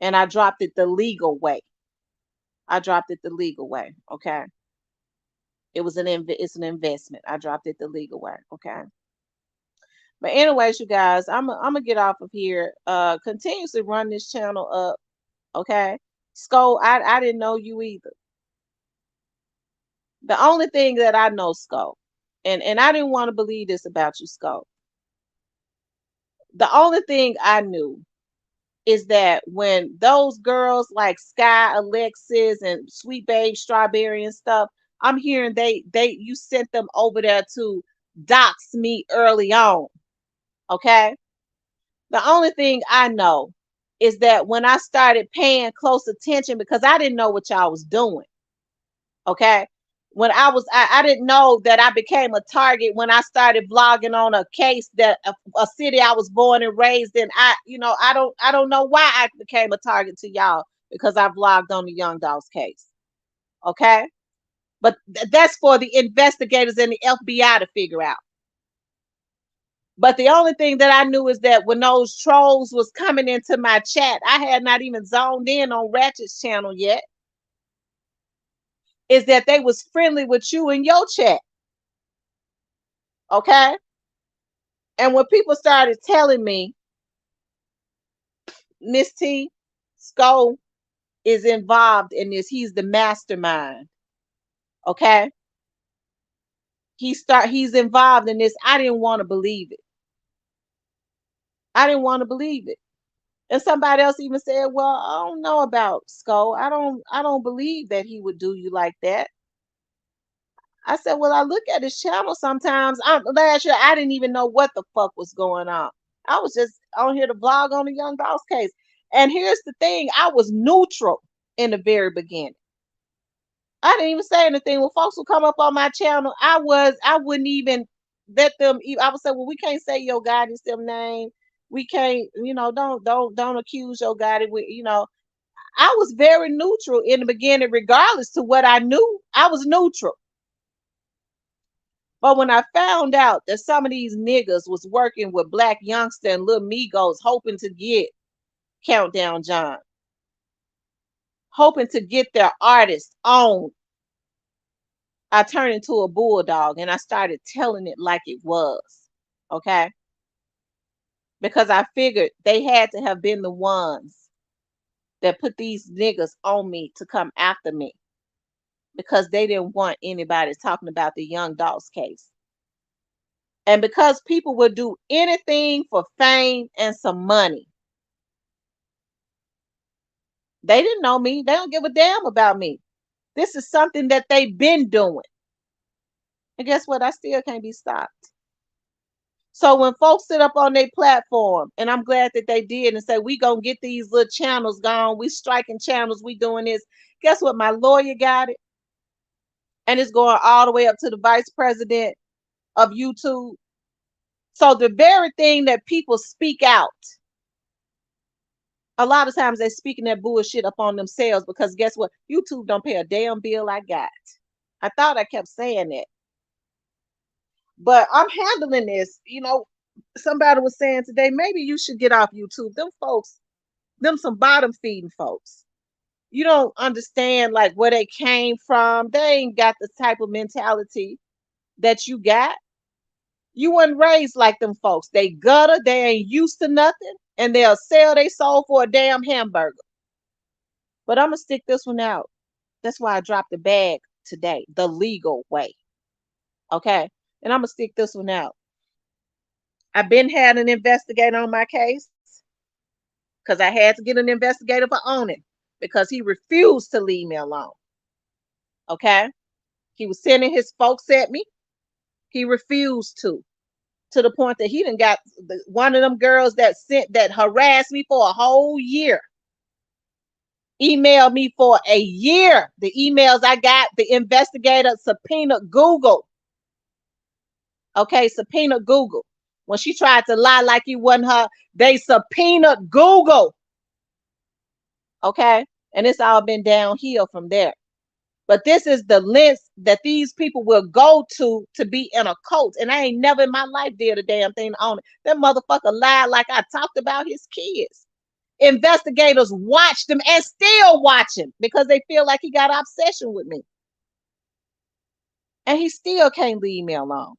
[SPEAKER 1] And I dropped it the legal way. I dropped it the legal way. Okay. It's an investment. I dropped it the legal way. Okay. But anyways, you guys, I'm gonna get off of here. Continuously run this channel up. Okay. Sko, I didn't know you either. The only thing that I know, Sko, and I didn't want to believe this about you, Sko. The only thing I knew is that when those girls like Sky, Alexis, and Sweet Babe Strawberry and stuff, I'm hearing they you sent them over there to dox me early on. Okay. The only thing I know is that when I started paying close attention because I didn't know what y'all was doing. Okay. When I didn't know that I became a target when I started vlogging on a case that a city I was born and raised in. I don't know why I became a target to y'all because I vlogged on the Young Dolph's case. Okay. But that's for the investigators and the FBI to figure out. But the only thing that I knew is that when those trolls was coming into my chat, I had not even zoned in on Ratchet's channel yet. Is that they was friendly with you in your chat. Okay. And when people started telling me, Miss T, Sko is involved in this, he's the mastermind. Okay. He's involved in this. I didn't want to believe it. I didn't want to believe it. And somebody else even said, well, I don't know about Sko. I don't believe that he would do you like that. I said, well, I look at his channel sometimes. Last year, I didn't even know what the fuck was going on. I was just on here to vlog on the Young Dolph case. And here's the thing, I was neutral in the very beginning. I didn't even say anything. When folks would come up on my channel, I wouldn't even let them. I would say, well, we can't say your guidance them name. We can't, don't accuse your guidance. I was very neutral in the beginning, regardless to what I knew. I was neutral. But when I found out that some of these niggas was working with Black Youngster and Lil Migos, hoping to get Countdown John, hoping to get their artist on, I turned into a bulldog and I started telling it like it was. Okay. Because I figured they had to have been the ones that put these niggas on me to come after me because they didn't want anybody talking about the Young Dolph's case. And because people would do anything for fame and some money, they didn't know me. They don't give a damn about me. This is something that they've been doing. And guess what? I still can't be stopped. So when folks sit up on their platform, and I'm glad that they did, and say, we gonna get these little channels gone, we striking channels, we doing this. Guess what? My lawyer got it. And it's going all the way up to the vice president of YouTube. So the very thing that people speak out, a lot of times they're speaking that bullshit up on themselves because guess what? YouTube don't pay a damn bill I got. I thought I kept saying that. But I'm handling this. Somebody was saying today, maybe you should get off YouTube. Them folks, them some bottom feeding folks. You don't understand like where they came from. They ain't got the type of mentality that you got. You weren't raised like them folks. They gutter, they ain't used to nothing, and they'll sell their soul for a damn hamburger. But I'm gonna stick this one out. That's why I dropped the bag today, the legal way. Okay. And I'm gonna stick this one out. I've been had an investigator on my case because I had to get an investigator for owning because he refused to leave me alone. Okay. He was sending his folks at me. He refused to the point that he done got one of them girls that harassed me for a whole year. Emailed me for a year. The emails I got, the investigator subpoenaed Google. Okay, subpoenaed Google. When she tried to lie like it wasn't her, they subpoenaed Google. Okay, and it's all been downhill from there. But this is the lengths that these people will go to be in a cult. And I ain't never in my life did a damn thing to own it. That motherfucker lied like I talked about his kids. Investigators watched him and still watch him because they feel like he got an obsession with me. And he still can't leave me alone.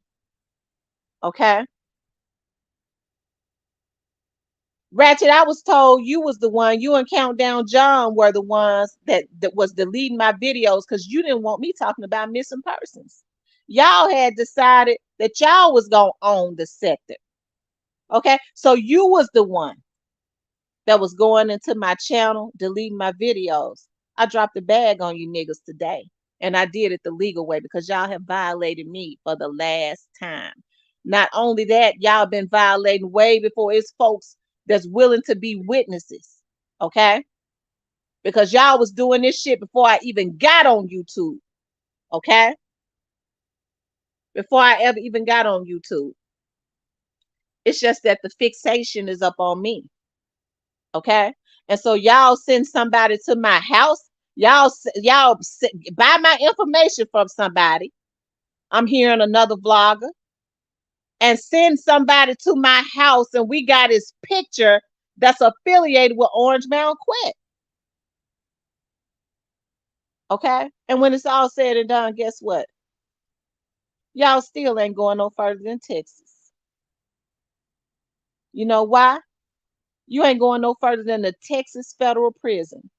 [SPEAKER 1] Okay? Ratchet, I was told you was the one, you and Countdown John were the ones that was deleting my videos because you didn't want me talking about missing persons. Y'all had decided that y'all was gonna own the sector. Okay, so you was the one that was going into my channel, deleting my videos. I dropped the bag on you niggas today. And I did it the legal way because y'all have violated me for the last time. Not only that, y'all been violating way before it's folks that's willing to be witnesses. Okay? Because y'all was doing this shit before I even got on YouTube. Okay? Before I ever even got on YouTube. It's just that the fixation is up on me. Okay. And so y'all send somebody to my house. Y'all buy my information from somebody. I'm hearing another vlogger and send somebody to my house, and we got his picture that's affiliated with Orange Mountain Quet. Okay. And when it's all said and done, guess what? Y'all still ain't going no further than Texas. You know why? You ain't going no further than the Texas federal prison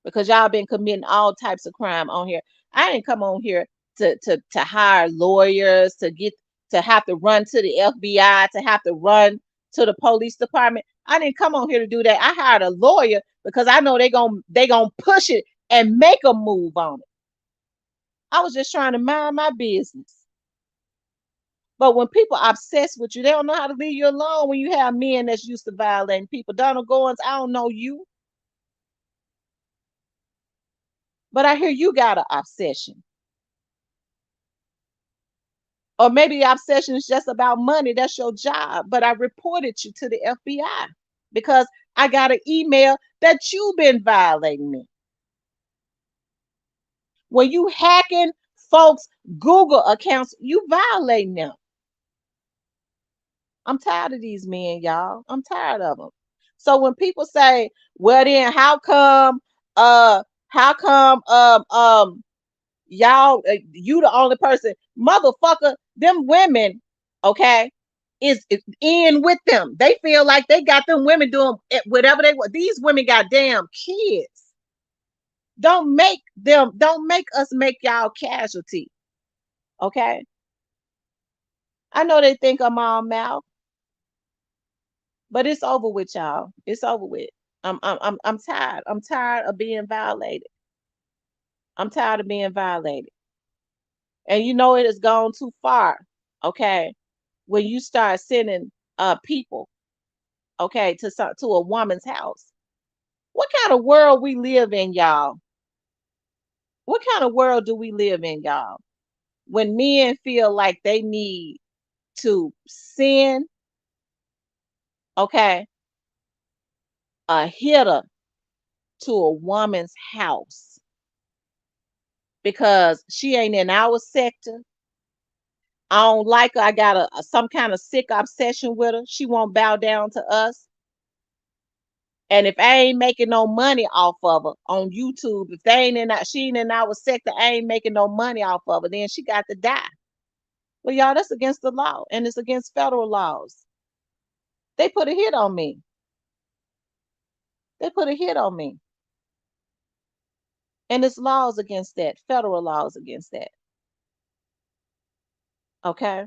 [SPEAKER 1] because y'all been committing all types of crime on here. I didn't come on here to hire lawyers, to have to run to the FBI, to have to run to the police department. I didn't come on here to do that. I hired a lawyer because I know they gonna push it and make a move on it. I was just trying to mind my business. But when people are obsessed with you, they don't know how to leave you alone when you have men that's used to violating people. Donald Goins, I don't know you, but I hear you got an obsession. Or maybe the obsession is just about money. That's your job. But I reported you to the FBI because I got an email that you've been violating me. When you hacking folks' Google accounts, you violating them. I'm tired of these men, y'all. I'm tired of them. So when people say, well then how come y'all you the only person, motherfucker, them women, okay, is in with them. They feel like they got them women doing whatever they want. These women got damn kids. Don't make us make y'all casualty. Okay. I know they think I'm all mouth, but it's over with, y'all. It's over with. I'm tired. I'm tired of being violated. I'm tired of being violated. And you know it has gone too far. Okay. When you start sending people, okay, to a woman's house. What kind of world we live in, y'all? What kind of world do we live in, y'all? When men feel like they need to send, okay, a hitter to a woman's house because she ain't in our sector. I don't like her. I got some kind of sick obsession with her. She won't bow down to us. And if I ain't making no money off of her on YouTube, if they ain't in that, she ain't in our sector, I ain't making no money off of her, then she got to die. Well, y'all, that's against the law and it's against federal laws. They put a hit on me. They put a hit on me. And it's laws against that, federal laws against that. Okay.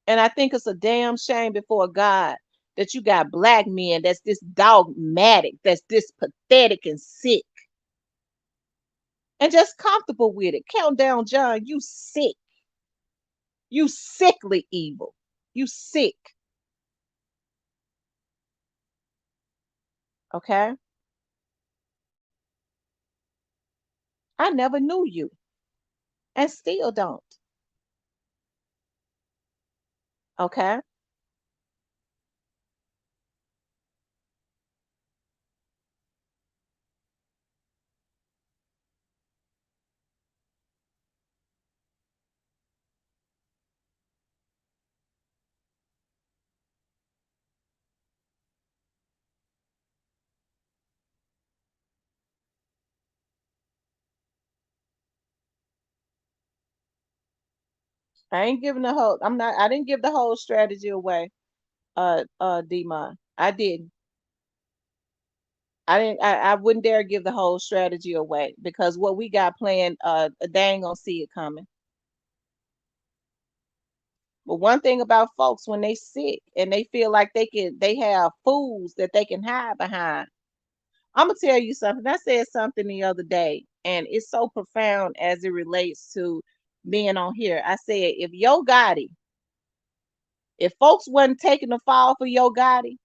[SPEAKER 1] And I think it's a damn shame before God that you got black men that's this dogmatic, that's this pathetic and sick and just comfortable with it. Countdown John, you sick. You sickly evil. You sick. Okay. I never knew you and still don't. Okay. I ain't giving the whole, I didn't give the whole strategy away. Demon. I didn't. I didn't. I wouldn't dare give the whole strategy away because what we got planned, they ain't gonna see it coming. But one thing about folks when they sick and they feel like they have fools that they can hide behind. I'm gonna tell you something. I said something the other day, and it's so profound as it relates to being on here. I said, if Yo Gotti, if folks wasn't taking the fall for Yo Gotti,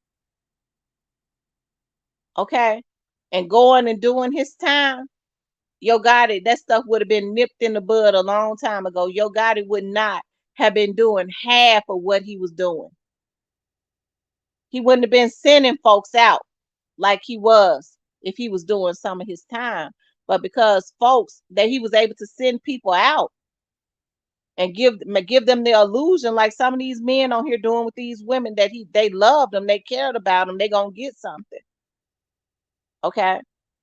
[SPEAKER 1] okay, and going and doing his time, Yo Gotti, that stuff would have been nipped in the bud a long time ago. Yo Gotti would not have been doing half of what he was doing. He wouldn't have been sending folks out like he was if he was doing some of his time. But because folks that he was able to send people out and give them the illusion, like some of these men on here doing with these women, that they loved them, they cared about them, they gonna get something. Okay,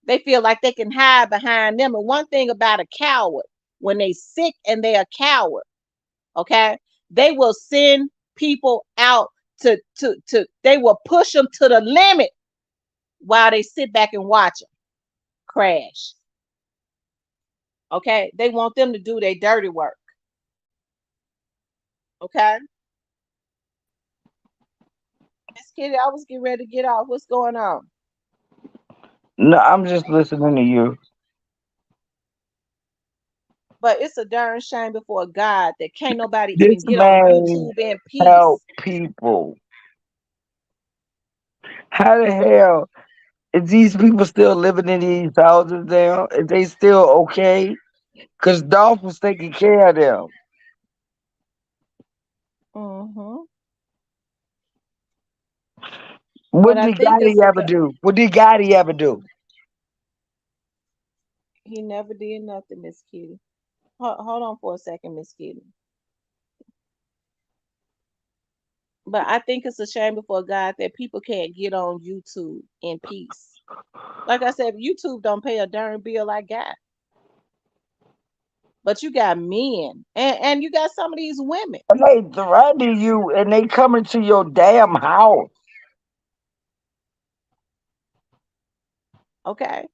[SPEAKER 1] they feel like they can hide behind them. And one thing about a coward, when they sick and they a coward, okay, they will send people out to they will push them to the limit while they sit back and watch them crash. Okay, they want them to do their dirty work. Okay, Miss Kitty, I was getting ready to get off. What's going on?
[SPEAKER 4] No, I'm just listening to you.
[SPEAKER 1] But it's a darn shame before God that can't nobody even
[SPEAKER 4] This
[SPEAKER 1] get on
[SPEAKER 4] man
[SPEAKER 1] YouTube in
[SPEAKER 4] help
[SPEAKER 1] peace.
[SPEAKER 4] people. How the hell is these people still living in these houses now? Is they still okay? Because Dolph was taking care of them.
[SPEAKER 1] Hmm. But
[SPEAKER 4] What
[SPEAKER 1] I
[SPEAKER 4] did
[SPEAKER 1] think
[SPEAKER 4] Gotti
[SPEAKER 1] it's a
[SPEAKER 4] ever do? What did Gotti ever do?
[SPEAKER 1] he never did nothing, Miss Kitty. Hold on for a second, Miss Kitty. But I think it's a shame before God that people can't get on YouTube in peace. Like I said, YouTube don't pay a darn bill I got. But you got men and you got some of these women.
[SPEAKER 4] And they threaten you and they come into your damn house.
[SPEAKER 1] Okay.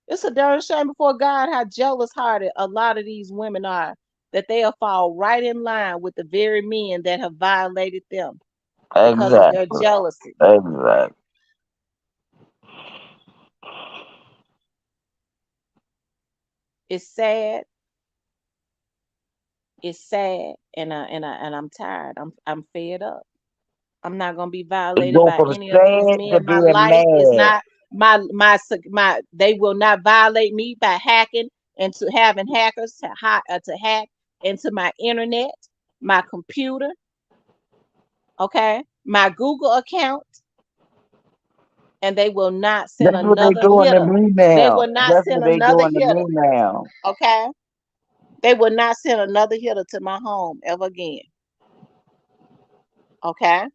[SPEAKER 1] It's a darn shame before God how jealous hearted a lot of these women are, that they'll fall right in line with the very men that have violated them because of their
[SPEAKER 4] Exactly.
[SPEAKER 1] jealousy.
[SPEAKER 4] Exactly.
[SPEAKER 1] It's sad. It's sad, and I'm tired. I'm fed up. I'm not gonna be
[SPEAKER 4] It
[SPEAKER 1] violated
[SPEAKER 4] go
[SPEAKER 1] by
[SPEAKER 4] from
[SPEAKER 1] any of these
[SPEAKER 4] sad to
[SPEAKER 1] men. My
[SPEAKER 4] being
[SPEAKER 1] life is
[SPEAKER 4] mad.
[SPEAKER 1] not my. They will not violate me by hacking and to having hackers to hack into my internet, my computer, okay, my Google account, and they will not send
[SPEAKER 4] That's what they
[SPEAKER 1] another
[SPEAKER 4] doing to
[SPEAKER 1] hitter.
[SPEAKER 4] me
[SPEAKER 1] They
[SPEAKER 4] now.
[SPEAKER 1] will not
[SPEAKER 4] That's
[SPEAKER 1] send
[SPEAKER 4] what they
[SPEAKER 1] another
[SPEAKER 4] doing to me
[SPEAKER 1] hitter,
[SPEAKER 4] now.
[SPEAKER 1] okay? They will not send another hitter to my home ever again, okay?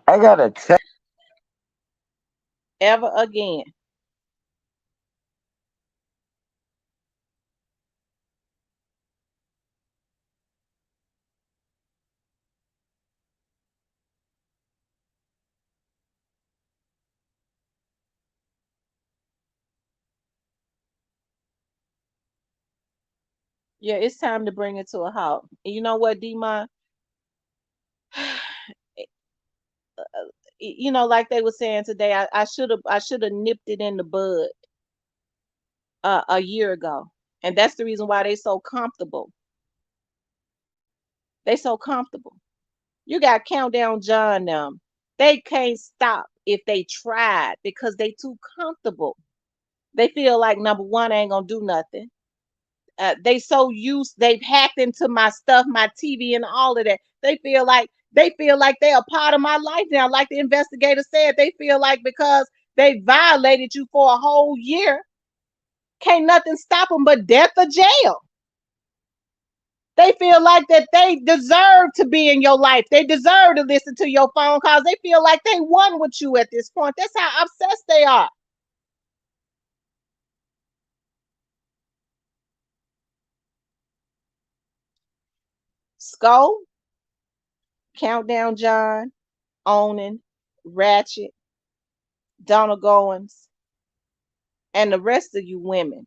[SPEAKER 4] I gotta tell.
[SPEAKER 1] Ever again. Yeah, it's time to bring it to a halt. And you know what, Demon? Like they were saying today, I should have nipped it in the bud a year ago, and that's the reason why they so comfortable. They so comfortable. You got Countdown John them. They can't stop if they tried because they too comfortable. They feel like number one ain't gonna do nothing. They so used they've hacked into my stuff, my TV, and all of that. They feel like they're a part of my life now. Like the investigator said, they feel like because they violated you for a whole year, can't nothing stop them but death or jail. They feel like that they deserve to be in your life. They deserve to listen to your phone calls. They feel like they won with you at this point. That's how obsessed they are. Skull, Countdown John, Owning, Ratchet, Donald Goins, and the rest of you women.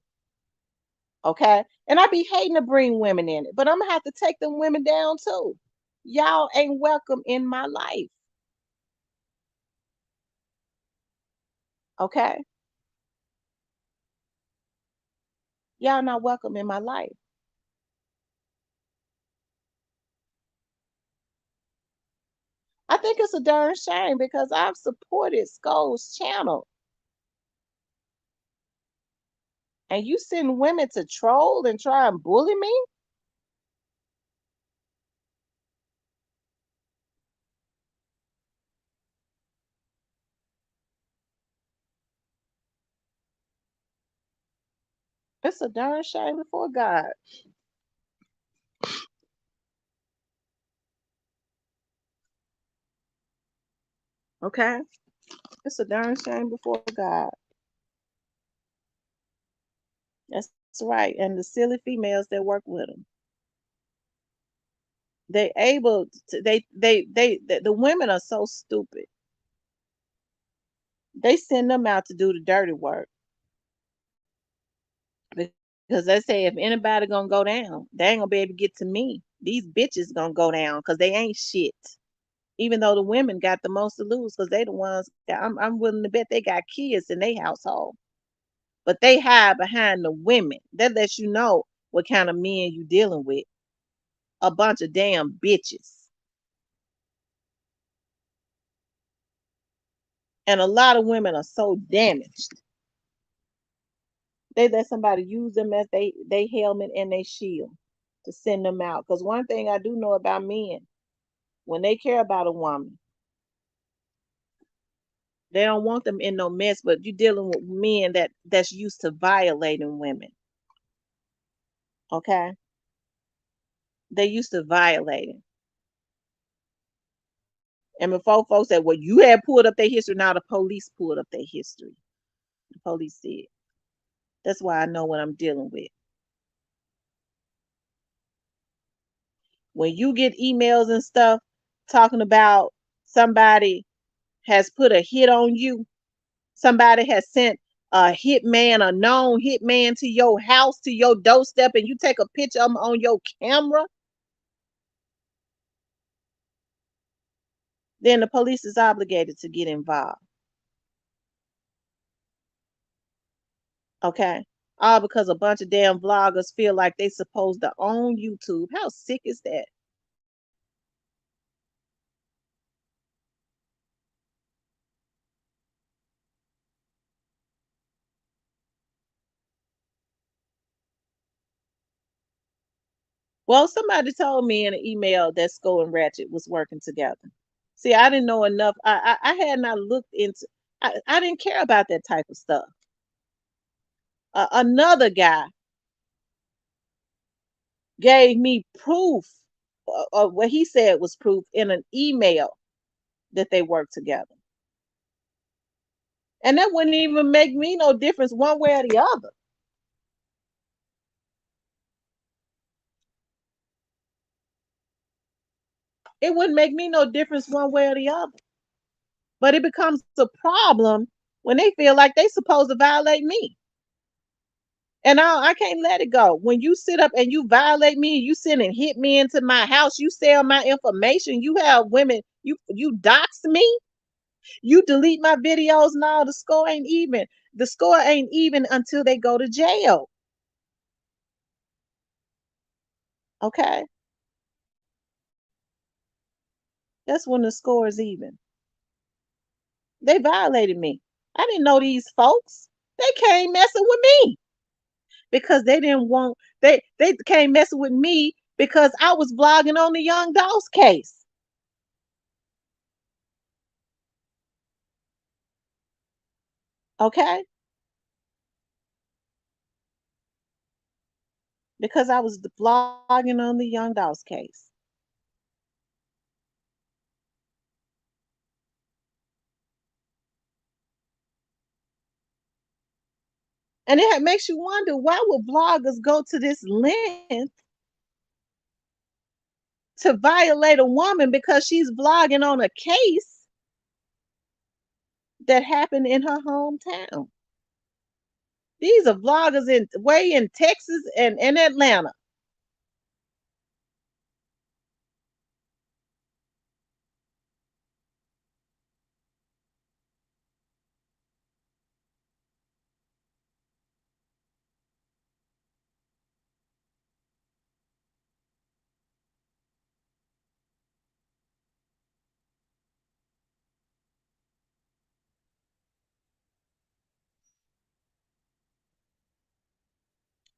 [SPEAKER 1] Okay. And I be hating to bring women in it, but I'm gonna have to take them women down too. Y'all ain't welcome in my life. Okay. Y'all not welcome in my life. I think it's a darn shame because I've supported Skull's channel. And you send women to troll and try and bully me? It's a darn shame before God. Okay? It's a darn shame before God. That's right. And the silly females that work with them. They able to, the women are so stupid. They send them out to do the dirty work because they say if anybody gonna go down, they ain't gonna be able to get to me. These bitches gonna go down because they ain't shit. Even though the women got the most to lose because they the ones I'm willing to bet they got kids in their household. But they hide behind the women. That lets you know what kind of men you dealing with. A bunch of damn bitches. And a lot of women are so damaged. They let somebody use them as they helmet and they shield to send them out. Because one thing I do know about men, when they care about a woman, they don't want them in no mess. But you're dealing with men that's used to violating women. Okay, they used to violating. And before folks said, "Well, you had pulled up their history," now the police pulled up their history. The police did. That's why I know what I'm dealing with. When you get emails and stuff talking about somebody has put a hit on you, somebody has sent a hitman, a known hitman to your house, to your doorstep, and you take a picture of them on your camera, then the police is obligated to get involved. Okay? All because a bunch of damn vloggers feel like they supposed to own YouTube. How sick is that? Well, somebody told me in an email that Skull and Ratchet was working together. See, I didn't know enough. I had not looked into. I didn't care about that type of stuff. Another guy gave me proof of what he said was proof in an email that they worked together, and that wouldn't even make me no difference one way or the other. It wouldn't make me no difference one way or the other. But it becomes a problem when they feel like they supposed to violate me. And I can't let it go. When you sit up and you violate me, you send and hit me into my house, you sell my information, you have women, you dox me, you delete my videos. Now the score ain't even. The score ain't even until they go to jail. Okay. That's when the score is even. They violated me. I didn't know these folks. They came messing with me because they didn't want they came messing with me because I was vlogging on the Young Dolph case. Okay? Because I was vlogging on the Young Dolph case. And it makes you wonder, why would vloggers go to this length to violate a woman because she's vlogging on a case that happened in her hometown. These are vloggers in way in Texas and Atlanta.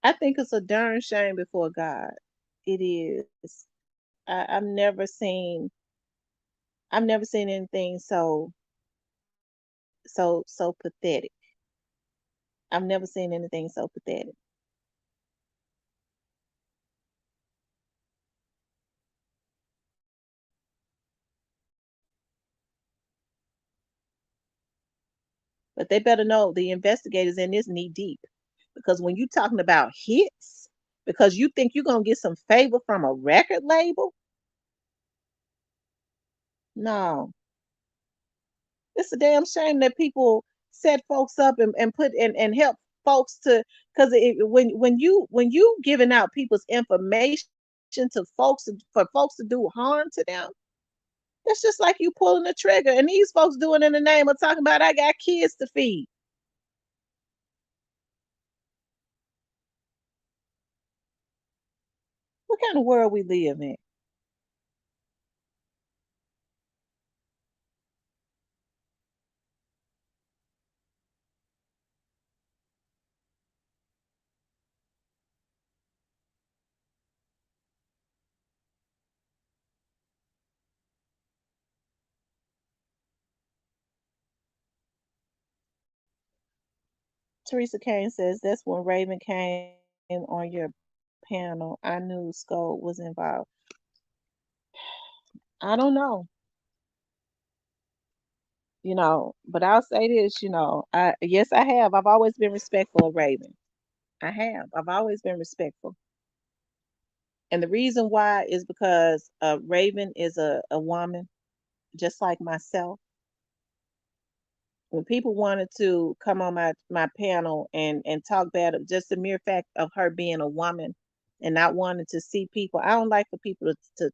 [SPEAKER 1] I think it's a darn shame before God. It is. I've never seen anything so pathetic. I've never seen anything so pathetic. But they better know the investigators in this knee deep. Because when you talking about hits, because you think you're gonna get some favor from a record label, no. It's a damn shame that people set folks up and put and help folks to because when you giving out people's information to folks for folks to do harm to them, that's just like you pulling a trigger. And these folks doing in the name of talking about I got kids to feed. What kind of world we live in? Teresa Kane says that's when Raven came on your panel. I knew Skull was involved. I don't know, but I'll say this, I yes I have. I've always been respectful of Raven. I have. I've always been respectful. And the reason why is because Raven is a woman just like myself. When people wanted to come on my panel and talk bad of just the mere fact of her being a woman and not wanting to see people, I don't like for people to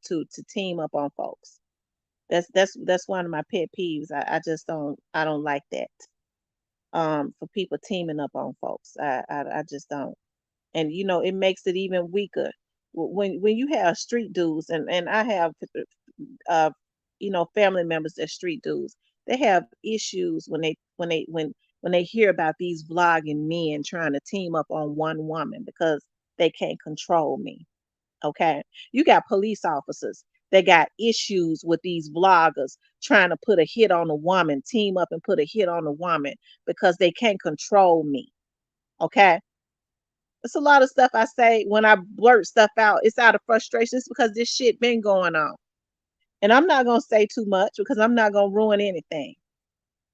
[SPEAKER 1] team up on folks. That's one of my pet peeves. I just don't like that. For people teaming up on folks. I just don't. And it makes it even weaker when you have street dudes and I have uh family members that street dudes. They have issues when they hear about these vlogging men trying to team up on one woman because they can't control me. Okay, you got police officers that got issues with these vloggers trying to put a hit on a woman, team up and put a hit on a woman because they can't control me. Okay, it's a lot of stuff I say when I blurt stuff out. It's out of frustration. It's because this shit been going on. And I'm not gonna say too much because I'm not gonna ruin anything.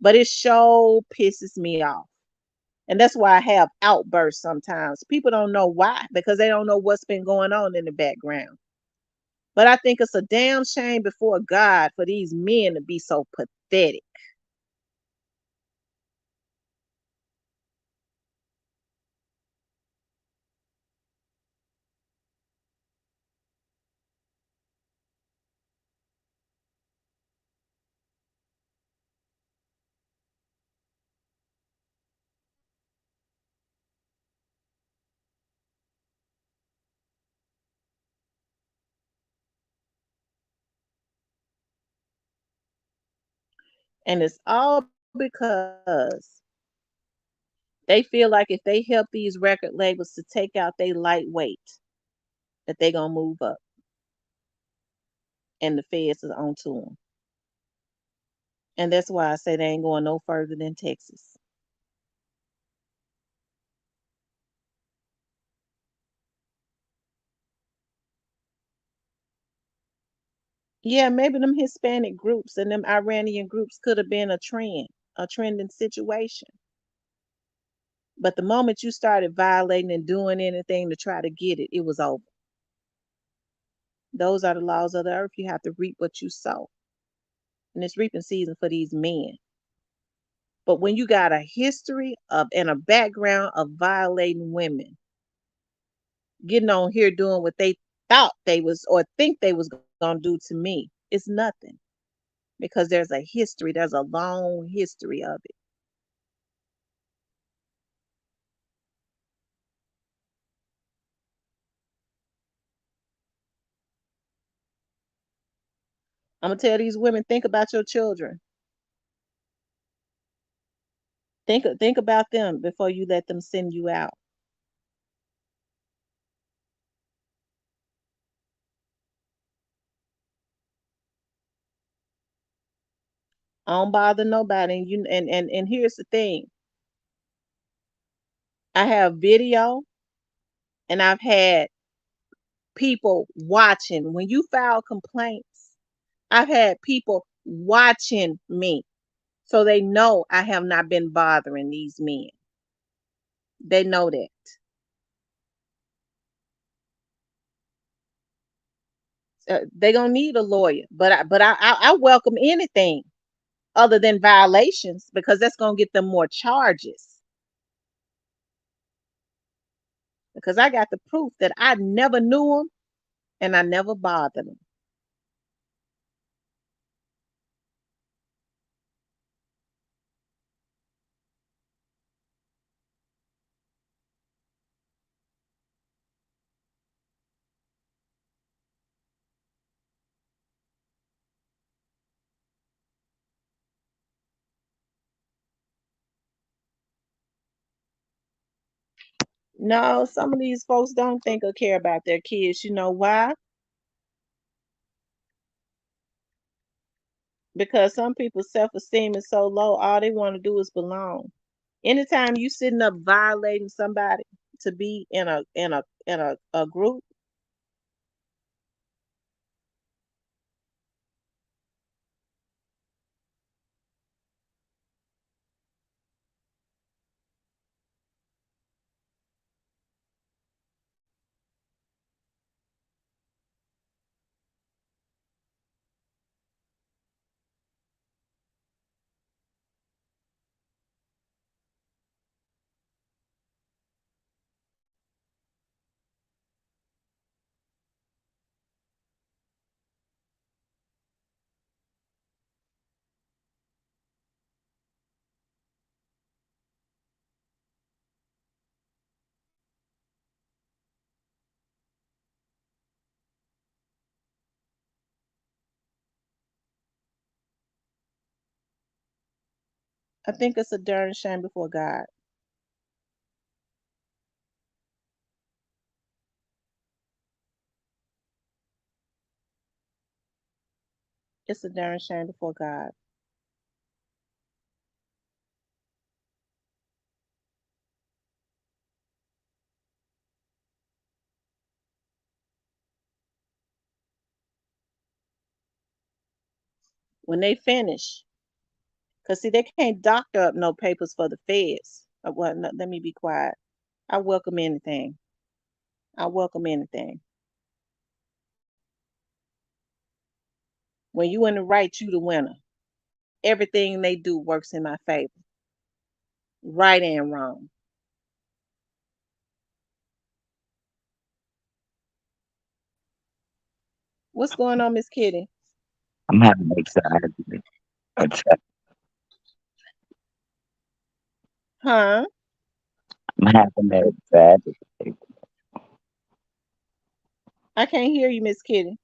[SPEAKER 1] But it sure pisses me off. And that's why I have outbursts sometimes. People don't know why because they don't know what's been going on in the background. But I think it's a damn shame before God for these men to be so pathetic. And it's all because they feel like if they help these record labels to take out they lightweight, that they gonna move up and the feds is onto them. And that's why I say they ain't going no further than Texas. Yeah, maybe them Hispanic groups and them Iranian groups could have been a trending situation. But the moment you started violating and doing anything to try to get it, it was over. Those are the laws of the earth. You have to reap what you sow. And it's reaping season for these men. But when you got a history of and a background of violating women, getting on here doing what they thought they was or think they was gonna do to me, it's nothing. Because there's a history, there's a long history of it. I'm gonna tell these women, think about your children. Think about them before you let them send you out. I don't bother nobody. And here's the thing. I have video and I've had people watching. When you file complaints, I've had people watching me. So they know I have not been bothering these men. They know that. They gonna need a lawyer, but I welcome anything other than violations because that's gonna get them more charges. Because I got the proof that I never knew them and I never bothered them. No, some of these folks don't think or care about their kids. You know why? Because some people's self-esteem is so low, all they want to do is belong. Anytime you sitting up violating somebody to be in a group, I think it's a darn shame before God. It's a darn shame before God. When they finish, because see, they can't doctor up no papers for the feds. Well, no, let me be quiet. I welcome anything. I welcome anything. When you in the right, you the winner. Everything they do works in my favor, right and wrong. What's going on, Miss Kitty?
[SPEAKER 4] I'm having anxiety attack.
[SPEAKER 1] Huh?
[SPEAKER 4] I'm having anxiety.
[SPEAKER 1] I can't hear you, Miss Kitty.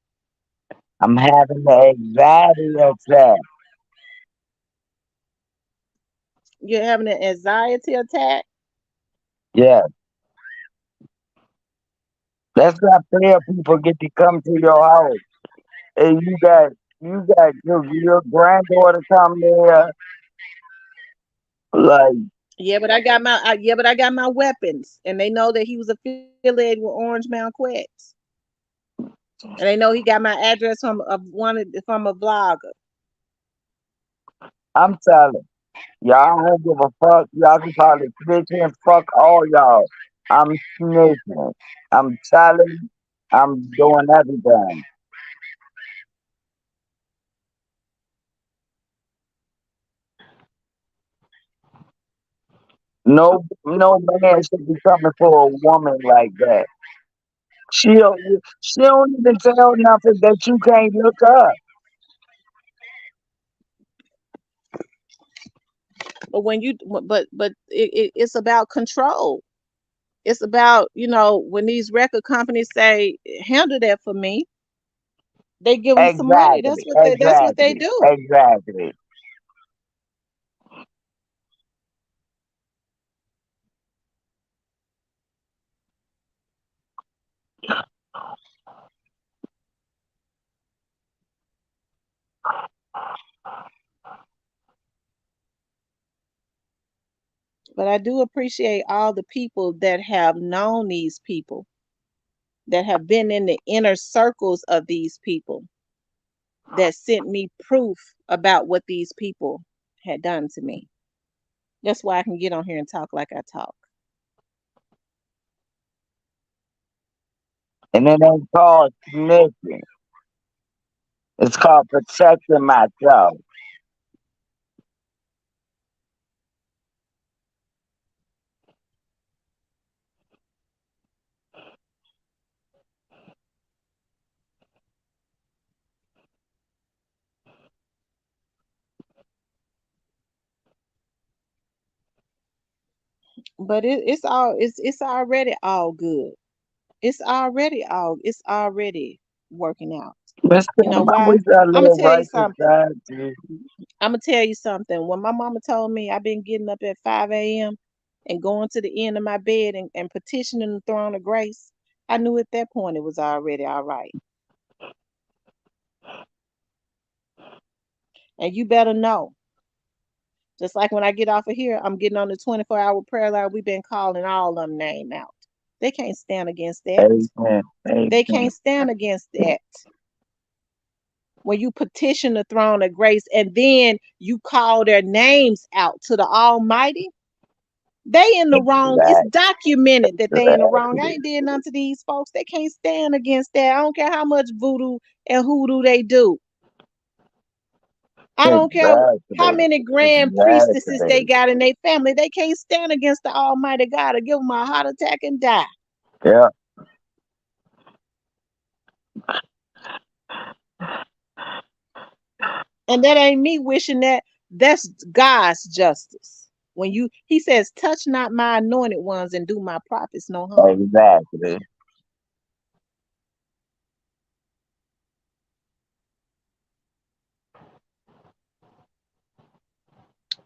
[SPEAKER 4] I'm having an anxiety attack.
[SPEAKER 1] You're having an anxiety attack?
[SPEAKER 4] Yeah, that's not fair. People get to come to your house, and you got your granddaughter come there. Like,
[SPEAKER 1] Yeah, but I got my weapons, and they know that he was affiliated with Orange Mound Quets, and they know he got my address from a vlogger.
[SPEAKER 4] I'm telling y'all, don't give a fuck. Y'all can probably snitch and fuck all y'all. I'm snitching. I'm telling. I'm doing everything. No man should be coming for a woman like that. She'll she don't even tell nothing that you can't look up.
[SPEAKER 1] But when you but it's about control. It's about, when these record companies say, handle that for me, they give them some money.
[SPEAKER 4] Exactly,
[SPEAKER 1] That's what they
[SPEAKER 4] exactly,
[SPEAKER 1] do.
[SPEAKER 4] exactly.
[SPEAKER 1] But I do appreciate all the people that have known these people, that have been in the inner circles of these people, that sent me proof about what these people had done to me. That's why I can get on here and talk like I talk.
[SPEAKER 4] And it ain't called snitching. It's called protecting myself.
[SPEAKER 1] But it's already all good. It's already working out.
[SPEAKER 4] Mister,
[SPEAKER 1] You know
[SPEAKER 4] I
[SPEAKER 1] why?
[SPEAKER 4] wish I
[SPEAKER 1] I'm gonna
[SPEAKER 4] live
[SPEAKER 1] tell
[SPEAKER 4] right
[SPEAKER 1] you something.
[SPEAKER 4] beside you.
[SPEAKER 1] I'm gonna tell you something. When my mama told me I've been getting up at 5 a.m. and going to the end of my bed and petitioning the throne of grace, I knew at that point it was already all right. And you better know, just like when I get off of here, I'm getting on the 24-hour prayer line. We've been calling all of them name out. They can't stand against that.
[SPEAKER 4] Amen.
[SPEAKER 1] They
[SPEAKER 4] Amen.
[SPEAKER 1] can't stand against that. When you petition the throne of grace and then you call their names out to the Almighty, they in the wrong. It's
[SPEAKER 4] Exactly.
[SPEAKER 1] documented that they in the wrong. I ain't did nothing to these folks. They can't stand against that. I don't care how much voodoo and hoodoo they do. I don't care how
[SPEAKER 4] Exactly.
[SPEAKER 1] many grand priestesses they
[SPEAKER 4] Exactly.
[SPEAKER 1] got in their family. They can't stand against the Almighty God or give them a heart attack and die.
[SPEAKER 4] Yeah.
[SPEAKER 1] And that ain't me wishing that. That's God's justice. He says, touch not my anointed ones and do my prophets no harm.
[SPEAKER 4] Exactly.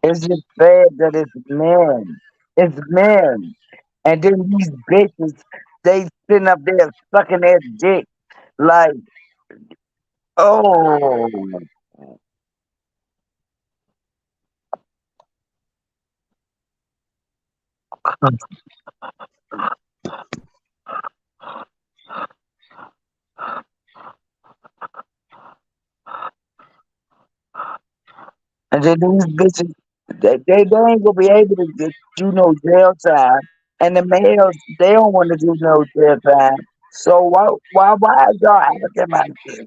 [SPEAKER 4] It's just sad that it's men. It's men. And then these bitches, they sitting up there sucking their dick like, oh, and then these bitches, they ain't gonna be able to do no jail time. And the males, they don't want to do no jail time. So why is y'all acting like this?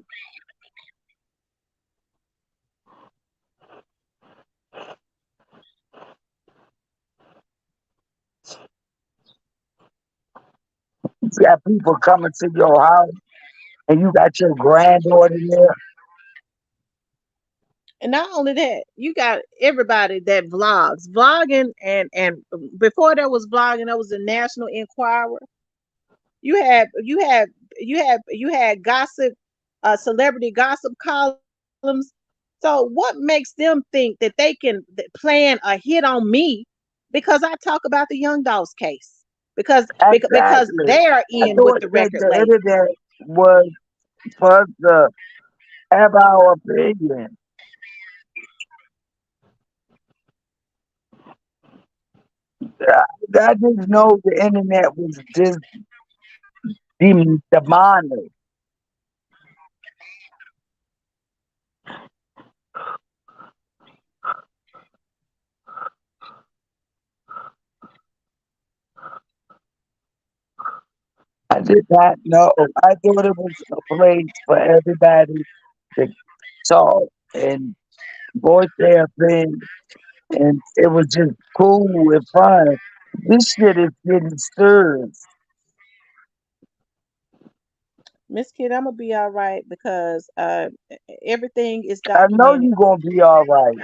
[SPEAKER 4] You got people coming to your house and you got your granddaughter there.
[SPEAKER 1] And not only that, you got everybody that vlogs, vlogging, and before there was vlogging, there was the National Enquirer. You had gossip, celebrity gossip columns. So what makes them think that they can plan a hit on me because I talk about the Young Dolph's case? Because
[SPEAKER 4] Exactly.
[SPEAKER 1] they are
[SPEAKER 4] I
[SPEAKER 1] in with
[SPEAKER 4] thought
[SPEAKER 1] the
[SPEAKER 4] that
[SPEAKER 1] record
[SPEAKER 4] the
[SPEAKER 1] label.
[SPEAKER 4] internet was for us to have our opinion. I, I just know the internet was just demonic. I did not know. I thought it was a place for everybody to talk and voice their opinion. and it was just cool and fun. This shit is getting stirred.
[SPEAKER 1] Miss Kid, I'm gonna be all right because everything is
[SPEAKER 4] I know
[SPEAKER 1] documented.
[SPEAKER 4] you gonna be all right.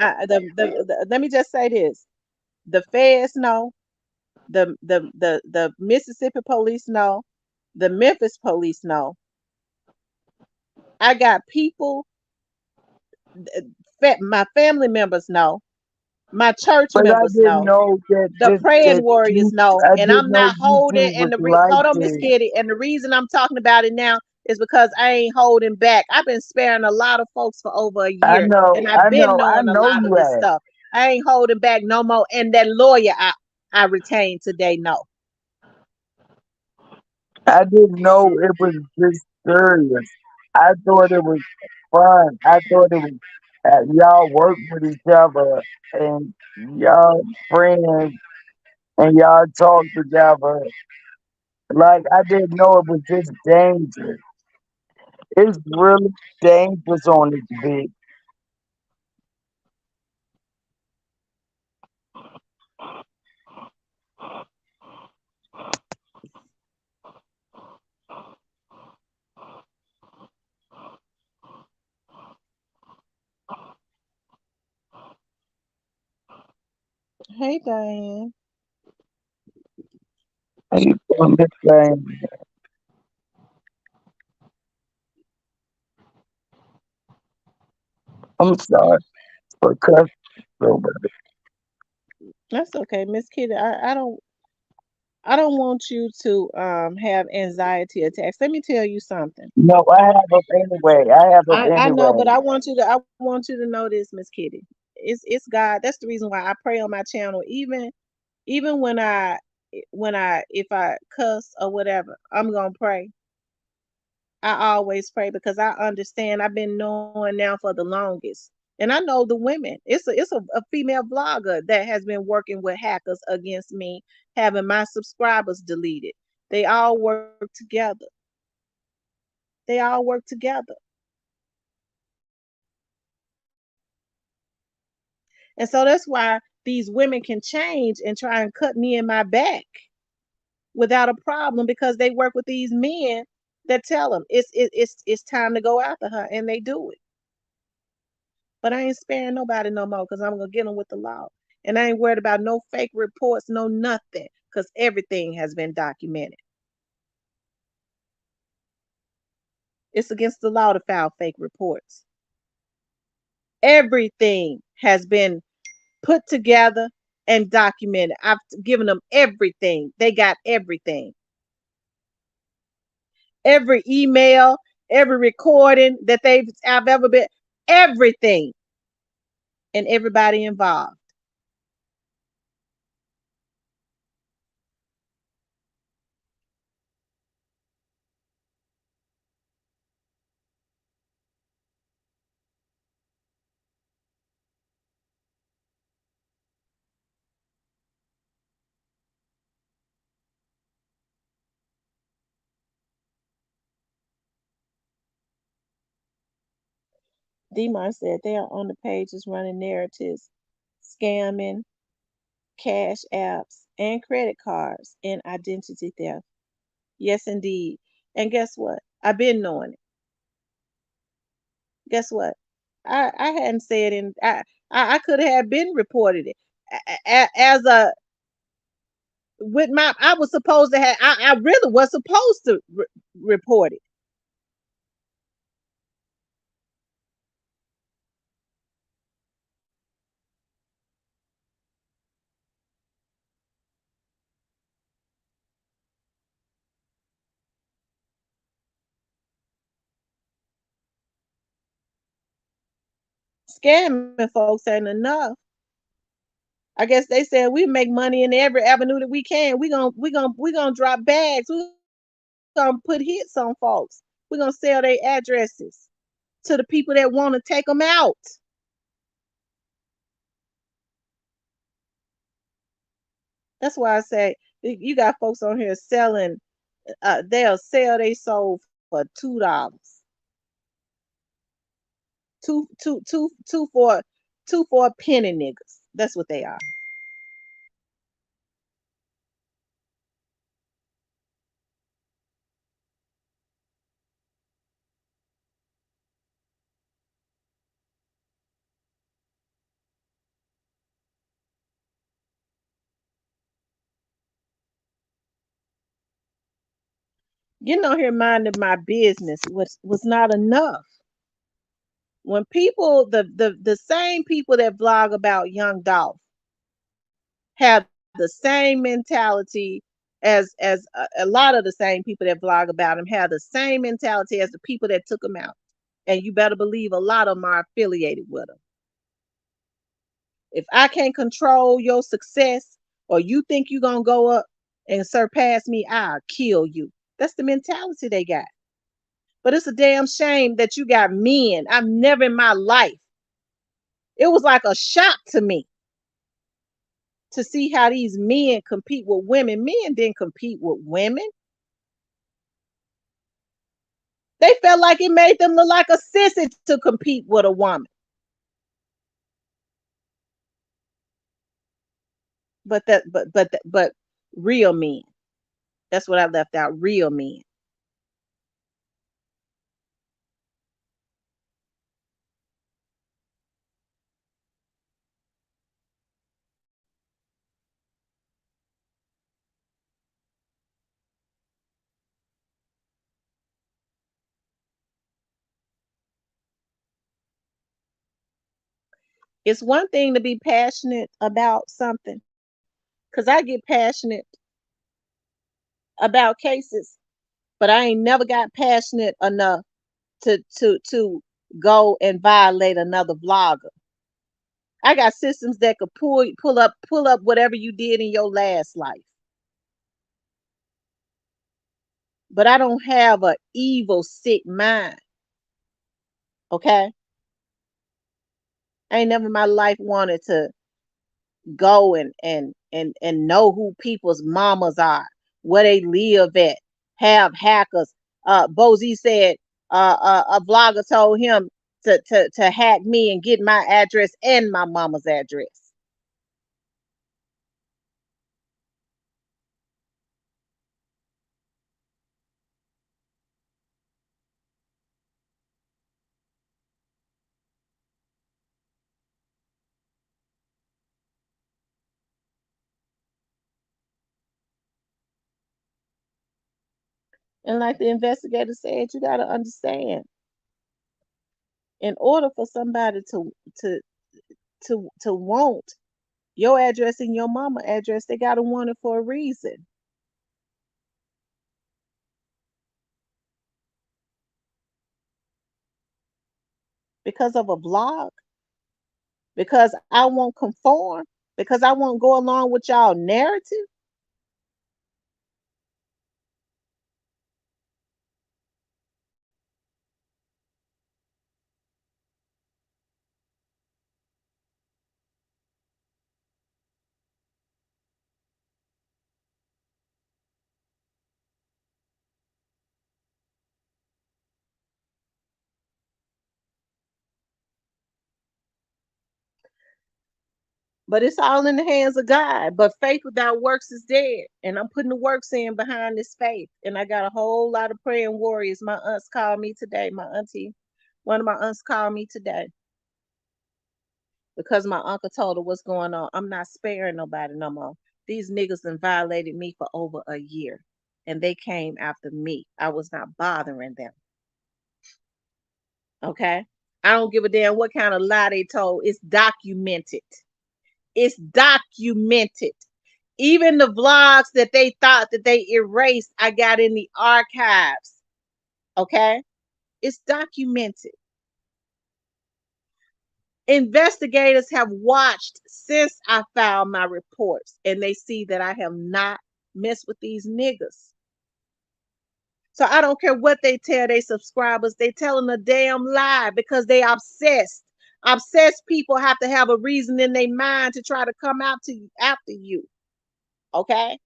[SPEAKER 1] Let me just say this: the feds know, the Mississippi police know, the Memphis police know. I got people, my family members know, my church
[SPEAKER 4] But I
[SPEAKER 1] members
[SPEAKER 4] didn't
[SPEAKER 1] know,
[SPEAKER 4] know that
[SPEAKER 1] the praying
[SPEAKER 4] that
[SPEAKER 1] warriors
[SPEAKER 4] you.
[SPEAKER 1] know,
[SPEAKER 4] I
[SPEAKER 1] and
[SPEAKER 4] didn't
[SPEAKER 1] I'm
[SPEAKER 4] know
[SPEAKER 1] not holding.
[SPEAKER 4] YouTube
[SPEAKER 1] And
[SPEAKER 4] was like
[SPEAKER 1] hold on, Miss
[SPEAKER 4] this.
[SPEAKER 1] Kitty, and the reason I'm talking about it now is because I ain't holding back. I've been sparing a lot of folks for over a
[SPEAKER 4] I
[SPEAKER 1] year,
[SPEAKER 4] know,
[SPEAKER 1] and
[SPEAKER 4] I
[SPEAKER 1] I've been
[SPEAKER 4] know, I
[SPEAKER 1] knowing a
[SPEAKER 4] know
[SPEAKER 1] lot of
[SPEAKER 4] you
[SPEAKER 1] this
[SPEAKER 4] have.
[SPEAKER 1] stuff. I ain't holding back no more. And that lawyer I retained today, no.
[SPEAKER 4] I didn't know it was this serious. I thought it was fun. I thought it was y'all work with each other and y'all friends and y'all talk together. Like I didn't know it was this dangerous. It's really dangerous on this bitch.
[SPEAKER 1] Hey, Diane.
[SPEAKER 4] How you doing this thing? I'm sorry for cussing so bad.
[SPEAKER 1] That's okay, Miss Kitty. I don't want you to have anxiety attacks. Let me tell you something.
[SPEAKER 4] No, I have them anyway. I have them
[SPEAKER 1] I know, but
[SPEAKER 4] anyway.
[SPEAKER 1] I want you to know this, Miss Kitty. It's God. That's the reason why I pray on my channel. Even when I if I cuss or whatever, I'm gonna pray. I always pray because I understand. I've been knowing now for the longest, and I know the women. It's a female vlogger that has been working with hackers against me, having my subscribers deleted. They all work together. They all work together. And so that's why these women can change and try and cut me in my back without a problem because they work with these men that tell them it's time to go after her, and they do it. But I ain't sparing nobody no more because I'm gonna get them with the law, and I ain't worried about no fake reports, no nothing, because everything has been documented. It's against the law to file fake reports. Everything has been put together and documented. I've given them everything. They got everything. Every email, every recording that I've ever been, everything, and everybody involved. Demar said they are on the pages running narratives, scamming, cash apps, and credit cards, and identity theft. Yes, indeed. And guess what? I've been knowing it. Guess what? I hadn't said in I could have been reported it as a with my I was supposed to have I really was supposed to report it. Scamming folks ain't enough. I guess they said we make money in every avenue that we can. We gonna drop bags. We gonna put hits on folks. We gonna sell their addresses to the people that want to take them out. That's why I say you got folks on here selling. They'll sell their soul for $2, two for a penny, niggas. That's what they are. Getting on here minding my business was not enough. When people, the same people that vlog about young Dolph have the same mentality as a lot of the same people that vlog about him have the same mentality as the people that took him out. And you better believe a lot of them are affiliated with him. If I can't control your success or you think you're going to go up and surpass me, I'll kill you. That's the mentality they got. But it's a damn shame that you got men. I've never in my life, it was like a shock to me to see how these men compete with women. Men didn't compete with women. They felt like it made them look like a sissy to compete with a woman. But real men. That's what I left out. Real men. It's one thing to be passionate about something, because I get passionate about cases, but I ain't never got passionate enough to go and violate another vlogger. I got systems that could pull up whatever you did in your last life. But I don't have a evil, sick mind. Okay? I ain't never in my life wanted to go and know who people's mamas are, where they live at, have hackers. Bozy said a vlogger told him to hack me and get my address and my mama's address. And like the investigator said, you got to understand, in order for somebody to to want your address and your mama address, they got to want it for a reason. Because of a blog, because I won't conform, because I won't go along with y'all narrative. But it's all in the hands of God. But faith without works is dead. And I'm putting the works in behind this faith. And I got a whole lot of praying warriors. My aunts called me today. My auntie, one of my aunts called me today because my uncle told her what's going on. I'm not sparing nobody no more. These niggas done violated me for over a year. And they came after me. I was not bothering them. Okay? I don't give a damn what kind of lie they told. It's documented. It's documented. Even the vlogs that they thought that they erased, I got in the archives. Okay? It's documented. Investigators have watched since I filed my reports and they see that I have not messed with these niggas. So I don't care what they tell their subscribers, they telling a damn lie because they obsessed. Obsessed people have to have a reason in their mind to try to come out to you after you. Okay?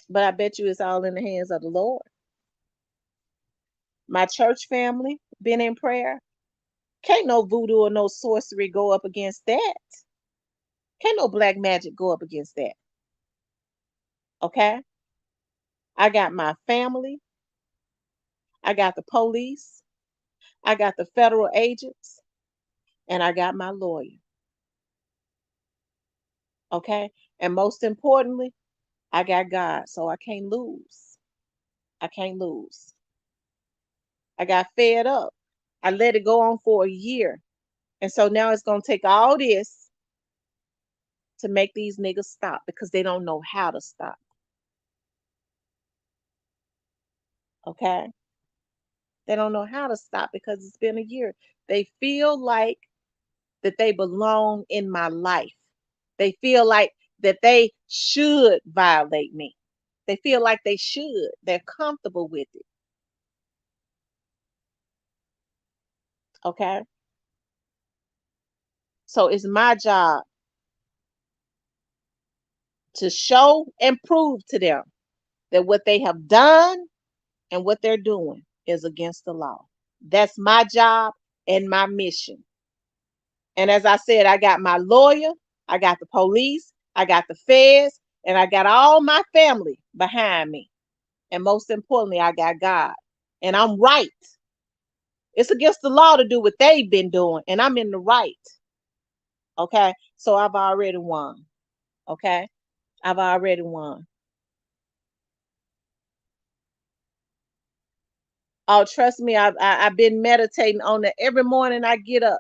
[SPEAKER 1] But I bet you it's all in the hands of the Lord. My church family been in prayer. Can't no voodoo or no sorcery go up against that. Can't no black magic go up against that. Okay? I got my family. I got the police. I got the federal agents. And I got my lawyer. Okay? And most importantly, I got God. So I can't lose. I can't lose. I got fed up. I let it go on for a year. And so now it's going to take all this to make these niggas stop because they don't know how to stop. Okay? They don't know how to stop because it's been a year. They feel like that they belong in my life. They feel like that they should violate me. They feel like they should. They're comfortable with it. Okay? So it's my job to show and prove to them that what they have done and what they're doing is against the law. That's my job and my mission. And as I said, I got my lawyer, I got the police, I got the feds, and I got all my family behind me. And most importantly, I got God. And I'm right. It's against the law to do what they've been doing, and I'm in the right. Okay? So I've already won. Okay? I've already won. Oh, trust me, I've been meditating on it every morning I get up.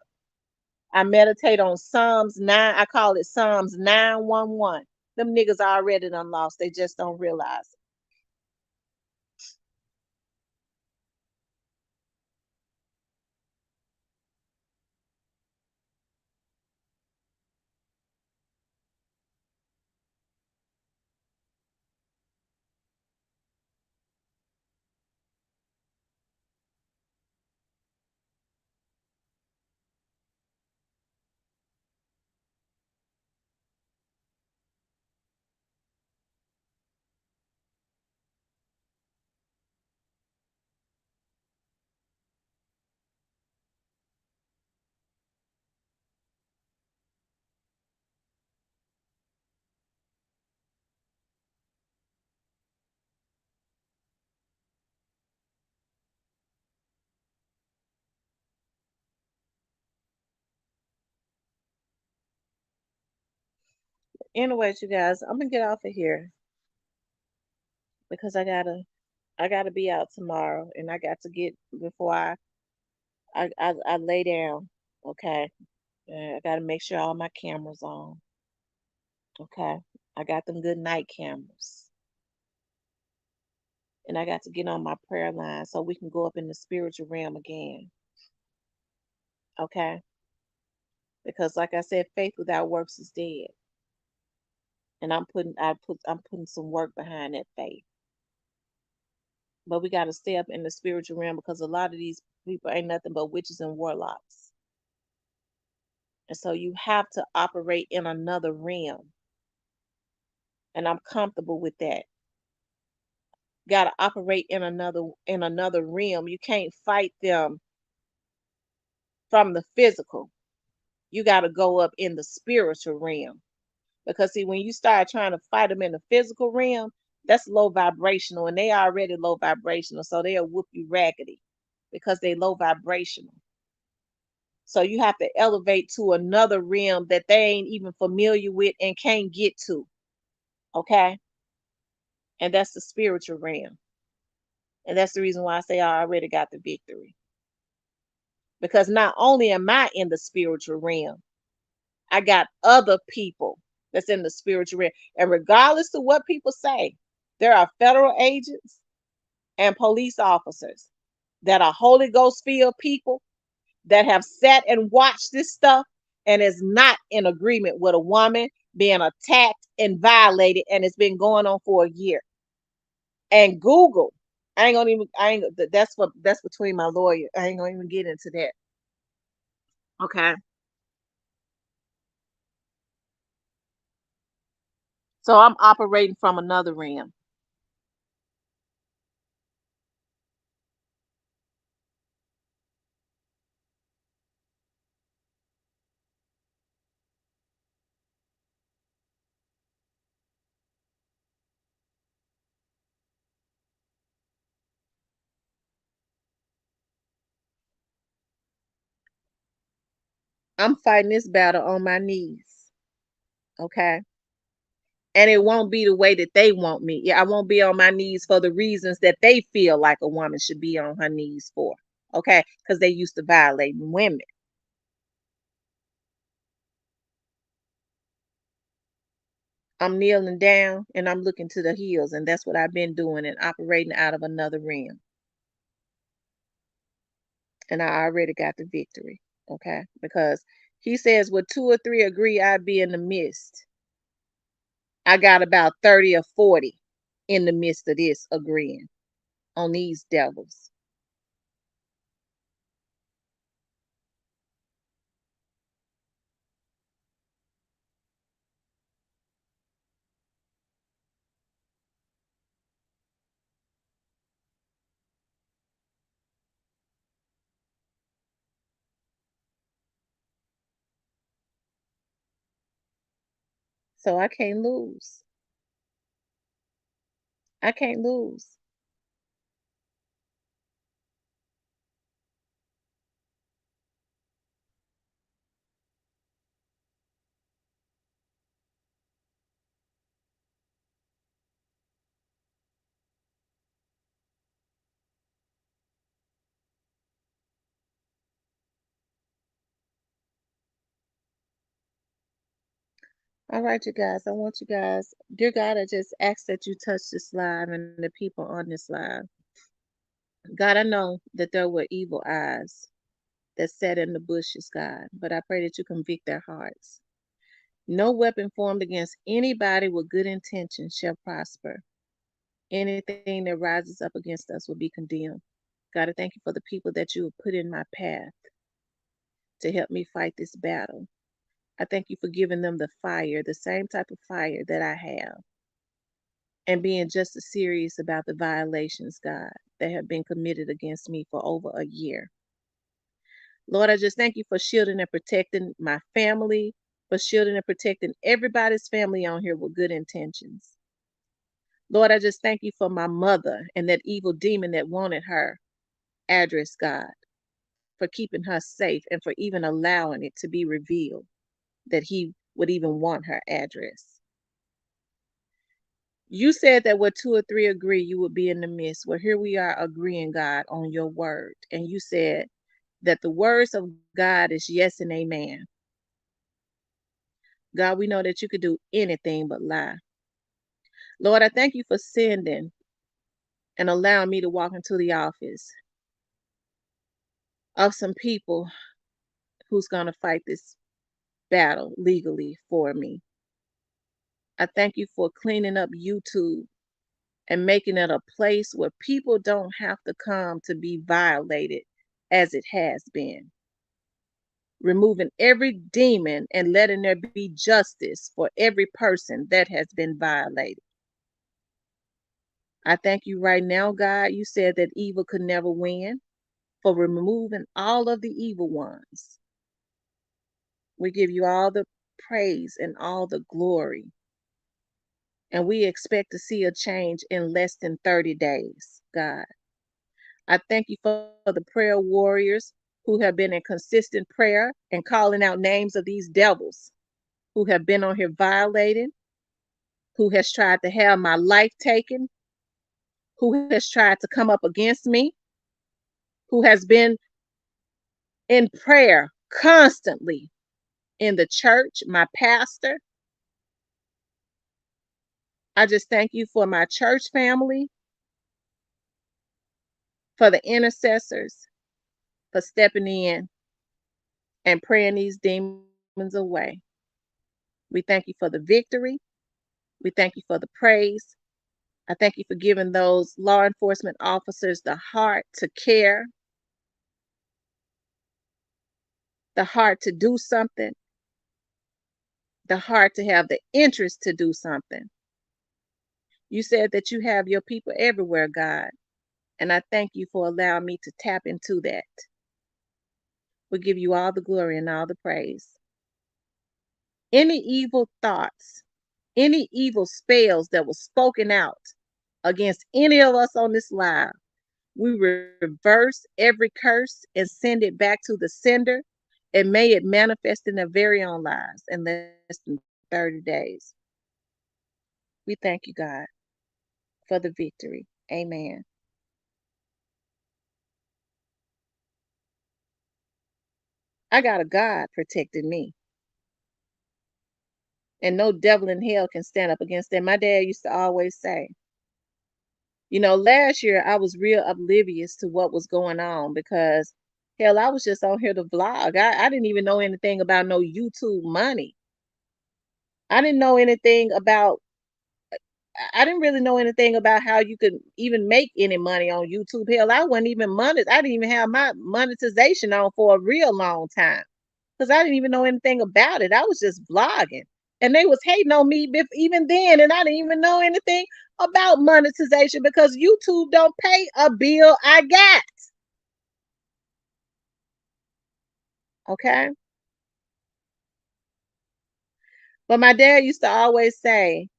[SPEAKER 1] I meditate on Psalms 9. I call it Psalms 911. Them niggas already done lost. They just don't realize it. Anyways, you guys, I'm gonna get off of here because I gotta be out tomorrow and I got to get before I lay down. Okay. I gotta make sure all my cameras on. Okay. I got them good night cameras. And I got to get on my prayer line so we can go up in the spiritual realm again. Okay. Because like I said, faith without works is dead. And I'm putting some work behind that faith. But we gotta stay up in the spiritual realm because a lot of these people ain't nothing but witches and warlocks. And so you have to operate in another realm. And I'm comfortable with that. Gotta operate in another realm. You can't fight them from the physical. You gotta go up in the spiritual realm. Because see, when you start trying to fight them in the physical realm, that's low vibrational, and they already low vibrational, so they'll whoop you raggedy because they low vibrational. So you have to elevate to another realm that they ain't even familiar with and can't get to. Okay? And that's the spiritual realm. And that's the reason why I say I already got the victory. Because not only am I in the spiritual realm, I got other people that's in the spiritual realm. And regardless of what people say, there are federal agents and police officers that are Holy Ghost filled people that have sat and watched this stuff and is not in agreement with a woman being attacked and violated, and it's been going on for a year. And Google, I ain't gonna even, I ain't, that's between my lawyer. I ain't gonna even get into that. Okay. So I'm operating from another realm. I'm fighting this battle on my knees. Okay. And it won't be the way that they want me. Yeah, I won't be on my knees for the reasons that they feel like a woman should be on her knees for. Okay. Because they used to violating women. I'm kneeling down and I'm looking to the hills, and that's what I've been doing and operating out of another realm. And I already got the victory. Okay. Because he says, "Where two or three agree, I be in the midst." I got about 30 or 40 in the midst of this agreeing on these devils. So I can't lose. I can't lose. All right, you guys. I want you guys, dear God, I just ask that you touch this live and the people on this live. God, I know that there were evil eyes that sat in the bushes, God, but I pray that you convict their hearts. No weapon formed against anybody with good intentions shall prosper. Anything that rises up against us will be condemned. God, I thank you for the people that you have put in my path to help me fight this battle. I thank you for giving them the fire, the same type of fire that I have, and being just as serious about the violations, God, that have been committed against me for over a year. Lord, I just thank you for shielding and protecting my family, for shielding and protecting everybody's family on here with good intentions. Lord, I just thank you for my mother and that evil demon that wanted her address, God, for keeping her safe and for even allowing it to be revealed that he would even want her address. You said that where two or three agree, you would be in the midst. Well, here we are agreeing, God, on your word. And you said that the words of God is yes and amen. God, we know that you could do anything but lie. Lord, I thank you for sending and allowing me to walk into the office of some people who's going to fight this battle legally for me. I thank you for cleaning up YouTube and making it a place where people don't have to come to be violated as it has been. Removing every demon and letting there be justice for every person that has been violated. I thank you right now, God. You said that evil could never win, for removing all of the evil ones. We give you all the praise and all the glory. And we expect to see a change in less than 30 days, God. I thank you for the prayer warriors who have been in consistent prayer and calling out names of these devils who have been on here violating, who has tried to have my life taken, who has tried to come up against me, who has been in prayer constantly in the church, my pastor. I just thank you for my church family, for the intercessors, for stepping in and praying these demons away. We thank you for the victory. We thank you for the praise. I thank you for giving those law enforcement officers the heart to care, the heart to do something, the heart to have the interest to do something. You said that you have your people everywhere, God, and I thank you for allowing me to tap into that. We give you all the glory and all the praise. Any evil thoughts, any evil spells that were spoken out against any of us on this live, we reverse every curse and send it back to the sender and may it manifest in their very own lives in less than 30 days. We thank you, God, for the victory. Amen. I got a God protecting me, and no devil in hell can stand up against that. My dad used to always say, last year I was real oblivious to what was going on because, hell, I was just on here to vlog. I didn't even know anything about no YouTube money. I didn't know anything about I didn't really know anything about how you could even make any money on YouTube. Hell, I wasn't even I didn't even have my monetization on for a real long time because I didn't even know anything about it. I was just vlogging, and they was hating on me even then, and I didn't even know anything about monetization because YouTube don't pay a bill I got. Okay, but my dad used to always say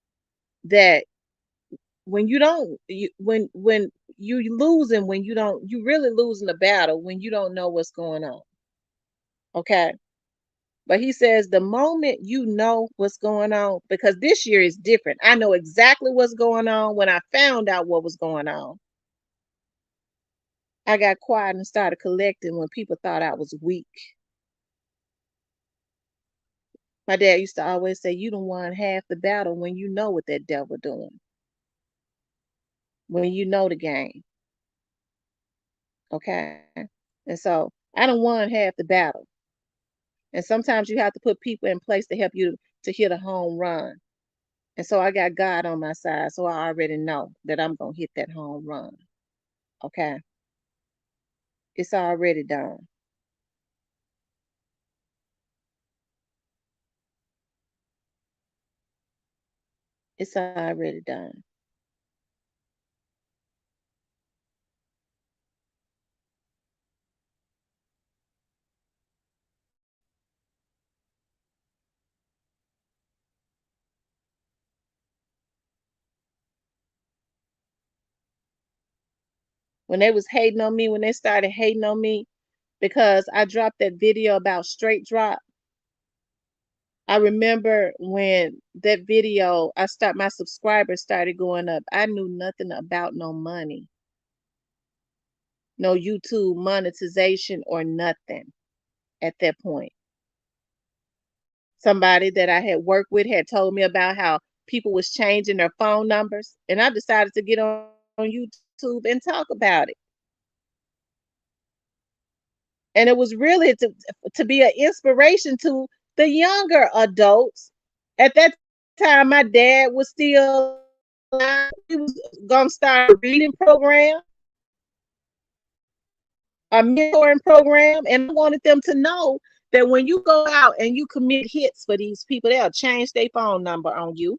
[SPEAKER 1] that when you don't when you losing when you don't you really losing the battle when you don't know what's going on. Okay, but he says the moment you know what's going on, because this year is different, I know exactly what's going on. When I found out what was going on, I got quiet and started collecting when people thought I was weak. My dad used to always say, you done won half the battle when you know what that devil doing, when you know the game. Okay, and so I done won half the battle. And sometimes you have to put people in place to help you to hit a home run. And so I got God on my side. So I already know that I'm going to hit that home run. Okay. It's already done. It's already done. When they was hating on me, when they started hating on me because I dropped that video about straight drop, I remember when that video, my subscribers started going up. I knew nothing about no money, no YouTube monetization or nothing at that point. Somebody that I had worked with had told me about how people was changing their phone numbers, and I decided to get on YouTube and talk about it. And it was really to be an inspiration to the younger adults. At that time, my dad was still alive. He was gonna start a reading program, a mentoring program, and I wanted them to know that when you go out and you commit hits for these people, they'll change their phone number on you.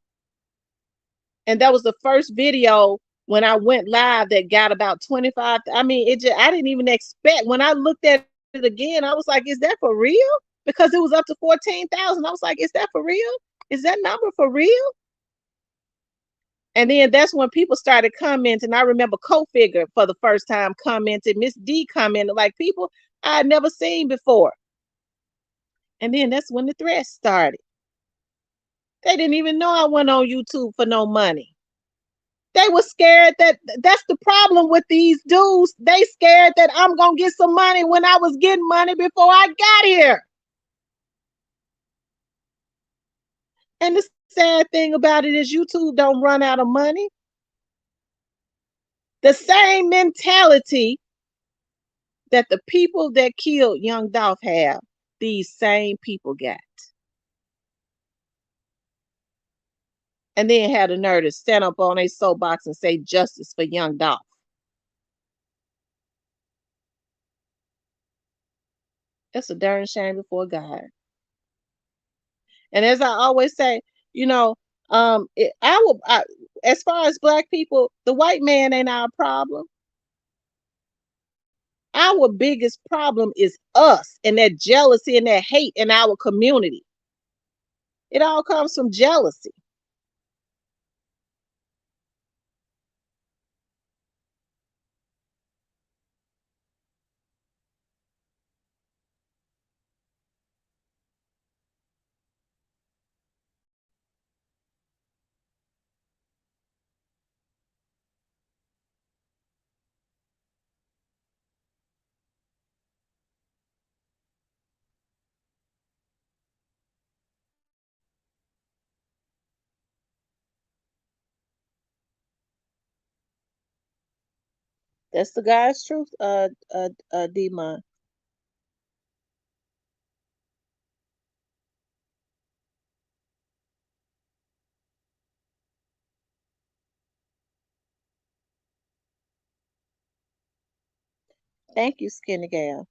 [SPEAKER 1] And that was the first video when I went live that got about 25. I mean, I didn't even expect. When I looked at it again, I was like, is that for real? Because it was up to 14,000. I was like, is that for real? Is that number for real? And then that's when people started commenting. I remember Co-Figure for the first time commented, Miss D commented, like people I had never seen before. And then that's when the threats started. They didn't even know I went on YouTube for no money. They were scared that's the problem with these dudes. They scared that I'm going to get some money when I was getting money before I got here. And the sad thing about it is YouTube don't run out of money. The same mentality that the people that killed young Dolph have, these same people got. And then had the nerve to stand up on a soapbox and say justice for young Dolph. That's a darn shame before God. And as I always say, you know, as far as black people, the white man ain't our problem. Our biggest problem is us and that jealousy and that hate in our community. It all comes from jealousy. That's the God's truth, Demon. Thank you, Skinny Gal.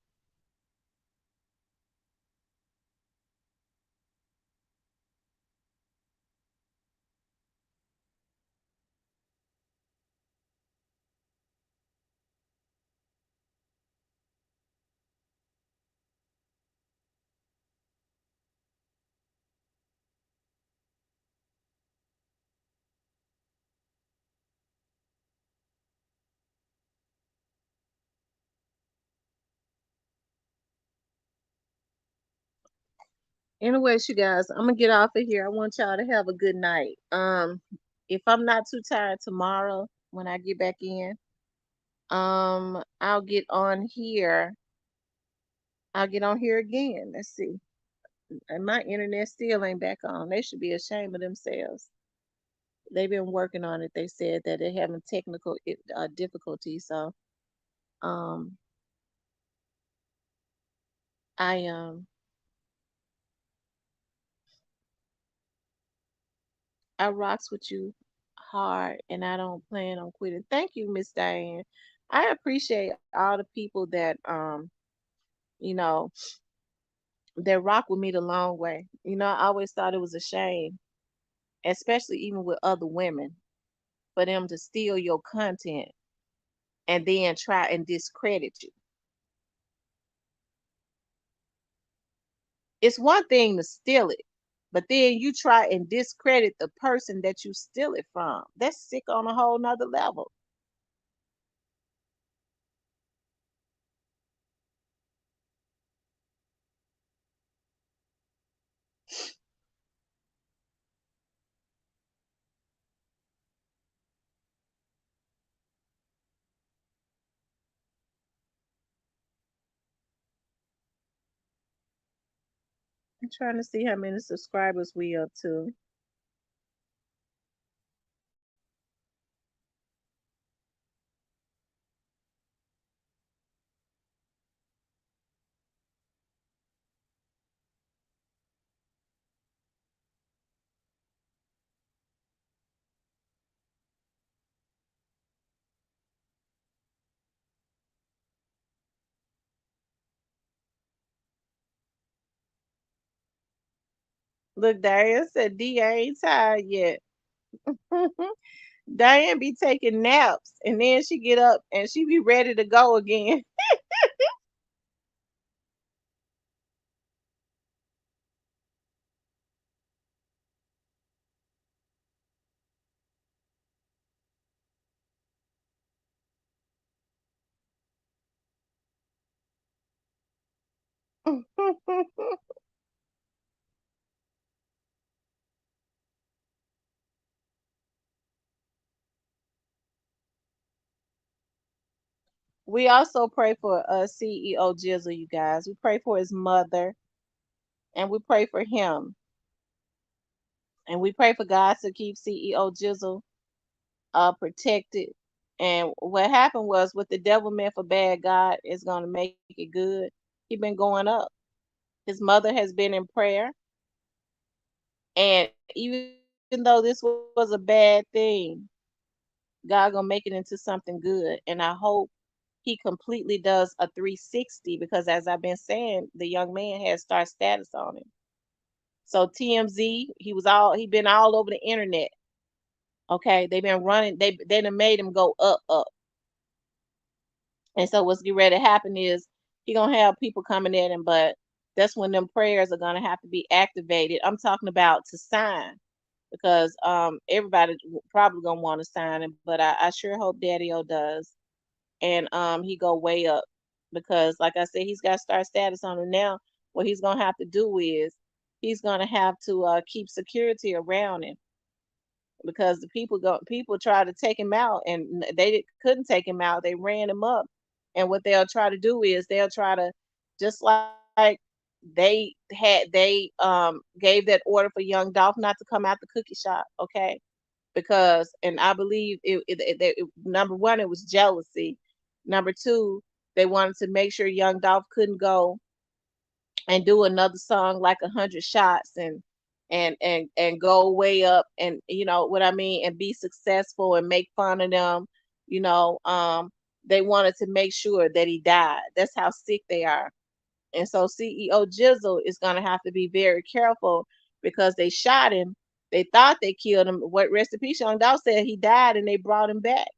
[SPEAKER 1] Anyways, you guys, I'm gonna get off of here. I want y'all to have a good night. If I'm not too tired tomorrow when I get back in, I'll get on here. I'll get on here again. Let's see. And my internet still ain't back on. They should be ashamed of themselves. They've been working on it. They said that they're having technical difficulties. So, um, I I rocks with you hard, and I don't plan on quitting. Thank you, Miss Diane. I appreciate all the people that you know, that rock with me the long way. I always thought it was a shame, especially even with other women, for them to steal your content and then try and discredit you. It's one thing to steal it, but then you try and discredit the person that you steal it from. That's sick on a whole nother level. I'm trying to see how many subscribers we up to. Look, Diane said D ain't tired yet. Diane be taking naps and then she get up and she be ready to go again. We also pray for CEO Jizzle, you guys. We pray for his mother and we pray for him. And we pray for God to keep CEO Jizzle protected. And what happened was what the devil meant for bad, God is going to make it good. He been going up. His mother has been in prayer. And even though this was a bad thing, God gonna make it into something good. And I hope he completely does a 360 because as I've been saying, the young man has star status on him. So TMZ, he been all over the internet. Okay, they've been running. They done made him go up, up. And so what's getting ready to happen is he gonna have people coming at him, but that's when them prayers are gonna have to be activated. I'm talking about to sign because everybody probably gonna want to sign him, but I sure hope Daddy O does, and he go way up because like I said, he's got star status on him now. What he's gonna have to do is he's gonna have to keep security around him because the people try to take him out and couldn't take him out. They ran him up, and what they'll try to do is they'll try to just like they gave that order for young Dolph not to come out the cookie shop, okay? Because and I believe number one it was jealousy, Number two, they wanted to make sure young Dolph couldn't go and do another song like 100 shots and go way up, and you know what I mean, and be successful and make fun of them. You know, they wanted to make sure that he died. That's how sick they are. And so CEO Jizzle is going to have to be very careful because they shot him. They thought they killed him. What rest in peace, Young Dolph said he died and they brought him back.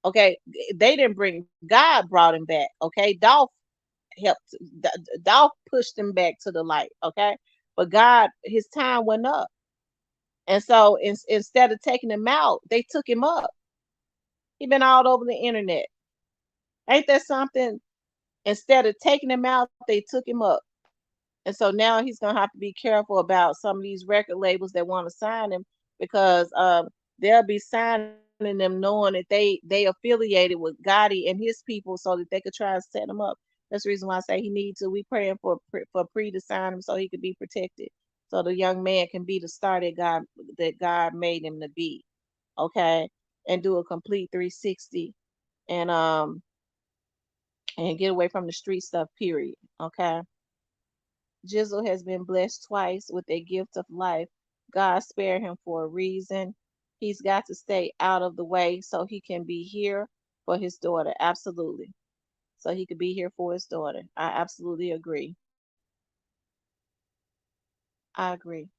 [SPEAKER 1] Okay, they didn't bring God brought him back. Okay, Dolph helped. Dolph pushed him back to the light. Okay, but God, his time went up, and so instead of taking him out, they took him up. He been all over the internet. Ain't that something? Instead of taking him out, they took him up. And so now he's gonna have to be careful about some of these record labels that want to sign him because they'll be signing them knowing that they affiliated with Gotti and his people so that they could try and set him up. That's the reason why I say he needs to. We praying for Pre to sign him so he could be protected, so the young man can be the star that God made him to be. Okay, and do a complete 360 and and get away from the street stuff. Period. Okay. Jizzle has been blessed twice with a gift of life. God spared him for a reason. He's got to stay out of the way so he can be here for his daughter. Absolutely. So he could be here for his daughter. I absolutely agree. I agree.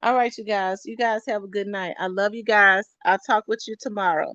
[SPEAKER 1] All right, you guys. You guys have a good night. I love you guys. I'll talk with you tomorrow.